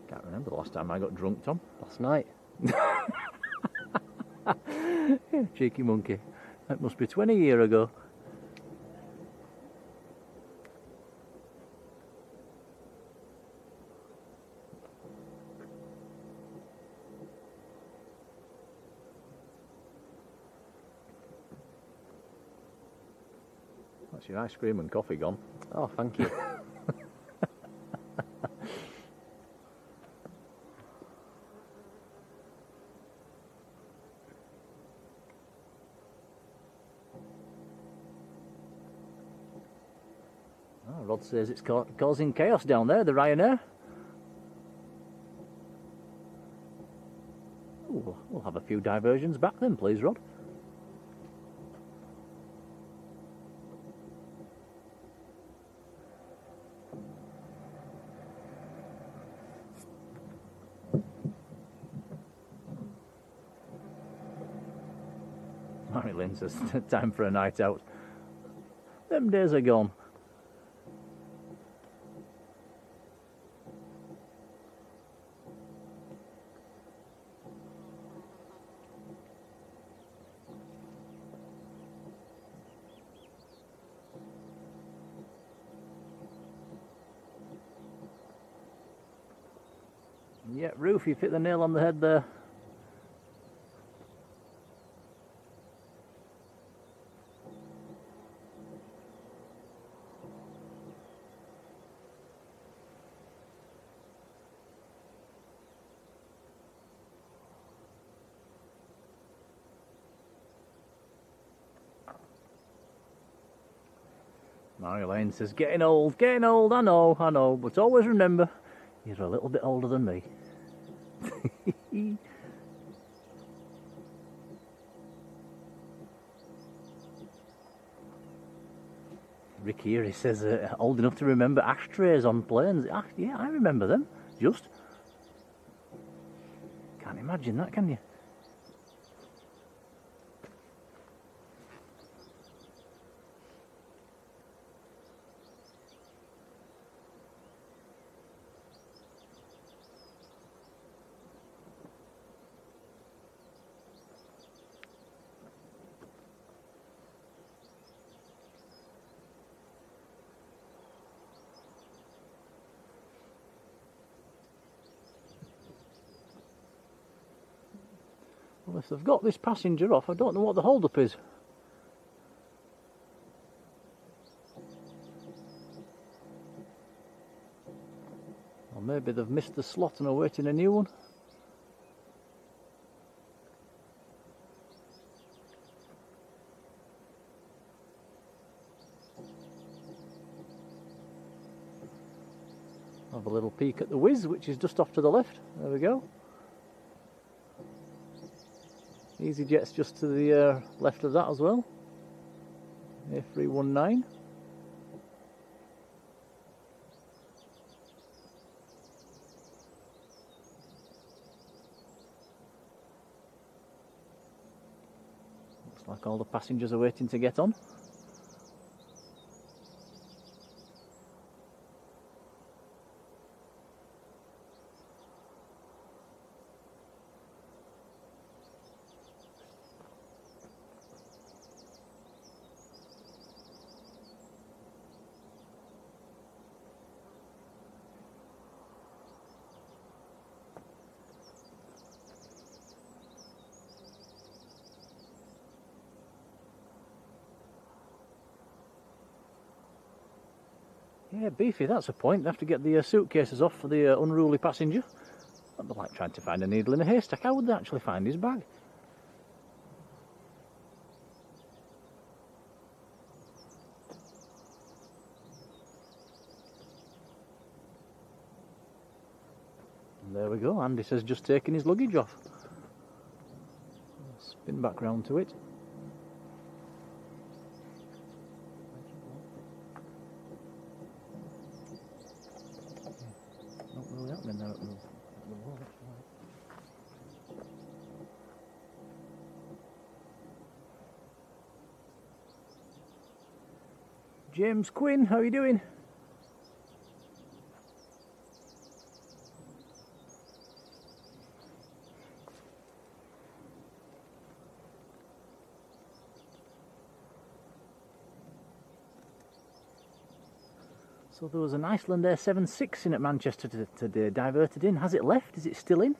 Can't remember the last time I got drunk, Tom. Last night. Yeah, cheeky monkey. That must be 20 years ago. That's your ice cream and coffee gone. Oh, thank you. Pod says it's causing chaos down there, the Ryanair. Ooh, we'll have a few diversions back then, please, Rod. Marjolein says, time for a night out. Them days are gone. Yeah, Roof, you've hit the nail on the head there. Marjolein says, getting old, I know, but always remember, you're a little bit older than me. Rick here, he says, old enough to remember ashtrays on planes. Ah, yeah, I remember them, just. Can't imagine that, can you? Well, if they've got this passenger off, I don't know what the hold-up is. Or maybe they've missed the slot and are waiting a new one. Have a little peek at the whiz, which is just off to the left. There we go. EasyJet's just to the left of that as well. A319. Looks like all the passengers are waiting to get on. Yeah, beefy, that's a point. They have to get the suitcases off for the unruly passenger. That'd be like trying to find a needle in a haystack. How would they actually find his bag? And there we go, Andy says just taking his luggage off. Spin back round to it. James Quinn, how are you doing? So there was an Iceland Air 76 in at Manchester today, diverted in. Has it left? Is it still in?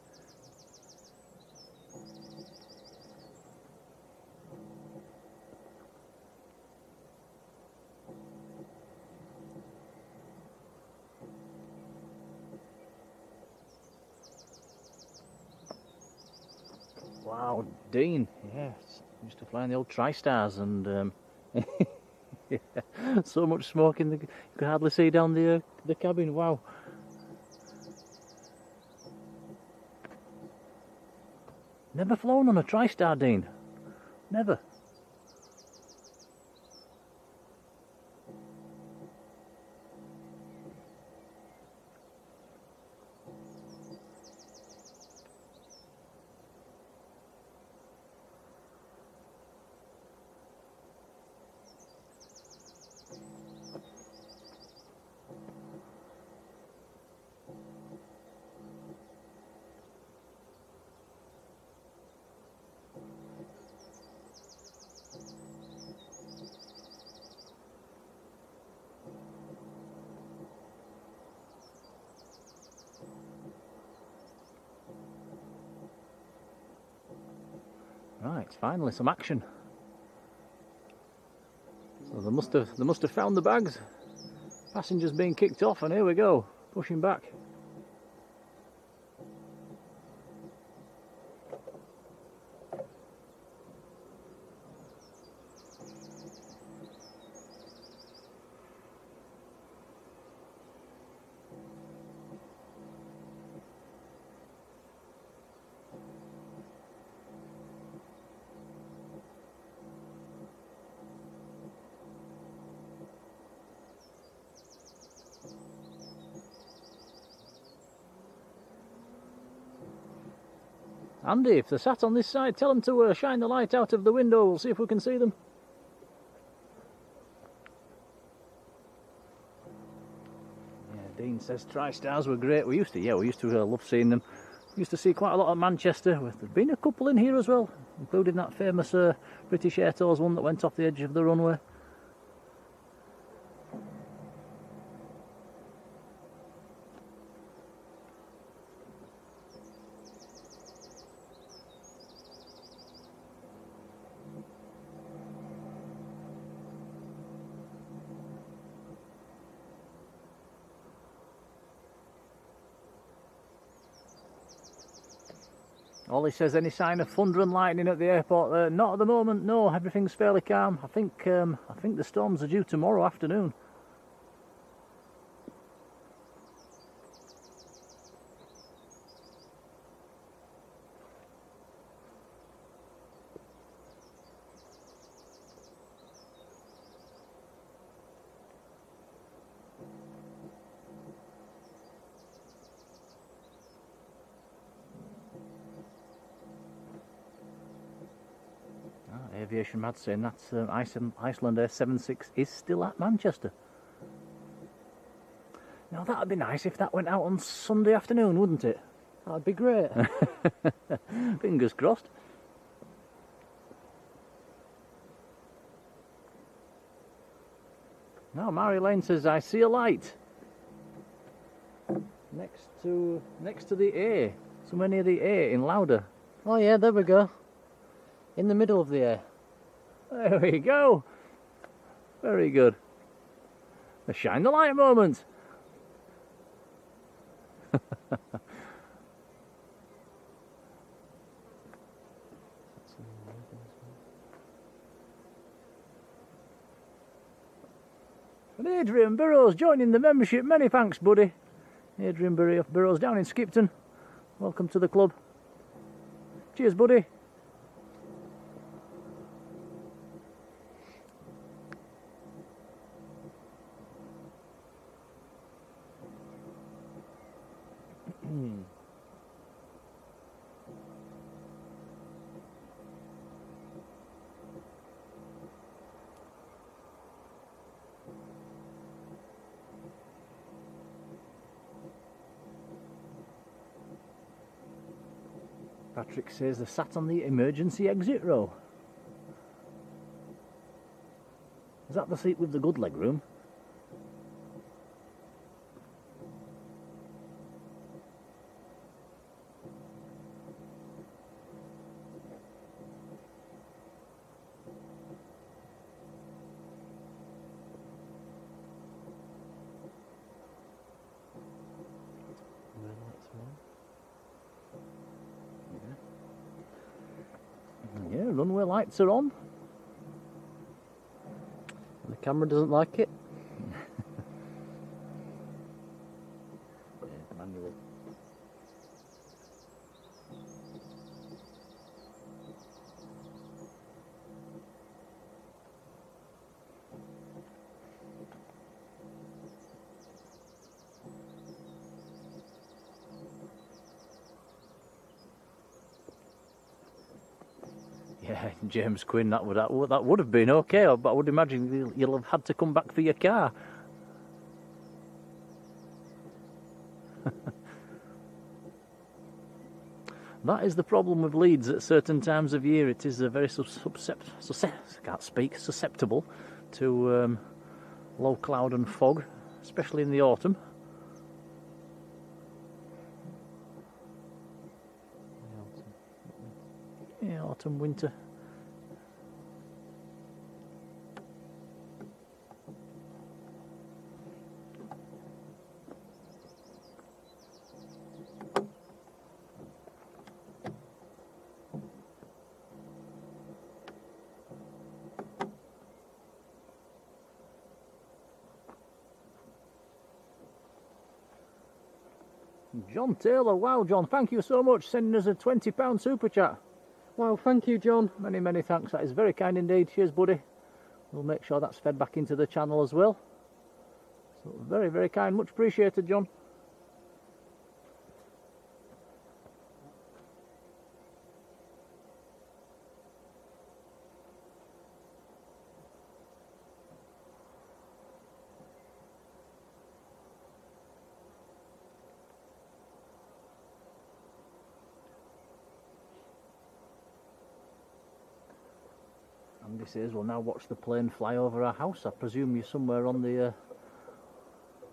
Wow, Dean, yes, used to fly in the old TriStars and So much smoke in the... You could hardly see down the cabin, wow. Never flown on a TriStar, Dean. Never. Right, finally some action. So they must have found the bags. Passengers being kicked off, and here we go, pushing back. Andy, if they're sat on this side, tell them to shine the light out of the window. We'll see if we can see them. Yeah, Dean says TriStars were great. We used to love seeing them. We used to see quite a lot of Manchester. There's been a couple in here as well, including that famous British Air Tours one that went off the edge of the runway. Ollie says, any sign of thunder and lightning at the airport there? Not at the moment, no, everything's fairly calm. I think the storms are due tomorrow afternoon. Aviation Mad saying that's Iceland Air 76 is still at Manchester. Now that'd be nice if that went out on Sunday afternoon, wouldn't it? That'd be great. Fingers crossed. Now Marjolein says, I see a light next to the A, somewhere near the A in Lauder. Oh yeah, there we go. In the middle of the air. There we go. Very good. A shine the light moment. And Adrian Burrows joining the membership. Many thanks, buddy. Adrian Burrows down in Skipton. Welcome to the club. Cheers, buddy. Patrick says they're sat on the emergency exit row. Is that the seat with the good leg room? Yeah, runway lights are on. The camera doesn't like it. Yeah, manual. Yeah, James Quinn, that would have been okay, but I would imagine you'll have had to come back for your car. That is the problem with Leeds at certain times of year. It is very susceptible to low cloud and fog, especially in the autumn. Yeah, autumn, winter. John Taylor, wow John, thank you so much, sending us a £20 super chat. Wow, thank you, John. Many, many thanks, that is very kind indeed. Cheers, buddy. We'll make sure that's fed back into the channel as well. So very, very kind, much appreciated, John. Andy says we'll now watch the plane fly over our house. I presume you're somewhere on the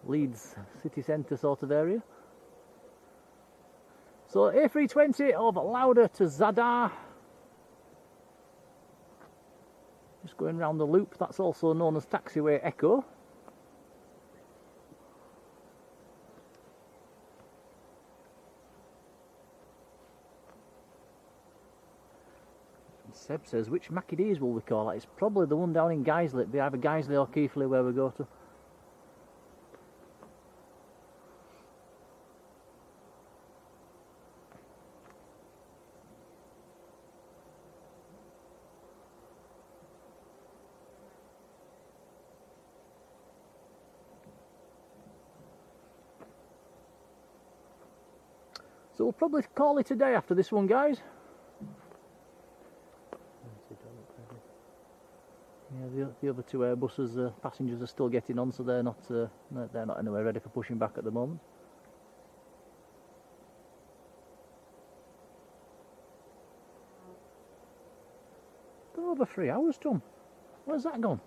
Leeds city centre sort of area. So A320 of Lauda to Zadar. Just going round the loop, that's also known as taxiway Echo. Seb says, which Mackie D's will we call it? It's probably the one down in Guiseley. It'd be either Guiseley or Keighley where we go to. So we'll probably call it a day after this one, guys. Yeah, the other two Airbuses, passengers are still getting on, so they're not anywhere ready for pushing back at the moment. They're over 3 hours, Tom. Where's that gone?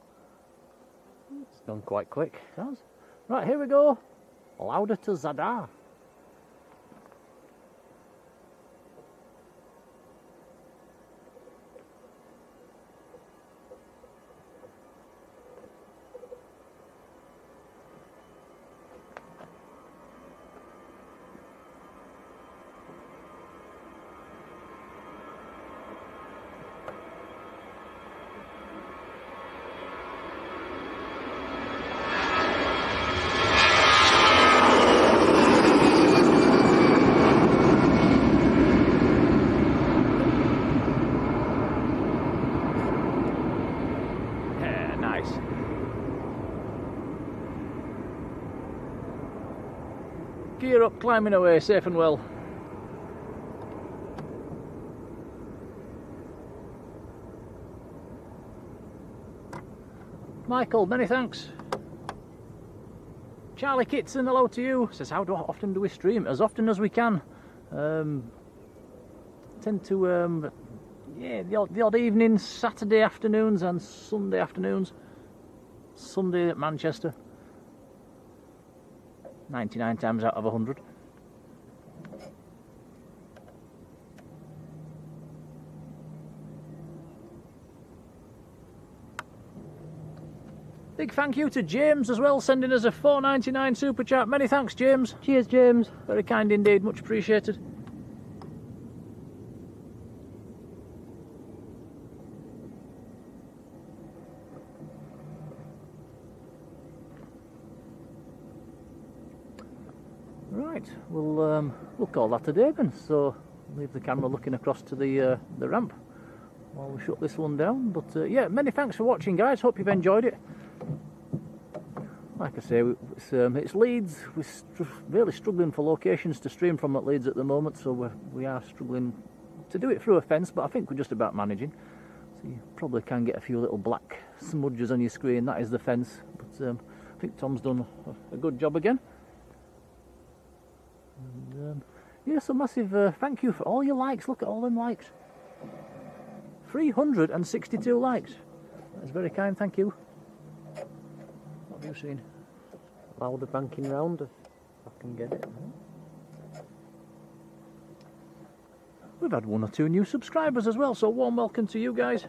It's gone quite quick. It has. Right, here we go. Lauda to Zadar. Gear up, climbing away, safe and well. Michael, many thanks. Charlie Kitson, hello to you. Says, how often do we stream? As often as we can. Tend to, yeah, the odd evenings, Saturday afternoons and Sunday afternoons. Sunday at Manchester. 99 times out of 100. Big thank you to James as well, sending us a £4.99 super chat. Many thanks, James. Cheers, James. Very kind indeed, much appreciated. Right, we'll call that a day then. So leave the camera looking across to the ramp while we shut this one down. But yeah, many thanks for watching, guys. Hope you've enjoyed it. Like I say, it's Leeds. We're really struggling for locations to stream from at Leeds at the moment, so we are struggling to do it through a fence, but I think we're just about managing. So you probably can get a few little black smudges on your screen. That is the fence, but I think Tom's done a good job again. And yeah, so massive thank you for all your likes. Look at all them likes. 362 likes. That's very kind, thank you. What have you seen? Louder banking round if I can get it. We've had 1 or 2 new subscribers as well, so warm welcome to you guys.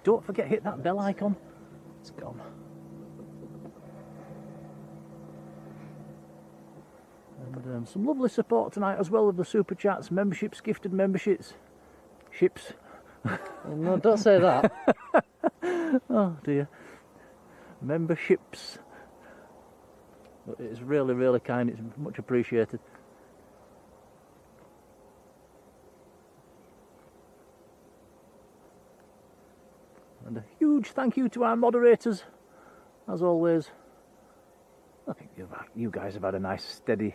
Don't forget, hit that bell icon. It's gone. And some lovely support tonight as well with the super chats, memberships, gifted memberships. Ships. No, don't say that. Oh dear. Memberships. But it's really, really kind. It's much appreciated. And a huge thank you to our moderators, as always. I think you guys have had a nice, steady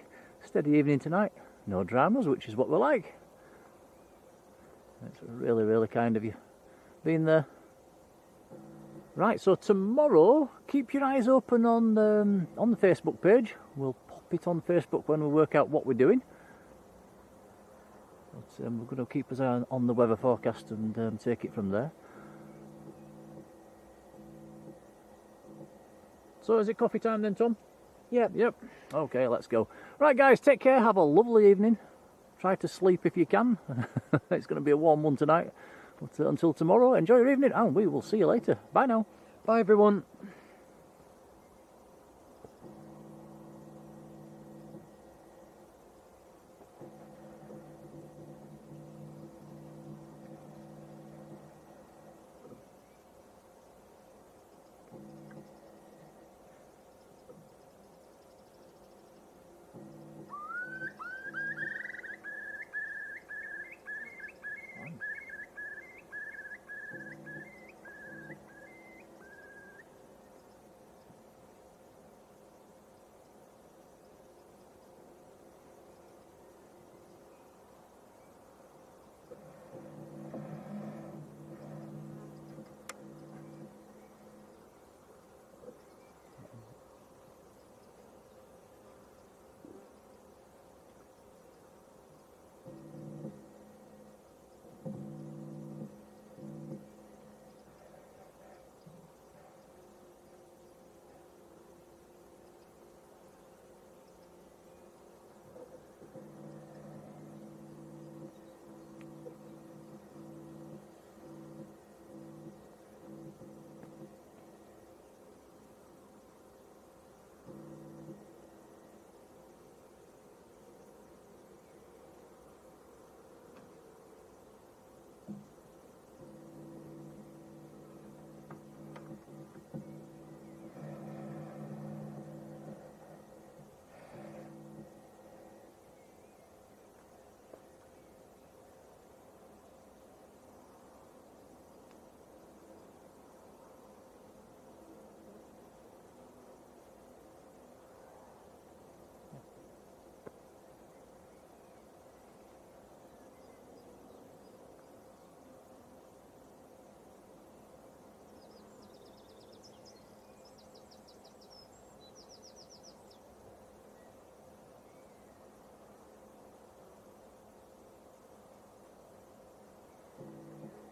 evening tonight. No dramas, which is what we like. It's really, really kind of you being there. Right, so tomorrow, keep your eyes open on the Facebook page. We'll pop it on Facebook when we work out what we're doing. But we're going to keep us on the weather forecast and take it from there. So is it coffee time then, Tom? Yep. Okay, let's go. Right, guys, take care. Have a lovely evening. Try to sleep if you can. It's going to be a warm one tonight. But until tomorrow, enjoy your evening, and we will see you later. Bye now. Bye, everyone.